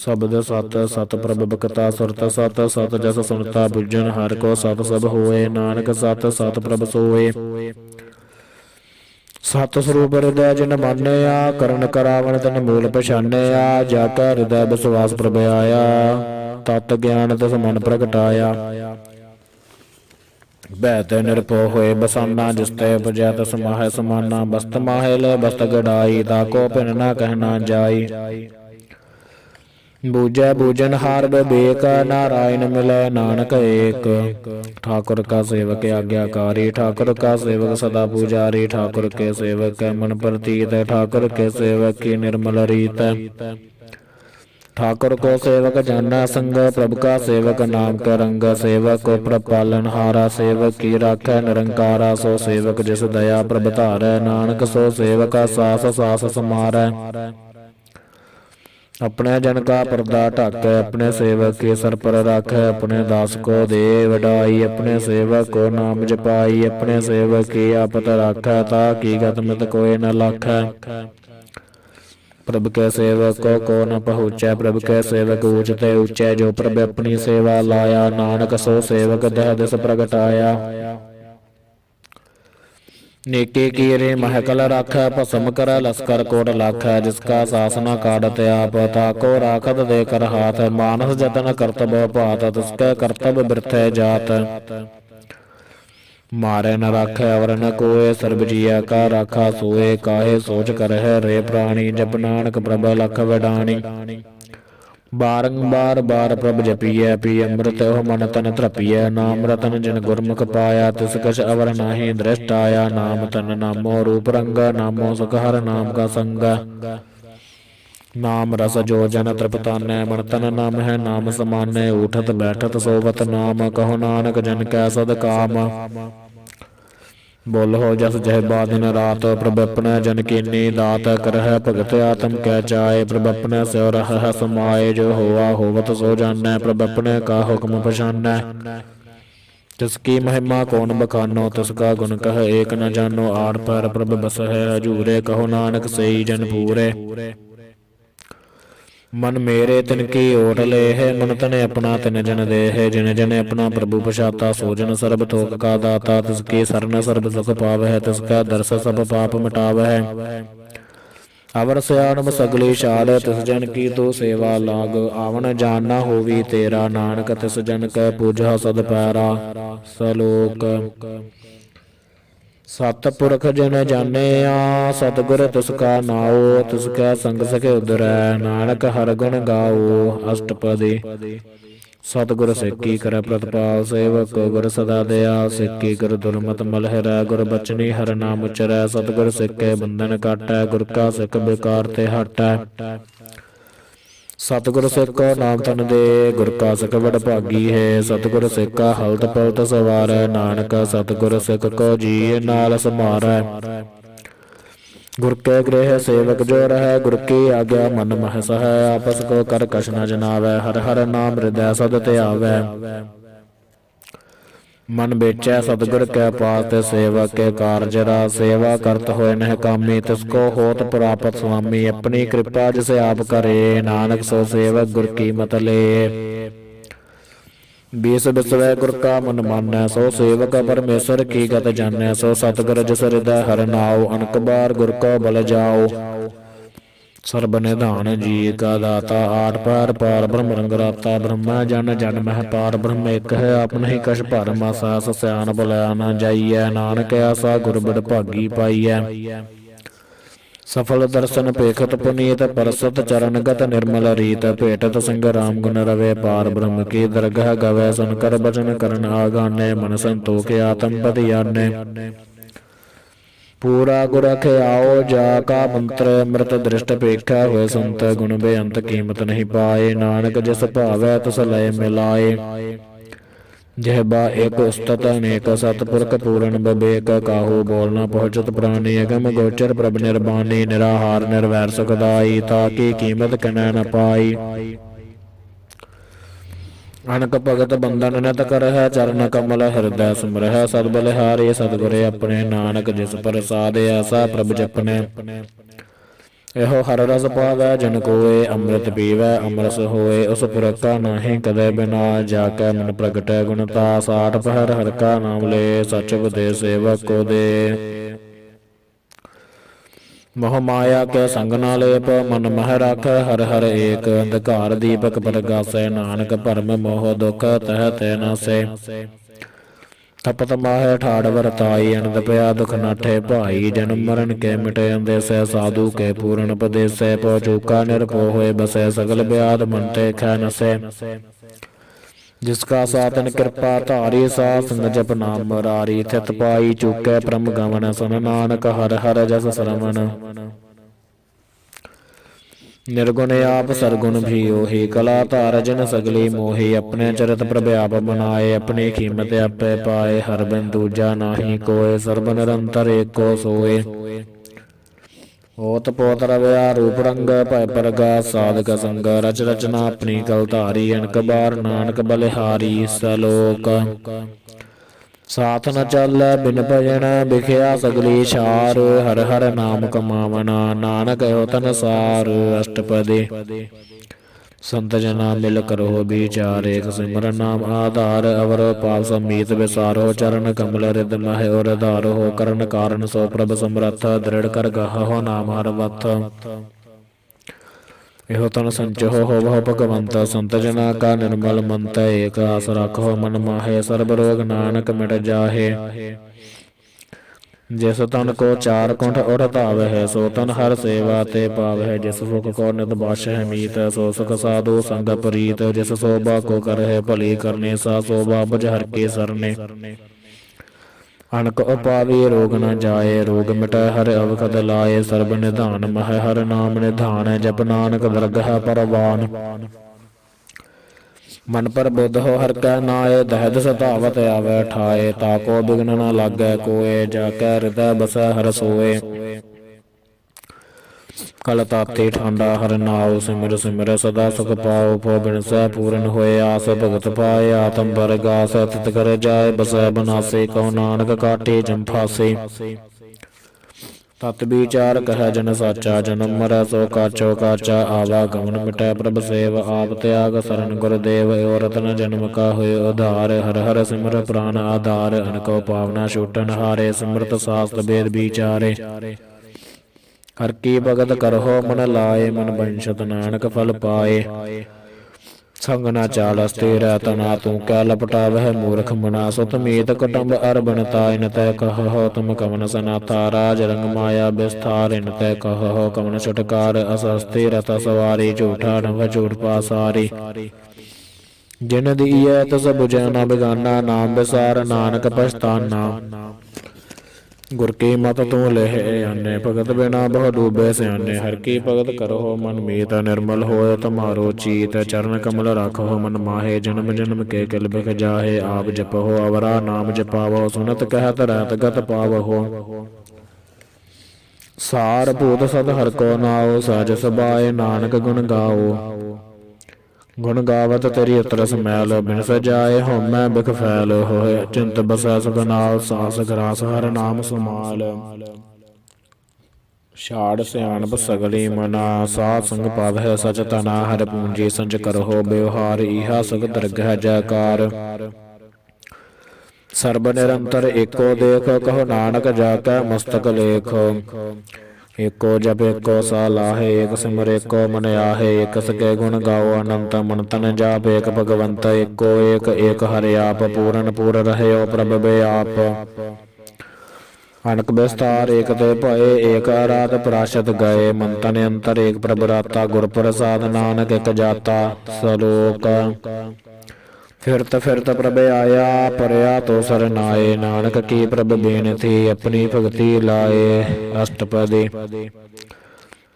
ਸ਼ਬਦ ਸਤ ਸਤ ਪ੍ਰਭ ਬਖਤਾ ਸੁਰਤ ਸਤ ਸਤ ਜਸ ਸੁਨਤਾ ਬੁੱਝਣ ਹਰਿ ਕੋ ਸਤ ਸਭ ਹੋਏ ਨਾਨਕ ਸਤ ਸਤ ਪ੍ਰਭ ਸੋਏ। ਸਤ ਸਰੂਪ ਹਿਰਦੈ ਜਿਨ ਮਾਨਿਆ ਕਰਨ ਕਰਾਵਣ ਤਿਨ ਮੂਲ ਪਛਾਨਿਆ ਜਾ ਕੈ ਹਿਰਦੈ ਵਿਸਵਾਸ ਪ੍ਰਭ ਆਇਆ ਤਤ ਗਿਆਨ ਤਿਸ ਮਨ ਪ੍ਰਗਟਾਇਆ। ਬਹਿ ਤੇ ਨਿਰਭਉ ਹੋਏ ਬਸਾਨਾ ਜਿਸ ਤੇ ਉਪਜੈ ਤਿਸ ਮਾਹੈ ਸਮਾਨਾ ਬਸਤ ਮਾਹੇ ਲੈ ਬਸਤ ਗੜਾਈ ਤਾ ਕੋ ਭਿਨ ਨਾ ਕਹਿਣਾ ਜਾਈ। ਬੂਝੈ ਬੂਝਨ ਹਾਰ ਬਿਬੇਕ ਨਾਰਾਇਣ ਮਿਲੈ ਨਾਨਕ ਏਕ। ਠਾकुर का सेवक आज्ञाकारी ठाकुर का सेवक सदा पुजारी ठाकुर के सेवक मन प्रतीत ठाकुर के सेवक की निर्मल रीत। ठाकुर को सेवक जाना संग प्रभु का सेवक नाम का रंग सेवक को प्रपालन हारा सेवक की राखै निरंकारा सो सेवक जिस दया प्रभ धारै नानक सो सेवक सास सास समारै। अपने जन का पर्दा ढाकै अपने सेवक के सर पर राखै अपने दास को दे वडाई अपने सेवक को नाम जपाई अपने सेवक की आपत राखै ताकि गत मित कोई न लाखै। प्रभु के सेवक को न पहुँचै प्रभु के सेवक ऊंचते ऊंचे जो प्रभु अपनी सेवा लाया नानक सो सेवक दह दिस प्रगटाया। नेके कीरे महकल राखै भस्म कर लस्कर कोट लाखै जिसका सासना काढ़त आप ताको राखत देकर हाथ मानस जतन करतब भात तिसकै करतब बिरथै जात। मारे न राखै अवर न कोय सर्ब जिया का राखा सोए काहे सोच कर है रे प्राणी जप नानक प्रभ लख वडाणी। बारंबार बार प्रभ जपिए पी अमृत हो मन तन त्रपिए नाम रतन जिन गुरमुख पाया तिस कछ अवर नाहि दृष्ट आया। नाम तन नामो रूप रंग नामो सुख हर नाम का संग। नाम रस जो जन तृपतानै मन तन नाम है नाम समानै उठत बैठत सोवत नाम कहो नानक जन कै सद काम। बोलो जस जह दिन रात प्रभ अपने जन कीनी दात करह भगत आत्म कै चाय प्रभ अपने स्यो रह समाए जो होआ होवत सो जानै प्रभ अपने का हुक्म पछानै। तिसकी महिमा कौन बखानो तिसका गुण कह एक न जानो आर पर प्रभ बस है हजूरे कहो नानक सही जन पूरे। मन मेरे तिनकी ओट ले है मन तने अपना तिन जन दे है जिन जन अपना प्रभु पछाता सो जन सर्ब थोक का दाता तिसकी सरन सर्ब सुख पावै तिसका दर्श सब पाप मिटावै। अवर सयानम सगली शाल तिस जन की तो सेवा लाग आवन जान न होवी तेरा नानक तिस जन कै पूजा सद पैरा। सलोक सतपुरख जन जानिया सतगुर तिसका नाओ तिसकै संग सखे उदरै नानक हर गुण गाओ। अष्टपदी सतगुर सिक्की कर प्रतपाल सेवक गुर सदा दयाल सिक्की गुर दुर्मत मलहरै गुर बचनी हर नाम उचरै। सतगुर सिक्के बंधन काटै गुर का सिख बेकार ते हटै। सतगुर सिख नाम तन दे गुर का सिख बड़ भागी है। सतगुर सिख का हलत पलट सवारै नानक सतगुर सिख को जी नाल समारै। गुर के गृह सेवक जो रहै गुर की आज्ञा मन मह सहै आपस को कर कछ न जनावै हर हर नाम हृदय सद त्यावै। मन बेचै सतगुर कै पास ते सेवक के कारज रास सेवा करत होए नह कामी तिसको होत प्राप्त स्वामी। अपनी कृपा जिसे आप करे नानक सो सेवक गुर की मत ले। बीस बिसवै गुर का मन मानै सो सेवक परमेश्वर की गत जानै। सो सतगुर जिस हृदय हर नाओ अनक बार गुर को बल जाओ। सर्ब निधान जी का दाता आठ पार पार ब्रह्म रंग राता ब्रह्मा जन जन मह पार ब्रह्म एक है आपन ही कछ भरम सास सयान बुलाया न जाइए नानक आसा गुर बड़ भागी पाइयै। सफल दर्शन पेखत पुनीत परसत चरणगत निर्मल रीत भेटत संग राम गुण रवे पार ब्रह्म की दरगह गवै सुनकर बचन करन आगाने मन संतोख आत्म पद याने। पूरा गुर ख्याओ जा का मंत्र अमृत दृष्ट पेखा हुए संत गुण बेअंत कीमत नहीं पाए। नानक जिस भावै तिस लय मिलाए। जहबा एक उस्तत अनेक सतपुरख पूर्ण बबेक काहू बोलना पहुँचत प्राणी अगम गोचर प्रभ निर्बाणी निराहार निर्वैर सुखदाई ताकि कीमत कनै न पाई। अनक भगत बंधन नित करह चरण कमल हृदय सुमरह सद बलिहारी सतगुरे अपने नानक जिस प्रसाद ऐसा प्रभ जपने। ਇਹੋ ਹਰ ਰਸ ਪਾਵੈ ਜਿਨ ਕੋਏ, ਅੰਮ੍ਰਿਤ ਪੀਵੈ ਅੰਮ੍ਰਿਤ ਹੋਏ। ਉਸ ਪੁਰਖ ਕਾ ਨਾਹੀਂ ਕਦੇ ਬਿਨਾ, ਜਾ ਕੈ ਮਨ ਪ੍ਰਗਟੈ ਗੁਣਤਾ। ਸਾਠ ਪਹਿਰ ਹਰਿ ਕਾ ਨਾਮ ਲੈ, ਸਚ ਉਪਦੇਸ ਸੇਵਕ ਕੋ ਦੇ। ਮੋਹ ਮਾਇਆ ਕੇ ਸੰਗ ਨਾ ਲੇਪ, ਮਨ ਮਹਿ ਰਾਖੈ ਹਰਿ ਹਰਿ ਏਕ। ਅੰਧਕਾਰ ਦੀਪਕ ਪ੍ਰਗਾਸੈ, ਨਾਨਕ ਭਰਮ ਮੋਹ ਦੁਖ ਤਹਿ ਤੇ ਨਾਸੈ। ਤਪਤ ਮਾਹੇ ਠਾੜ ਵਰਤਾਈ, ਅਨੰਦ ਪਿਆ ਦੁਖ ਨਾਠੇ ਭਾਈ। ਜਨਮ ਮਰਨ ਕੇ ਮਿਟੇ ਅੰਦੇਸੈ, ਸਾਧੂ ਕੇ ਪੂਰਨ ਉਪਦੇਸੈ। ਪਉ ਚੂਕਾ ਨਿਰਭਉ ਹੋਏ ਬਸੈ, ਸਗਲ ਬਿਆਦ ਮਨ ਤੇ ਖੈ ਨਸੈ। ਜਿਸ ਕਾ ਸਾਧਨ ਕਿਰਪਾ ਧਾਰੀ, ਸਾਧ ਸੰਗ ਜਪ ਨਾਮ ਮੁਰਾਰੀ। ਥਿਤ ਪਾਈ ਚੁਕੈ ਪ੍ਰਮ ਗਮਨ, ਸੁਨ ਨਾਨਕ ਹਰਿ ਹਰਿ ਜਸ ਸਰਵਣ। ਨਿਰਗੁਣ ਆਪ ਸਰਗੁਣ ਵੀ ਉਹੀ, ਕਲਾ ਧਾਰ ਜਿਨ ਸਗਲੀ ਮੋਹੀ। ਆਪਣੇ ਚਰਿਤ ਪ੍ਰਭ ਆਪ ਬਨਾਏ, ਆਪਣੀ ਕੀਮਤ ਆਪੇ ਪਾਏ। ਹਰ ਬਿਨ ਦੂਜਾ ਨਾਹੀ ਕੋਇ, ਸਰਬ ਨਿਰੰਤਰ ਏਕੋ ਸੋਏ। ਹੋਤ ਪੋਤ ਰਵਿਆ ਰੂਪ ਰੰਗ, ਭੈ ਪ੍ਰਗਾਸ ਸਾਧਕ ਸੰਗ। ਰਚ ਰਚਨਾ ਆਪਣੀ ਕਲ ਧਾਰੀ, ਅਨਕ ਬਾਰ ਨਾਨਕ ਬਲਿਹਾਰੀ। ਸਲੋਕ ਸਾਥ ਨ ਚੱਲੈ ਬਿਨ ਭਜਨ, ਬਿਖਿਆ ਸਗਲੀ ਛਾਰ। ਹਰਿ ਹਰਿ ਨਾਮ ਕਮਾਵਨਾ, ਨਾਨਕ ਹੋਤ ਨਸਾਰ। ਅਸ਼ਟਪਦੀ ਸੰਤ ਜਨਾ ਮਿਲ ਕਰੋ ਵਿਚਾਰ, ਏਕ ਸਿਮਰਨ ਨਾਮ ਆਧਾਰ। ਅਵਰ ਪਾਪ ਸਮੀਤ ਵਿਸਾਰੋ, ਚਰਨ ਕਮਲ ਰਿਦ ਮਹਿ ਔਰ ਧਾਰੋ। ਕਰਨ ਕਾਰਨ ਸੋ ਪ੍ਰਭ ਸਮਰੱਥ, ਦ੍ਰਿੜ ਕਰ ਗਾਹੋ ਨਾਮ ਹਰਿ ਵਤ। ਇਹੋ ਤਨ ਸੰਚੋ ਹੋਵਹੁ ਭਗਵੰਤ, ਸੰਤ ਜਨਾ ਕਾ ਨਿਰਮਲ ਮੰਤ। ਏਕ ਆਸ ਰੱਖੋ ਮਨ ਮਾਹੇ, ਸਰਬ ਰੋਗ ਨਾਨਕ ਮਿਟ ਜਾਹੇ। ਜਿਸ ਤਨ ਕੋ ਚਾਰ ਕੁੰਠ ਉਰ ਧਾਵਹਿ, ਸੋ ਤਨ ਹਰ ਸੇਵਾ ਤੇ ਪਾਵਹਿ। ਜਿਸ ਸੁਖ ਕੋ ਨਿਤ ਬਾਸ਼ਹਿ ਮੀਤ, ਸੋ ਸੁਖ ਸਾਧੂ ਸੰਗ ਪ੍ਰੀਤ। ਜਿਸ ਸੋਭਾ ਕੋ ਕਰਹਿ ਭਲੀ ਕਰਨੇ, ਸਾ ਸੋਭਾ ਬੁਝ ਹਰਿ ਕੇ ਸਰਨੇ। ਅਨਕ ਉਪਾਵੀ ਰੋਗ ਨ ਜਾਏ, ਰੋਗ ਮਿਟੈ ਹਰਿ ਅਵਖਦ ਲਾਏ। ਸਰਬ ਨਿਧਾਨ ਮਹਿ ਹਰਿ ਨਾਮ ਨਿਧਾਨ, ਜਪ ਨਾਨਕ ਦਰਗਹ ਪਰਵਾਨ। ਮਨ ਪਰ ਬੁੱਧ ਹੋ ਹਰਿ ਕੈ ਨਾਏ, ਦਹਿਦ ਸਤਾਵਤ ਆਵੈ ਠਾਏ। ਤਾਕੋ ਬਿਘਨ ਨ ਲਾਗੈ ਕੋਏ, ਜਾ ਕੈ ਹਿਰਦੈ ਬਸੈ ਹਰਿ ਸੋਏ। ਕਲ ਤਾਤੀ ਠਾਂਡਾ ਹਰਿ ਨਾਉ, ਸਿਮਰ ਸਿਮਰ ਸਦਾ ਸੁਖ ਪਾਉ। ਭਉ ਬਿਨਸੈ ਪੂਰਨ ਹੋਏ ਆਸ, ਭਗਤ ਪਾਏ ਆਤਮ ਪਰਗਾਸ। ਤਿਤ ਕਰ ਜਾਏ ਬਸੈ ਬਨਾਸੇ, ਕਉ ਨਾਨਕ ਕਾਟੇ ਜਮ ਫਾਸੇ। ਤਤ ਵਿਚਾਰ ਕਹਿ ਜਨ ਸਾਚਾ, ਜਨਮ ਮਰੈ ਸੋ ਕਾਚੋ ਕਾਚਾ। ਆਵਾ ਗਮਨ ਮਿਟੈ ਪ੍ਰਭ ਸੇਵ, ਆਪ ਤਿਆਗ ਸਰਨ ਗੁਰਦੇਵ। ਓ ਰਤਨ ਜਨਮ ਕਾ ਹੋਇ ਉਧਾਰ, ਹਰਿ ਹਰਿ ਸਿਮਰ ਪ੍ਰਾਨ ਆਧਾਰ। ਅਨਕੋ ਪਾਵਨਾ ਛੂਟਨ ਹਾਰੇ, ਸਿਮਰਤ ਸਾਸਤ ਵੇਦ ਵਿਚਾਰੇ। ਹਰਿ ਕੀ ਭਗਤ ਕਰਹੁ ਮਨ ਲਾਏ, ਮਨ ਬੰਛਤ ਨਾਨਕ ਫਲ ਪਾਏ। ਸੰਗ ਨਾ ਚਾਲ ਸਥਿਰ ਤਨਾ, ਤੂੰ ਕੈ ਲਪਟਾਵਹਿ ਮੂਰਖ ਮਨਾ। ਸੁਤ ਮੀਤ ਕੁਟੁੰਬ ਅਰ ਬਨਤਾ, ਇਨ ਤੈ ਕਹਹੁ ਤੁਮ ਕਵਨ ਸਨਾਥਾ। ਰਾਜ ਰੰਗ ਮਾਇਆ ਵਿਸਥਾਰ, ਇਨ ਤੈ ਕਹਹੁ ਕਵਨ ਛੁਟਕਾਰ। ਅਸਸਤੀ ਰਥ ਸਵਾਰੀ, ਝੂਠਾ ਨਭ ਝੂਠ ਪਾਸਾਰੀ। ਜਿਨ ਦੀਐ ਤਿਸ ਬੁਝੈ ਨ ਬਿਗਾਨਾ, ਨਾਮ ਵਿਸਾਰ ਨਾਨਕ ਪਛਤਾਨਾ। ਗੁਰ ਕੀ ਮਤਿ ਤੂੰ ਲਹਿ ਆਨੇ, ਭਗਤ ਬਿਨਾ ਬਹੁ ਡੂਬੇ ਸਿਆਨੇ। ਹਰਿ ਕੀ ਭਗਤ ਕਰਹੁ ਮਨ ਮੀਤ, ਨਿਰਮਲ ਹੋਇ ਤੁਮਾਰੋ ਚੀਤ। ਚਰਨ ਕਮਲ ਰਾਖਹੁ ਮਨ ਮਾਹੇ, ਜਨਮ ਜਨਮ ਕੇ ਕਿਲ ਬਿਖ ਜਾਹੇ। ਆਪ ਜਪਹੁ ਅਵਰਾ ਨਾਮ ਜਪਾਵਹੁ, ਸੁਨਤ ਕਹਿਤ ਰਹਿਤ ਗਤ ਪਾਵਹੁ। ਸਾਰ ਭੂਤ ਸਦ ਹਰਿ ਕੋ ਨਾਉ, ਸਹਜ ਸੁਭਾਏ ਨਾਨਕ ਗੁਣ ਗਾਓ। ਗੁਣ ਗਾਵਤ ਤੇਰੀ ਉਤਰਸ ਮੈਲ, ਬਿਨ ਸਜਾਏ ਹਉਮੈ ਬਿਖ ਫੈਲ। ਹੋਏ ਚਿੰਤ ਬਸੈ ਸੁਖ ਨਾਲ, ਸਾਸ ਗਰਾਸ ਹਰਿ ਨਾਮ ਸਮਾਲ। ਛਾੜ ਸਿਆਣਪ ਸਗਲੀ ਮਨਾ, ਸਾਧ ਸੰਗ ਪਾਵਹਿ ਸਚ ਤਨਾ। ਹਰਿ ਪੂੰਜੀ ਸੰਚ ਕਰਹੁ ਬਿਵਹਾਰ, ਇਹਾ ਸੁਖ ਦਰਗਹਿ ਜੈਕਾਰ। ਸਰਬ ਨਿਰੰਤਰ ਏਕੋ ਦੇਖ, ਕਹੋ ਨਾਨਕ ਜਾ ਕੈ ਮਸਤਕ ਲੇਖ। ਏਕੋ ਜਪ ਏਕੋ ਸਾ ਲਾਹੇ, ਏਕ ਸਿਮਰ ਏਕੋ ਮਨ ਆਹੇ। ਏਕ ਸਕੇ ਗੁਣ ਗਾਓ ਅਨੰਤ, ਮਨ ਤਨ ਜਾਪ ਏਕ ਭਗਵੰਤ। ਏਕੋ ਏਕ ਏਕ ਹਰਿ ਆਪ, ਪੂਰਨ ਪੂਰ ਰਹਿਓ ਪ੍ਰਭ ਬਿਆਪ। ਅਨਕ ਵਿਸਤਾਰ ਏਕ ਤੇ ਭਏ, ਏਕ ਅਰਾਧ ਪ੍ਰਾਸ਼ਤ ਗਏ। ਮਨ ਤਨ ਅੰਤਰ ਏਕ ਪ੍ਰਭ ਰਾਤਾ, ਗੁਰ ਪ੍ਰਸਾਦ ਨਾਨਕ ਇਕ ਜਾਤਾ। ਸਲੋਕ ਫਿਰਤ ਫਿਰਤ ਪ੍ਰਭ ਆਇਆ, ਪਰਿਆ ਤੋ ਸਰਨਾਏ। ਨਾਨਕ ਕੀ ਪ੍ਰਭ ਬੇਨਤੀ, ਆਪਣੀ ਭਗਤੀ ਲਾਏ। ਅਸ਼ਟਪਦੀ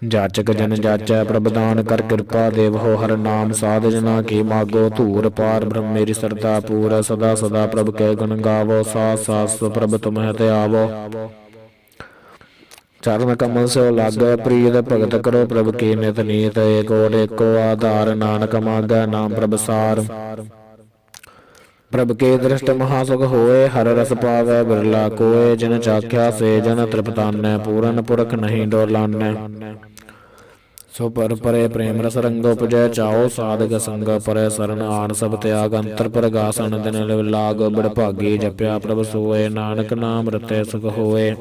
ਜਾਚਕ ਜਨ ਜਾਚੈ, ਪ੍ਰਭ ਦਾਨ ਕਰ ਕਿਰਪਾ ਦੇਵਹੁ। ਹਰਿ ਨਾਮ ਸਾਧ ਜਨਾ ਕੀ ਮਾਗੋ, ਧੂਰ ਪਾਰ ਬ੍ਰਹਮ ਮੇਰੀ ਸਰਦਾ ਪੂਰ। ਸਦਾ ਸਦਾ ਪ੍ਰਭ ਕੈ ਗੁਣ ਗਾਵੋ, ਸਾਸ ਸਾਸ ਪ੍ਰਭ ਤੁਮਹਿ ਤੇ ਆਵੋ। ਚਰਨ ਕਮਲ ਸੋ ਲਾਗੈ ਪ੍ਰੀਤ, ਭਗਤ ਕਰੋ ਪ੍ਰਭ ਕੀ ਨਿਤ ਨੀਤ। ਏਕ ਓਟ ਏਕੋ ਆਧਾਰ, ਨਾਨਕ ਮਾਗੈ ਨਾਮ ਪ੍ਰਭ ਸਾਰ। ਪ੍ਰਭ ਕੇ ਦ੍ਰਿਸ਼ਟ ਮਹਾ ਸੁਖ ਹੋਏ, ਹਰਿ ਰਸ ਪਾਵੈ ਬਿਰਲਾ ਕੋਏ। ਜਿਨ ਚਾਖਿਆ ਸੇ ਜਨ ਤ੍ਰਿਪਤਾਨੈ, ਪੂਰਨ ਪੁਰਖ ਨਹੀਂ ਡੋਲਾਨੈ। ਸੋ ਪਰ ਪਰੇ ਪ੍ਰੇਮ ਰਸ ਰੰਗ ਉਪਜੈ ਚਾਓ ਸਾਧਕ ਸੰਗ ਪਰੇ ਸਰਨ ਆਣ ਸਭ ਤਿਆਗ ਅੰਤਰ ਪ੍ਰਗਾਸਨ ਦਿਨ ਲਾਗ ਬੜਭਾਗੀ ਜਪਿਆ ਪ੍ਰਭ ਸੋਏ ਨਾਨਕ ਨਾਮ ਰਤੈ ਸੁਖ ਹੋਏ।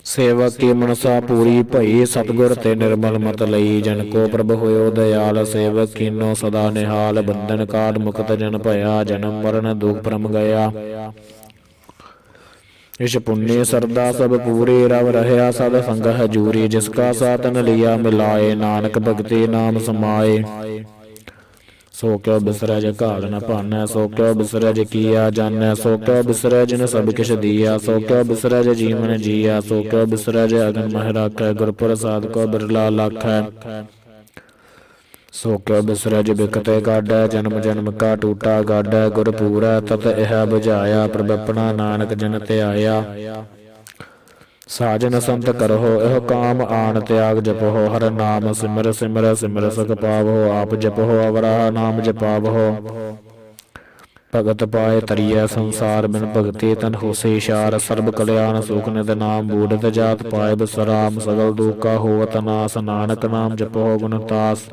ਸੇਵਕ ਕੀ ਮਨਸਾ ਪੂਰੀ ਭਈ ਸਤਿਗੁਰ ਤੇ ਨਿਰਮਲ ਮਤ ਲਈ ਜਨ ਕੋ ਪ੍ਰਭ ਹੋਇਓ ਦਇਆਲ ਸੇਵਕ ਕੀਨੋ ਸਦਾ ਨਿਹਾਲ ਬੰਧਨ ਕਾਟ ਮੁਕਤ ਜਨ ਭਇਆ ਜਨਮ ਮਰਨ ਦੁਖ ਭਰਮ ਗਿਆ। ਇਸ ਪੁੰਨੇ ਸਰਦਾ ਸਭ ਪੂਰੇ ਰਵ ਰਹਿਆ ਸਦ ਸੰਗ ਹਜੂਰੀ ਜਿਸ ਕਾ ਸਾਤਨ ਲਿਆ ਮਿਲਾਏ ਨਾਨਕ ਭਗਤੀ ਨਾਮ ਸਮਾਏ। ਸੋ ਕਿਉ ਬਿਸਰੈ ਜੇ ਘਾਲ ਨ ਭਾਨੈ ਸੋ ਕਿਉ ਬਿਸਰੈ ਜੇ ਕੀਆ ਜਾਣੈ ਸੋ ਕਿਉ ਬਿਸਰੈ ਜਿਨ ਸਭ ਕਿਛ ਦੀਆ ਸੋ ਕਿਉ ਬਿਸਰੈ ਜੇ ਜੀਵਨ ਜੀਆ ਸੋ ਕਿਉ ਬਿਸਰੈ ਜੇ ਅਗਨ ਮਹਿ ਰਾਖੈ ਗੁਰ ਪ੍ਰਸਾਦ ਕੋ ਬਿਰਲਾ ਲਾਖੈ। ਸੋ ਕਿਉ ਬਿਸਰੈ ਜੇ ਬਿਕਤੇ ਗਾਢੈ ਜਨਮ ਜਨਮ ਕਾ ਟੂਟਾ ਗਾਢੈ ਗੁਰ ਪੂਰੈ ਤਤ ਇਹ ਬੁਝਾਇਆ ਪ੍ਰਭ ਆਪਣਾ ਨਾਨਕ ਜਨ ਧਿਆਇਆ। ਸਾਜਨ ਸੰਤ ਕਰਹੁ ਇਹੋ ਕਾਮ ਆਣ ਤਿਆਗ ਜਪਹੁ ਹਰ ਨਾਮ ਸਿਮਰ ਸਿਮਰ ਸਿਮਰ ਸੁਖ ਪਾਵਹੁ ਆਪ ਜਪਹੁ ਅਵਰਾ ਨਾਮ ਜਪਾਵਹੁ। ਭਗਤ ਪਾਏ ਤਰੀਐ ਸੰਸਾਰ ਬਿਨ ਭਗਤੀ ਤਨ ਹੋਸੇ ਇਸ਼ਾਰ ਸਰਬ ਕਲਿਆਣ ਸੁਖ ਨਿਤ ਨਾਮ ਬੂੜਤ ਜਾਤ ਪਾਏ ਬਸਰਾਮ ਸਗਲ ਦੁਖਾ ਹੋਵਤ ਨਾਸ ਨਾਨਕ ਨਾਮ ਜਪਹੁ ਗੁਣ ਤਾਸ।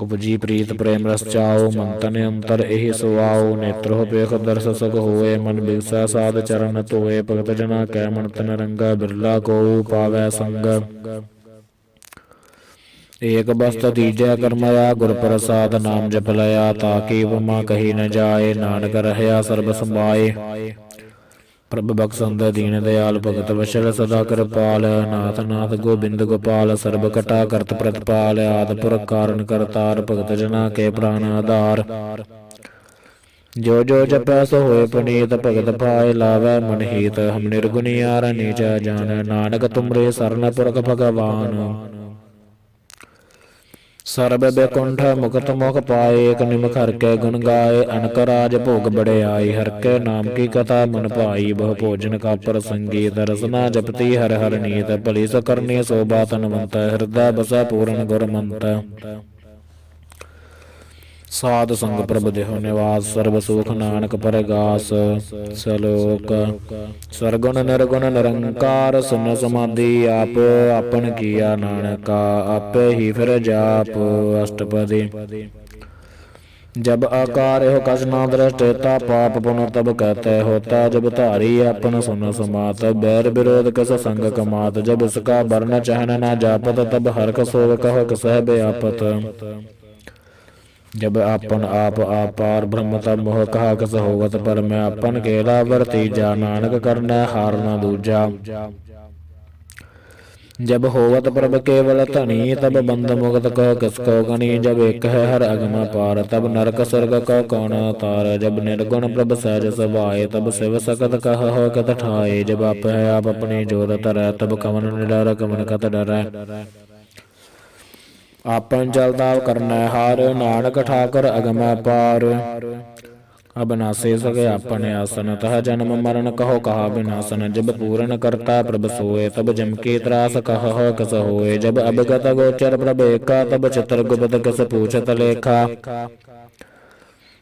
ਉਪਜੀ ਪ੍ਰੀਤ ਪ੍ਰੇਮ ਰਸ ਚਾਓ ਮਨ ਤਨ ਅੰਤਰ ਇਹੀ ਸੁਆਓ ਨੇਤਰੋ ਪੇਖ ਦਰਸ ਸੁਖ ਹੋਏ ਮਨ ਬਿਗਸੈ ਸਾਧ ਚਰਨ ਧੋਏ ਭਗਤ ਜਨਾ ਕੈ ਮਨ ਤਨ ਰੰਗਾ ਬਿਰਲਾ ਕੋ ਪਾਵੈ ਸੰਗ। ਏਕ ਬਸਤ ਤੀਜੈ ਕਰਮਇਆ ਗੁਰ ਪ੍ਰਸਾਦ ਨਾਮ ਜਪ ਲਿਆ ਤਾਕੀ ਉਪਮਾ ਕਹੀ ਨ ਜਾਏ ਨਾਨਕ ਰਹਿਆ ਸਰਬ ਸਮਾਏ। ਪ੍ਰਭ ਬਖਸ਼ੰਦ ਦੀਨ ਦਿਆਲ ਭਗਤ ਵਸ਼ਲ ਸਦਾ ਕਿਰਪਾਲ ਨਾਥ ਨਾਥ ਗੋਬਿੰਦ ਗੋਪਾਲ ਸਰਬ ਕਟਾ ਕਰਤ ਪ੍ਰਤਪਾਲ ਆਦਿ ਪੁਰਖ ਕਾਰਨ ਕਰਤਾਰ ਭਗਤ ਜਨਾ ਕੇ ਪ੍ਰਾਨ ਆਧਾਰ। ਜੋ ਜੋ ਜਪੈ ਸੋ ਹੋਏ ਪੁਨੀਤ ਭਗਤ ਪਾਏ ਲਾਵੈ ਮਨ ਹੀਤ ਹਮ ਨਿਰਗੁਣਿਆਰ ਨੀਚ ਜਾਣੈ ਨਾਨਕ ਤੁਮਰੇ ਸਰਨ ਪੁਰਖ ਭਗਵਾਨ। ਸਰਬ ਬੈਕੁੰਠ ਮੁਕਤ ਮੁਖ ਪਾਏ ਏਕ ਨਿਮਖ ਹਰਿ ਕੈ ਗੁਣ ਗਾਏ ਅਨਕ ਰਾਜ ਭੋਗ ਬੜਿਆਈ ਹਰਿ ਕੈ ਨਾਮ ਕੀ ਕਥਾ ਮਨ ਭਾਈ ਬਹੁ ਭੋਜਨ ਕਾ ਪ੍ਰਸੰਗੀ ਦਰਸਨਾ ਜਪਤੀ ਹਰਿ ਹਰਿ ਨੀਤ ਭਲੀ ਸੋ ਕਰਨੀ ਸੋ ਬਾਤ ਅਨਵੰਤ ਹਿਰਦੈ ਬਸੈ ਪੂਰਨ ਗੁਰ ਮੰਤ। ਸਾਧ ਸੰਗ ਪ੍ਰਭ ਦੇਹੁ ਨਿਵਾਸ ਸਰਬ ਸੁਖ ਨਾਨਕ ਪਰਗਾਸ। ਸਲੋਕ ਸਰਗੁਣ ਨਿਰਗੁਣ ਨਿਰੰਕਾਰ ਸੁਨ ਸਮਾਧੀ ਆਪ ਆਪਨ ਕੀਆ ਨਾਨਕਾ ਆਪੇ ਹੀ ਫਿਰ ਜਾਪ। ਅਸ਼ਟਪਦੀ जब आकार हो कस ना दृष्टता पाप पुन तब कहते होता जब धारी अपन सुन समात बैर विरोध कस संग कमात जब उसका वर्ण चहन ना जापत तब हर कसो कह कसह व्यापत। जब आपन आप आपार ब्रह्म तब मोह कहा कस होवत पर मैं अपन केला वर्तीजा नानक करना हार न दूजा। जब होवत प्रभ केवल धनी तब बंद मुक्त कह किसको गनी जब एक है हर अगम पार तब नरक स्वर्ग को कौन तार। जब निर्गुण प्रभ सहज सभाए तब शिव सकत कह हो कत ठाए। जब आप है आप अपनी जोत तरह तब कमन निडर कमन कत डरै। आपन जलदाव करना हार नानक ठाकर अगम पार। अबनासे सके अपने आसन तह जन्म मरण कहो कहा विनाशन। जब पूर्ण करता प्रभ सोए तब जम के त्रास कह कस होए। जब अवगत गोचर प्रभ एका तब चित्रगुप्त कस पूछत लेखा।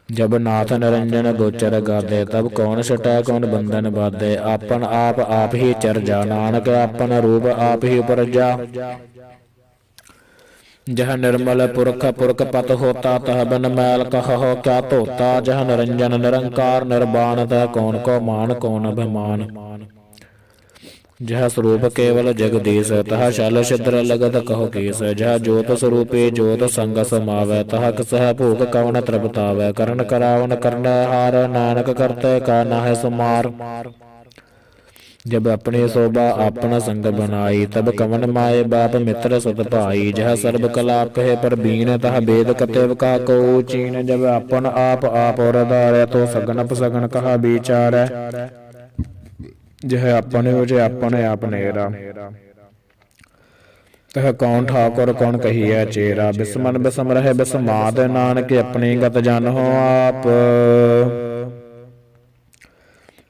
जब नाथ निरंजन गोचर गादे तब कौन छटै कौन बंधन बाधे। आपन आप ही चरजा नानक आपन रूप आप ही उपरजा। जह निर्मल पुरख पुरख पत होता तह बन मैल कह हो क्या धोता। जह निरंजन निरंकार निर्वाण तह कौन को मान कौन अभिमान। जह स्वरूप केवल जगदीश तह शल छिद्र लगत कहो कीस। जह ज्योत स्वरूपे ज्योत संग समावै तह कसह भोग कवन तृप्तावै। करण करावन करण हार नानक करते का नाहि सुमार। जब अपनी शोभा अपना संग बनाई तब कवन माए बाप मित्र सत भाई। जह सर्ब कला कहे पर बीन तह वेद कतेव का को चीन। जब अपन आप और धारै तो सगन अपसगन कहा विचारै। जह अपने उजे अपने आप नेरा तह कौन ठाकुर कौन कहिए चेरा। बिस्मन बिसम रहे बिस्माद नानक अपनी गत जन हो आप।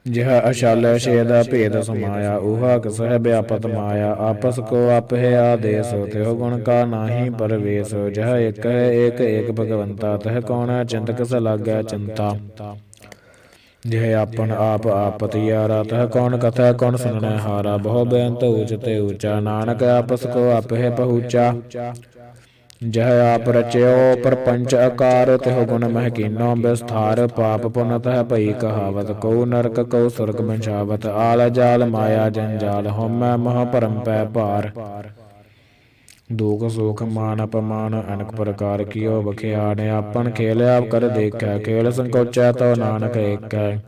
जह अशल छेद भेद समाया ऊहा कसह व्यापत माया। आपस को आप है आदेश त्यो गुण का नाही परवेश। जह एक है एक एक भगवंता तह कौन चिंत कस लागै चिंता। ਜਿਹ ਆਪਨ ਆਪ ਆਪਤਿਆਰਾ ਤਹ ਕੌਣ ਕਥੈ ਕੌਣ ਸੁਣਨੈ ਹਾਰਾ। ਬਹੁ ਬੇਅੰਤ ਊਚ ਤੇ ਊਚਾ ਨਾਨਕ ਆਪਸ ਕੋ ਆਪਹਿ ਪਹੁੰਚਾ। ਜਹ ਆਪ ਰਚਿਓ ਪਰਪੰਚ ਆਕਾਰ ਤਿਹੁ ਗੁਣ ਮਹਿ ਕੀਨੋ ਵਿਸਥਾਰ। ਪਾਪ ਪੁਨ ਤਹ ਭਈ ਕਹਾਵਤ ਕਉ ਨਰਕ ਕਉ ਸੁਰਗ ਬੰਛਾਵਤ। ਆਲ ਜਾਲ ਮਾਇਆ ਜੰਜਾਲ ਹਉਮੈ ਮੋਹ ਭਰਮ ਪੈ ਭਾਰ। ਦੁਖ ਸੁਖ ਮਾਨ ਅਪਮਾਨ ਅਨੇਕ ਪ੍ਰਕਾਰ ਕੀਓ ਬਖਿਆਨ। ਆਪਨ ਖੇਲ ਆਪ ਕਰ ਦੇਖੈ ਖੇਲ ਸੰਕੋਚੈ ਤਉ ਨਾਨਕ ਏਕੈ।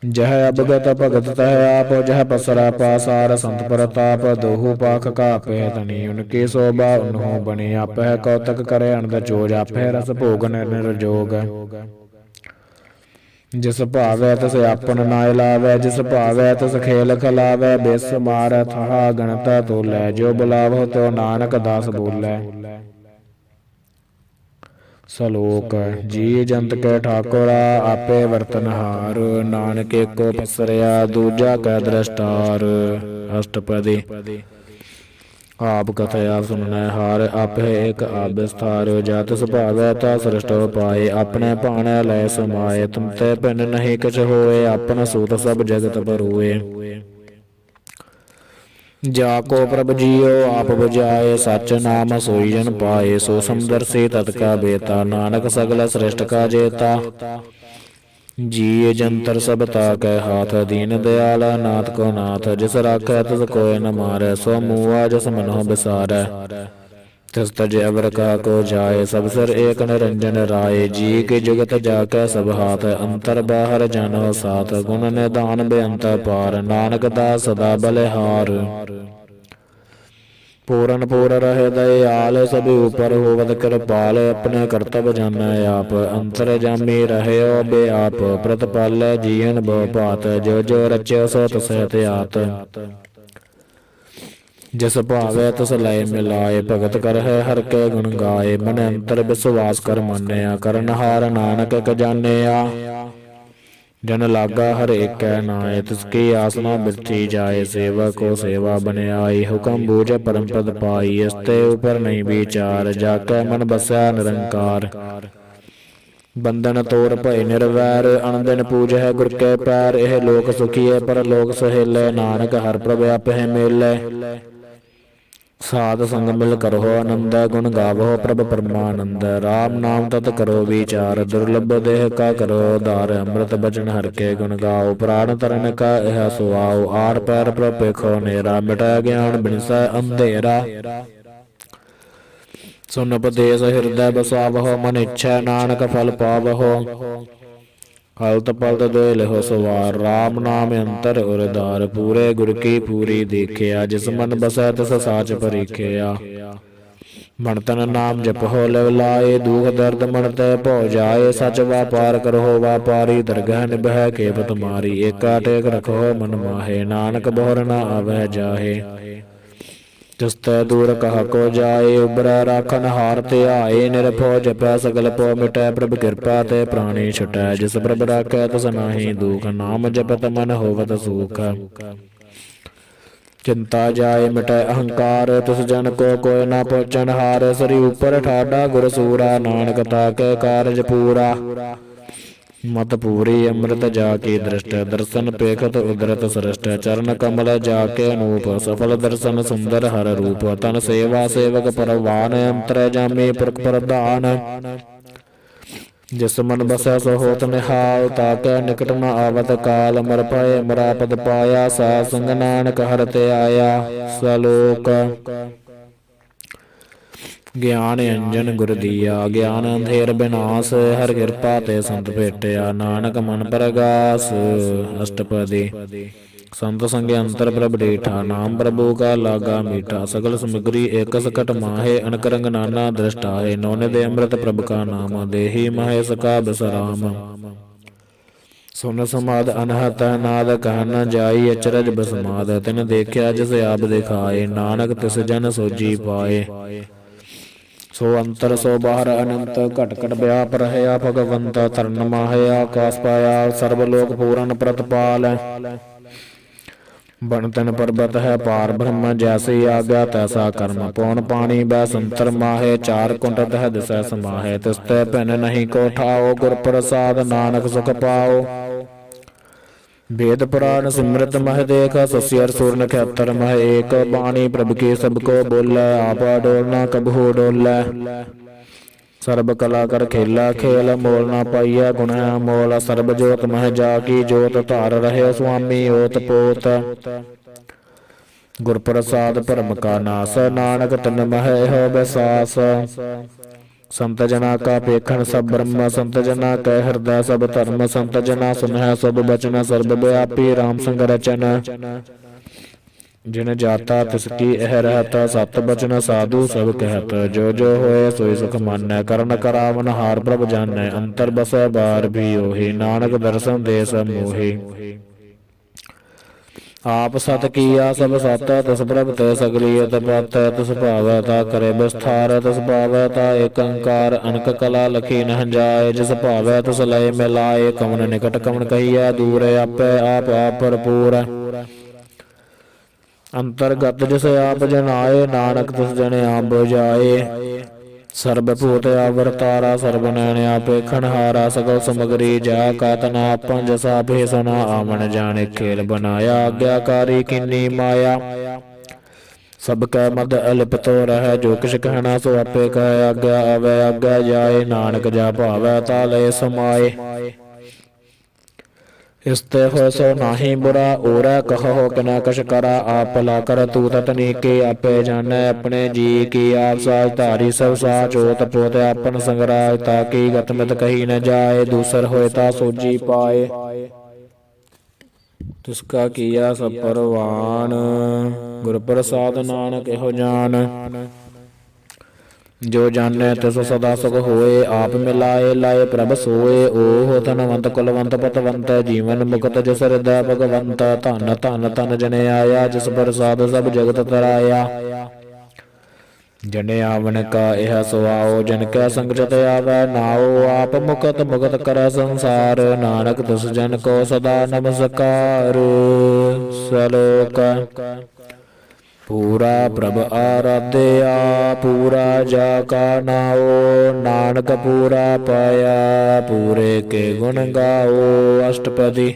ਜਹ ਅਬਗਤ ਭਗਤ ਤਹ ਆਪ ਜਹ ਪਸਰਾ ਪਾਸਾਰ। ਸੰਤ ਪ੍ਰਤਾਪ ਦੋਹੂ ਪਾਖ ਕਾਪੇ ਤਨੀ ਉਨਕੀ ਸੋਭਾ ਉਨਹੂ ਬਣੀ। ਆਪਹਿ ਕੌਤਕ ਕਰੇ ਅਨੰਦ ਚੋਜ ਆਪਹਿ ਰਸ ਭੋਗਨ ਨਿਰਜੋਗ। ਜਿਸ ਭਾਵੈ ਤਿਸ ਆਪਨ ਨਾਇ ਲਾਵੈ ਜਿਸ ਭਾਵੈ ਤਿਸ ਖੇਲ ਖਲਾਵੈ। ਬਿਸ ਮਾਰੈ ਥਾਹਾ ਗਣਤਾ ਤੋਲੈ ਜੋ ਬੁਲਾਵਹੁ ਤਿਉ ਨਾਨਕ ਦਾਸ ਬੋਲੈ। ਸਲੋਕ ਜੀ ਜੰਤ ਕੈ ਠਾਕੁਰਾ ਆਪੇ ਵਰਤਨਹਾਰ। ਨਾਨਕ ਏਕੋ ਪਸਰਿਆ ਦੂਜਾ ਕੈ ਦ੍ਰਸ਼ਟਾਰ। ਅਸ਼ਟਪਦੀ ਆਪ ਕਥੈ ਆਪ ਸੁਣਨੈ ਹਾਰ। ਆਪੇ ਏਕ ਆਪ ਵਿਸਥਾਰ। ਜਾ ਤਿਸ ਭਾਵੈ ਤਾ ਸ੍ਰਿਸ਼ਟਿ ਪਾਏ। ਆਪਣੇ ਭਾਣੈ ਲੈ ਸਮਾਏ। ਤੁਮ ਤੇ ਭਿੰਨ ਨਹੀਂ ਕਿਛ ਹੋਏ। ਆਪਨ ਸੂਤ ਸਭ ਜਗਤ ਭਰੋਏ। ਜਾ ਕੋ ਪ੍ਰਭ ਜੀਓ ਆਪ ਬੁਝਾਏ। ਸਚ ਨਾਮ ਸੋਈ ਜਨ ਪਾਏ। ਸੋ ਸਮਦਰਸੀ ਤਤ ਕਾ ਬੇਤਾ। ਨਾਨਕ ਸਗਲ ਸ੍ਰਿਸ਼ਟ ਕਾ ਜੇਤਾ। ਜੀ ਜੰਤਰ ਸਭ ਤਾ ਕੈ ਹਾਥ। ਦੀਨ ਦਿਆਲ ਨਾਥ ਕੋ ਨਾਥ। ਜਿਸ ਰਾਖੈ ਤਿਸ ਕੋਇ ਨ ਮਾਰੈ। ਸੋ ਮੂਆ ਜਿਸ ਮਨਹੁ ਬਿਸਾਰੈ। ਤਿਸ ਤਜਿ ਅਵਰ ਕਾ ਕੋ ਜਾਏ। ਸਭ ਸਿਰ ਏਕ ਨਿਰੰਜਨ ਰਾਏ। ਜੀ ਕੀ ਜੁਗਤ ਜਾ ਕੈ ਸਭ ਹਾਥ। ਅੰਤਰ ਬਾਹਰ ਜਾਨੋ ਸਾਥ। ਗੁਣ ਨਿਧਾਨ ਬੇਅੰਤ ਪਾਰ। ਨਾਨਕ ਦਾਸ ਸਦਾ ਬਲਿਹਾਰ। ਪੂਰਨ ਪੂਰ ਰਹਿ ਦਇਆਲ ਸਭਿ ਉਪਰ ਹੋਵਤ ਕਿਰਪਾਲ। ਆਪਣੇ ਕਰਤਬ ਜਾਣੈ ਆਪ ਅੰਤਰ ਜਾਮੀ ਰਹਿਓ ਬੇਆਪ। ਪ੍ਰਤਪਾਲੈ ਜੀਅਨ ਬਹੁ ਭਾਤ। ਜੋ ਜੋ ਰਚਿਓ ਸੋ ਤਿਸਹਿ ਧਿਆਤ। ਜਿਸ ਭਾਵੈ ਤਿਸ ਲਇ ਮਿਲਾਏ। ਭਗਤ ਕਰਹਿ ਹਰਿ ਕੈ ਗੁਣ ਗਾਏ। ਮਨ ਅੰਤਰ ਵਿਸਵਾਸ ਕਰ ਮਾਨਿਆ। ਕਰਨਹਾਰ ਨਾਨਕ ਇਕ ਜਾਣਿਆ। ਜਨ ਲਾਗਾ ਹਰ ਏਕੈ ਨਾਏ। ਤਿਸ ਕੀ ਆਸਨਾ ਬਿਰਥੀ ਜਾਏ। ਸੇਵਾ ਕੋ ਸੇਵਾ ਬਨਿਆਈ। ਹੁਕਮ ਬੂਝੈ ਪਰਮ ਪਦ ਪਾਈ। ਇਸ ਤੇ ਉਪਰ ਨਹੀਂ ਵਿਚਾਰ। ਜਾ ਕੈ ਮਨ ਬਸਿਆ ਨਿਰੰਕਾਰ। ਬੰਧਨ ਤੋੜ ਭਏ ਨਿਰਵੈਰ। ਅਨੰਦਿਨ ਪੂਜਹਿ ਗੁਰ ਕੈ ਪੈਰ। ਇਹ ਲੋਕ ਸੁਖੀਐ ਪਰ ਲੋਕ ਸਹੇਲੇ। ਨਾਨਕ ਹਰਿ ਪ੍ਰਭ ਆਪਹਿ ਮੇਲੇ। ਸਾਧ ਸੰਗ ਮਿਲ ਕਰਹੁ ਆਨੰਦੈ। ਗੁਣ ਗਾਵਹੁ ਪ੍ਰਭ ਪਰਮਾਨੰਦੈ। ਰਾਮ ਨਾਮ ਤਤ ਕਰੋ ਵਿਚਾਰ। ਦੁਰਲਭ ਦੇਹ ਕਾ ਕਰੋ ਉਧਾਰ। ਅੰਮ੍ਰਿਤ ਬਚਨ ਹਰਿ ਕੇ ਗੁਣ ਗਾਓ। ਪ੍ਰਾਣ ਤਰਨ ਕਾ ਇਹ ਸੁਆਓ। ਆਠ ਪੈਰ ਪ੍ਰਭ ਪੇਖੋ ਨੇਰਾ। ਮਿਟੈ ਗਿਆਨ ਬਿਨਸੈ ਅੰਧੇਰਾ। ਸੁਨ ਉਪਦੇਸ ਹਿਰਦੈ ਬਸਾਵਹੁ। ਮਨ ਇੱਛੈ ਨਾਨਕ ਫਲ ਪਾਵਹੁ। ਹਲਤ ਪਲਤ ਦੋਇ ਲਿਹੁ ਸਵਾਰ। ਰਾਮ ਨਾਮ ਅੰਤਰ ਉਰਦਾਰ। ਪੂਰੇ ਗੁਰ ਕੀ ਪੂਰੀ ਦੇਖਿਆ। ਜਿਸ ਮਨ ਬਸੈ ਤਿਸ ਸਾਚ ਪਰੀਖਿਆ। ਮਨ ਤਨ ਨਾਮ ਜਪਹੁ ਲਿਵ ਲਾਏ। ਦੁਖ ਦਰਦ ਮਨ ਤੈ ਭਉ ਜਾਏ। ਸਚ ਵਾਪਾਰ ਕਰਹੁ ਵਾਪਾਰੀ। ਦਰਗਹਿ ਨਿਭੈ ਕੇਵ ਤੁਮਾਰੀ। ਏਕਾ ਟੇਕ ਰਖਹੁ ਮਨ ਮਾਹੇ। ਨਾਨਕ ਬਹੁਰ ਨ ਆਵਹਿ ਜਾਹੇ। ਤਿਸ ਤੈ ਦੂਰ ਕਹ ਕੋ ਜਾਏ। ਉਬਰੈ ਰਾਖਨ ਹਾਰ ਧਿਆਏ। ਨਿਰਭਉ ਜਪੈ ਸਗਲ ਭਉ ਮਿਟੈ। ਪ੍ਰਭ ਕਿਰਪਾ ਤੇ ਪ੍ਰਾਣੀ ਛੁਟੈ। ਜਿਸ ਪ੍ਰਭ ਰਾਖੈ ਤਿਸ ਨਾਹੀ ਦੁਖ। ਨਾਮ ਜਪਤ ਮਨ ਹੋਵਤ ਸੂਖ। ਚਿੰਤਾ ਜਾਏ ਮਿਟੈ ਅਹੰਕਾਰ। ਤਿਸ ਜਨ ਕੋ ਕੋਇ ਨ ਪਹੁੰਚਨ ਹਾਰ। ਸ੍ਰੀ ਉਪਰ ਠਾਡਾ ਗੁਰ ਸੂਰਾ। ਨਾਨਕ ਤਾਕੈ ਕਾਰਜ ਪੂਰਾ। ਮਤ ਪੂਰੀ ਅੰਮ੍ਰਿਤ ਜਾ ਕੀ ਦ੍ਰਿਸ਼ਟ। ਦਰਸ਼ਨ ਪੇਖਤ ਉਦਰਤ ਸ੍ਰਿਸ਼ਟ। ਚਰਨ ਕਮਲ ਜਾ ਕੇ ਅਨੂਪ। ਸਫਲ ਦਰਸ਼ਨ ਸੁੰਦਰ ਹਰ ਰੂਪ। ਤਨ ਸੇਵਾ ਸੇਵਕ ਪਰਵਾਨ। ਅੰਤਰ ਜਾਮੀ ਪੁਰਖ ਪ੍ਰਧਾਨ। ਜਿਸ ਮਨ ਬਸੈ ਸੋ ਹੋਤ ਨਿਹਾਲ। ਤਾਕੈ ਨਿਕਟ ਨ ਆਵਤ ਕਾਲ। ਮਰ ਭਏ ਅਮਰਾਪਦ ਪਾਇਆ। ਸਾਧ ਸੰਗ ਨਾਨਕ ਹਰਿ ਧਿਆਇਆ। ਸਲੋਕ ਗਿਆਨ ਅੰਜਨ ਗੁਰ ਦੀਆ। ਗਿਆਨ ਅੰਧੇਰ ਬਿਨਾਸ਼। ਹਰਿ ਕਿਰਪਾ ਤੇ ਸੰਤ ਭੇਟਿਆ। ਨਾਨਕ ਮਨ ਪਰਗਾਸ। ਅਸ਼ਟਪਦੀ ਸੰਤ ਸੰਗ ਅੰਤਰ ਪ੍ਰਭ ਡੀਠਾ। ਨਾਮ ਪ੍ਰਭੂ ਕਾ ਲਾਗਾ ਮੀਠਾ। ਸਗਲ ਸਮਗਰੀ ਏਕ ਸਕਟ ਮਾਹੇ। ਅਨਕ ਰੰਗ ਨਾਨਾ ਦ੍ਰਿਸ਼ਟਾਏ। ਨੌਨੇ ਦੇ ਅੰਮ੍ਰਿਤ ਪ੍ਰਭ ਕਾ ਨਾਮ। ਦੇਹੀ ਮਹੇਸ਼ ਕਾ ਬਿਸਰਾਮ। ਸੁਨ ਸਮਾਦ ਅਨਹਤ ਨਾਦ ਕਹਿ ਨ ਜਾਈ। ਅਚਰਜ ਬਸਮਾਦ ਤਿਨ ਦੇਖਿਆ ਜਿਸ ਆਪ ਦਿਖਾਏ। ਨਾਨਕ ਤਿਸ ਜਨ ਸੋਜੀ ਪਾਏ। ਸੋ ਅੰਤਰ ਸੋ ਬਾਹਰ ਅਨੰਤ। ਘਟ ਘਟ ਵਿਆਪ ਰਹਿਆ ਭਗਵੰਤ। ਤਰਨ ਮਾਹਿਆ ਆਕਾਸ ਪਾਇਆ। ਸਰਬ ਲੋਕ ਪੂਰਨ ਪ੍ਰਤਪਾਲ। ਬਣ ਤਨ ਪਰਬਤ ਹੈ ਪਾਰ ਬ੍ਰਹਮ ਜੈਸੀ ਆਗਿਆ ਤੈਸਾ ਕਰਮ ਪੌਣ ਪਾਣੀ ਬੈ ਸੰਤਰ ਮਾਹੇ ਚਾਰ ਕੁੰਟ ਦਹਿ ਦਿਸੈ ਸਮਾਹੇ ਤਿਸਤੇ ਭਿਨ ਨਹੀਂ ਕੋ ਠਾਓ ਗੁਰ ਪ੍ਰਸਾਦ ਨਾਨਕ ਸੁਖ ਪਾਓ वेद पुराण सिमरत मह देख सस्यर सुर नक्षत्र मह एक बाणी प्रभ की सबको बोलै आपा डोलना कबहू डोलै सर्ब कला कर खेला खेल मोल ना पाइया गुण मोल सर्ब जोत मह जाकी जोत धार रहे स्वामी ओत पोत गुर प्रसाद भरम का नास नानक तन मह हो बिसास संत जना का पेखन सब ब्रह्म संत जना कह हृदय सब धर्म संत जना सुनह सब बचन सर्व व्यापी राम संग रचन जिन जाता तिसकी यह रहता सत बचन साधु सब कहत जो जो होए सोई सुख मानै करण करावन हार प्रभ जानै अंतर बसै बार भी ओहि नानक दर्शन दे सब मोहि आप सत किया सब सत तस प्रभ ते सगलियत पत तस भावै ता करे विस्तार तस भावै ता एक अंकार अनक कला लखी न जाय जिस भावै तस लय मिलाए कवन निकट कवन कहिया दूर आपै आप भरपूर अंतरगत जिस आप जनाए नानक तिस जने आप बुझाए सर्वभूत आवरतारा सर्वनैन आपेखन हारा सकल समगरी जा कातना अपन जसा भेसना आमन जाने खेल बनाया आज्ञाकारी किन्नी माया सबका मद अलिप तो रह जो किश कहना सो आपे कह आज्ञा आवे आज्ञा जाए नानक जा भावै ताले समाए इसते हो सो नाही बुरा ओरै कहो किना कश करा आप भला कर तू ततनी के आपे जानै अपने जी की आप साज धारी सब साच होत पोत आपन संगराज ताकि गतमित कही न जाए दूसर होए ता सोजी पाए तिसका किया सब परवान गुर प्रसाद नानक एहो जान जो जाने तिस सदा सुख होए आप मिलाए लाए प्रभ सोए ओह धनवंत कुलवंत पतवंत जीवन मुक्त जिस हृदय भगवंत धन धन धन जने आया जिस प्रसाद सब जगत तराया जने आवन का यह सुआओ जन कै संग चत आवे नाओ आप मुकत मुकत कर संसार नानक तिस जन को सदा नमस्कार सलोक पूरा प्रभ आराध्या पूरा जा का नाओ नानक पूरा पाया पूरे के गुण गाओ अष्टपदी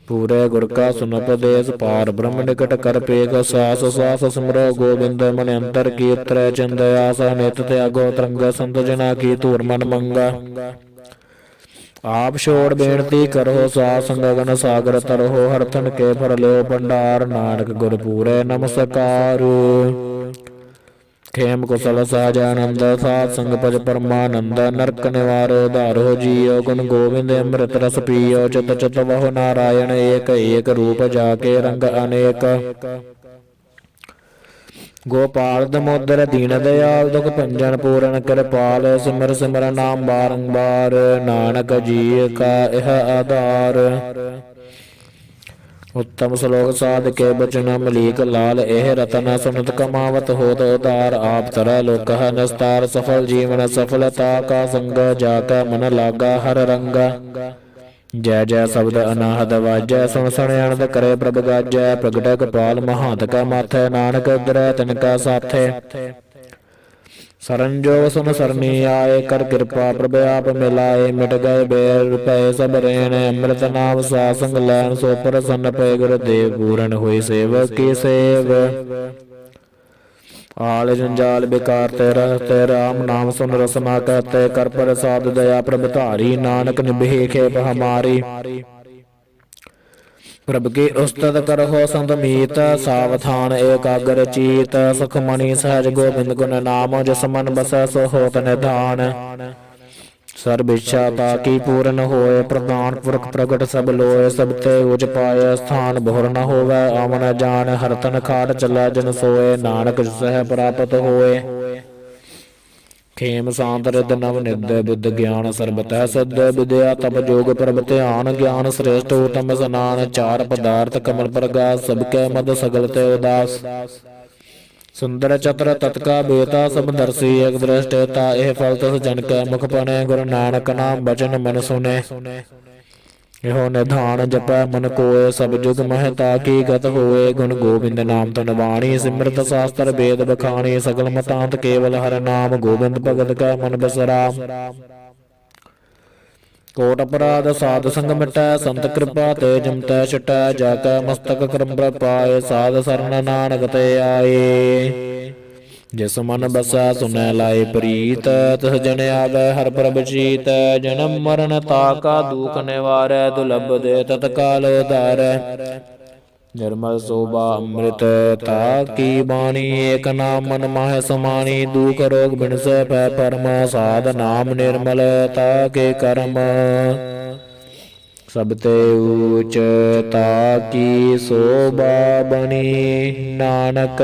पूरे गुर का सुन उपदेश पार ब्रह्म निकट कर पेग सास सास सिमरो गोविंद मन अंतर की त्रय चंद आस नित त्यागो तरंग संत जना की धूर मन मंगा आप छोड़ बेनती करो सा संगगन सागर तरहो हरथन के फर लो भंडार नानक गुर पूरे नमस्कार खेम कुशल साजानंद सात संग पज परमानंद नरक निवारो धारो जियो गुण गोविंद अमृत रस पियो चित चित वह नारायण एक एक रूप जाके रंग अनेक गोपाल दमोदर दीन दयाल दुख भंजन पूरन कृपाल सिमर सिमर नाम बारंबार नानक जी का यह आधार उत्तम श्लोक साध के बचन मलीक लाल एह रतन सुनत कमावत होत उदार आप तरह लोक निस्तार सफल जीवन सफलता का संग जाका मन लागा हर रंगा जय जय शब्द अनाहद वाजै सुन सुन अनंद करे प्रभ गाजै प्रगट कपाल महांत का माथै नानक उदरै तिनका साथै सरन जो सुन सरनी आए कर कृपा प्रभ आप मिलाए मिट गए बैर पै सब रैन अमृत नाम सा संग लैन सो प्रसन्न पै गुरुदेव पूरन हुई सेवक की सेव आल जंजाल बेकार ते रहते राम नाम सुन रसना कहते कर प्रसाद दया प्रभ धारी नानक निभे खेप हमारी प्रभ की उस्तत करहो संत मीत सावधान एकाग्र चीत सुख मणि सहज गोविंद गुण नाम जस मन बसै सो होत निधान सर्व इच्छा ताकि पूर्ण होए प्रधान पुरख प्रगट सब लोए सब ते उच पाए स्थान भोर न होवे आवन जान हर तन खाट चला जन सोए नानक सह प्राप्त होए खेम शांत रिद नव निद बुद्ध ज्ञान सर्वतः सिद्ध विद्या तप जोग प्रभ ध्यान ज्ञान श्रेष्ठ उत्तम स्नान चार पदार्थ कमल प्रगास सबके मद सगल ते उदास सुंदर चतर तत्का बेता सब दर्शी एक दृष्टता यह फल तस जन कै मुख पने गुरु नानक नाम बचन मन सुने ਇਹੋ ਨਿਧਾਨ ਜਪੈ ਮਨ ਕੋਇ ਸਭ ਜੁਗ ਮਹਿ ਤਾਕੀ ਗਤ ਹੋਏ ਗੁਣ ਗੋਬਿੰਦ ਨਾਮ ਧਨ ਬਾਣੀ ਸਿਮਰਤ ਸ਼ਾਸਤਰ ਵੇਦ ਬਖਾਣੀ ਸਗਲ ਮਤਾਂਤ ਕੇਵਲ ਹਰਿ ਨਾਮ ਗੋਬਿੰਦ ਭਗਤ ਕੈ ਮਨ ਬਸਰਾ ਕੋਟ ਅਪਰਾਧ ਸਾਧ ਸੰਗ ਮਿਟੈ ਸੰਤ ਕਿਰਪਾ ਤੇ ਜਮਤੈ ਛਟੈ ਜਾ ਕੈ ਮਸਤਕ ਕਰਮ ਪਾਏ ਸਾਧ ਸਰਨ ਨਾਨਕ ਤੇ ਆਏ ਜਿਸ ਮਨ ਬਸੈ ਸੁਨੈ ਲਾਏ ਪ੍ਰੀਤ ਤਿਸ ਜਨ ਆਵੈ ਹਰਿ ਪ੍ਰਭ ਚੀਤ ਜਨਮ ਮਰਨ ਤਾਕਾ ਦੁਖ ਨਿਵਾਰੈ ਦੁਲਭ ਦੇ ਤਤਕਾਲ ਉਧਾਰੈ ਨਿਰਮਲ ਸੋਭਾ ਅੰਮ੍ਰਿਤ ਤਾਕੀ ਬਾਣੀ ਏਕ ਨਾਮ ਮਨ ਮਾਹਿ ਸਮਾਣੀ ਦੁਖ ਰੋਗ ਬਿਨਸੈ ਭੈ ਪਰਮ ਸਾਧ ਨਾਮ ਨਿਰਮਲ ਤਾਕੇ ਕਰਮ ਸਭ ਤੇ ਊਚ ਤਾਕੀ ਸੋਭਾ ਬਣੀ ਨਾਨਕ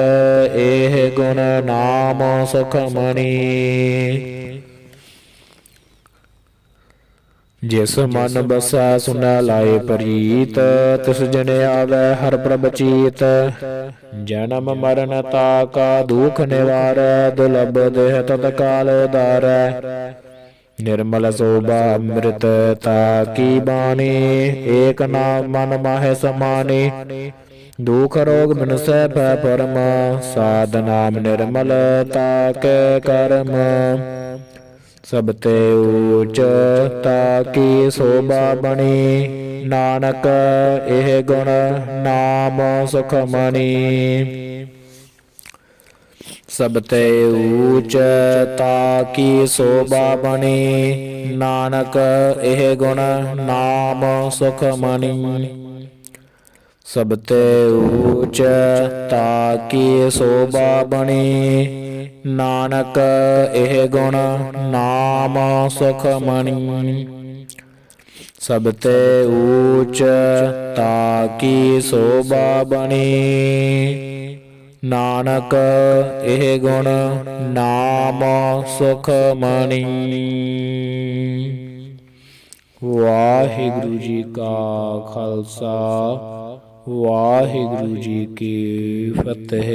ਇਹ ਗੁਣ ਨਾਮ ਸੁਖ ਮਣੀ ਜਿਸ ਮਨ ਬਸੈ ਸੁਨੈ ਲਾਏ ਪ੍ਰੀਤ ਤਿਸ ਜਨ ਆਵੈ ਹਰਿ ਪ੍ਰਭ ਚੀਤ ਜਨਮ ਮਰਨ ਤਾਕਾ ਦੁਖ ਨਿਵਾਰੈ ਦੁਲਭ ਦੇਹ ਤਤਕਾਲ ਉਧਾਰੈ ਨਿਰਮਲ ਸੋਭਾ ਅੰਮ੍ਰਿਤ ਤਾਕੀ ਬਾਣੀ ਏਕ ਨਾਮ ਮਨ ਮਾਹਿ ਸਮਾਨੀ ਦੁਖ ਰੋਗ ਬਿਨਸੈ ਭੈ ਪਰਮ ਸਾਧ ਨਾਮ ਨਿਰਮਲ ਤਾਕੈ ਕਰਮ ਸਭ ਤੇ ਊਚ ਤਾਕੀ ਸੋਭਾ ਬਣੀ ਨਾਨਕ ਇਹ ਗੁਣ ਨਾਮ ਸੁਖ ਮਣੀ ਸਭ ਤੇ ਊਚ ਤਾਕੀ ਸੋਭਾ ਬਣੀ ਨਾਨਕ ਇਹ ਗੁਣ ਨਾਮ ਸੁਖ ਮਣੀ ਸਭ ਤੇ ਊਚ ਤਾਕੀ ਸੋਭਾ ਬਣੀ ਨਾਨਕ ਇਹ ਗੁਣ ਨਾਮ ਸੁਖ ਮਣੀ ਸਭ ਤੇ ਊਚ ਤਾਕੀ ਸੋਭਾ ਬਣੀ ਨਾਨਕ ਇਹ ਗੁਣ ਨਾਮ ਸੁਖ ਮਣੀ। ਵਾਹਿਗੁਰੂ ਜੀ ਕਾ ਖਾਲਸਾ ਵਾਹਿਗੁਰੂ ਜੀ ਕੀ ਫਤਿਹ।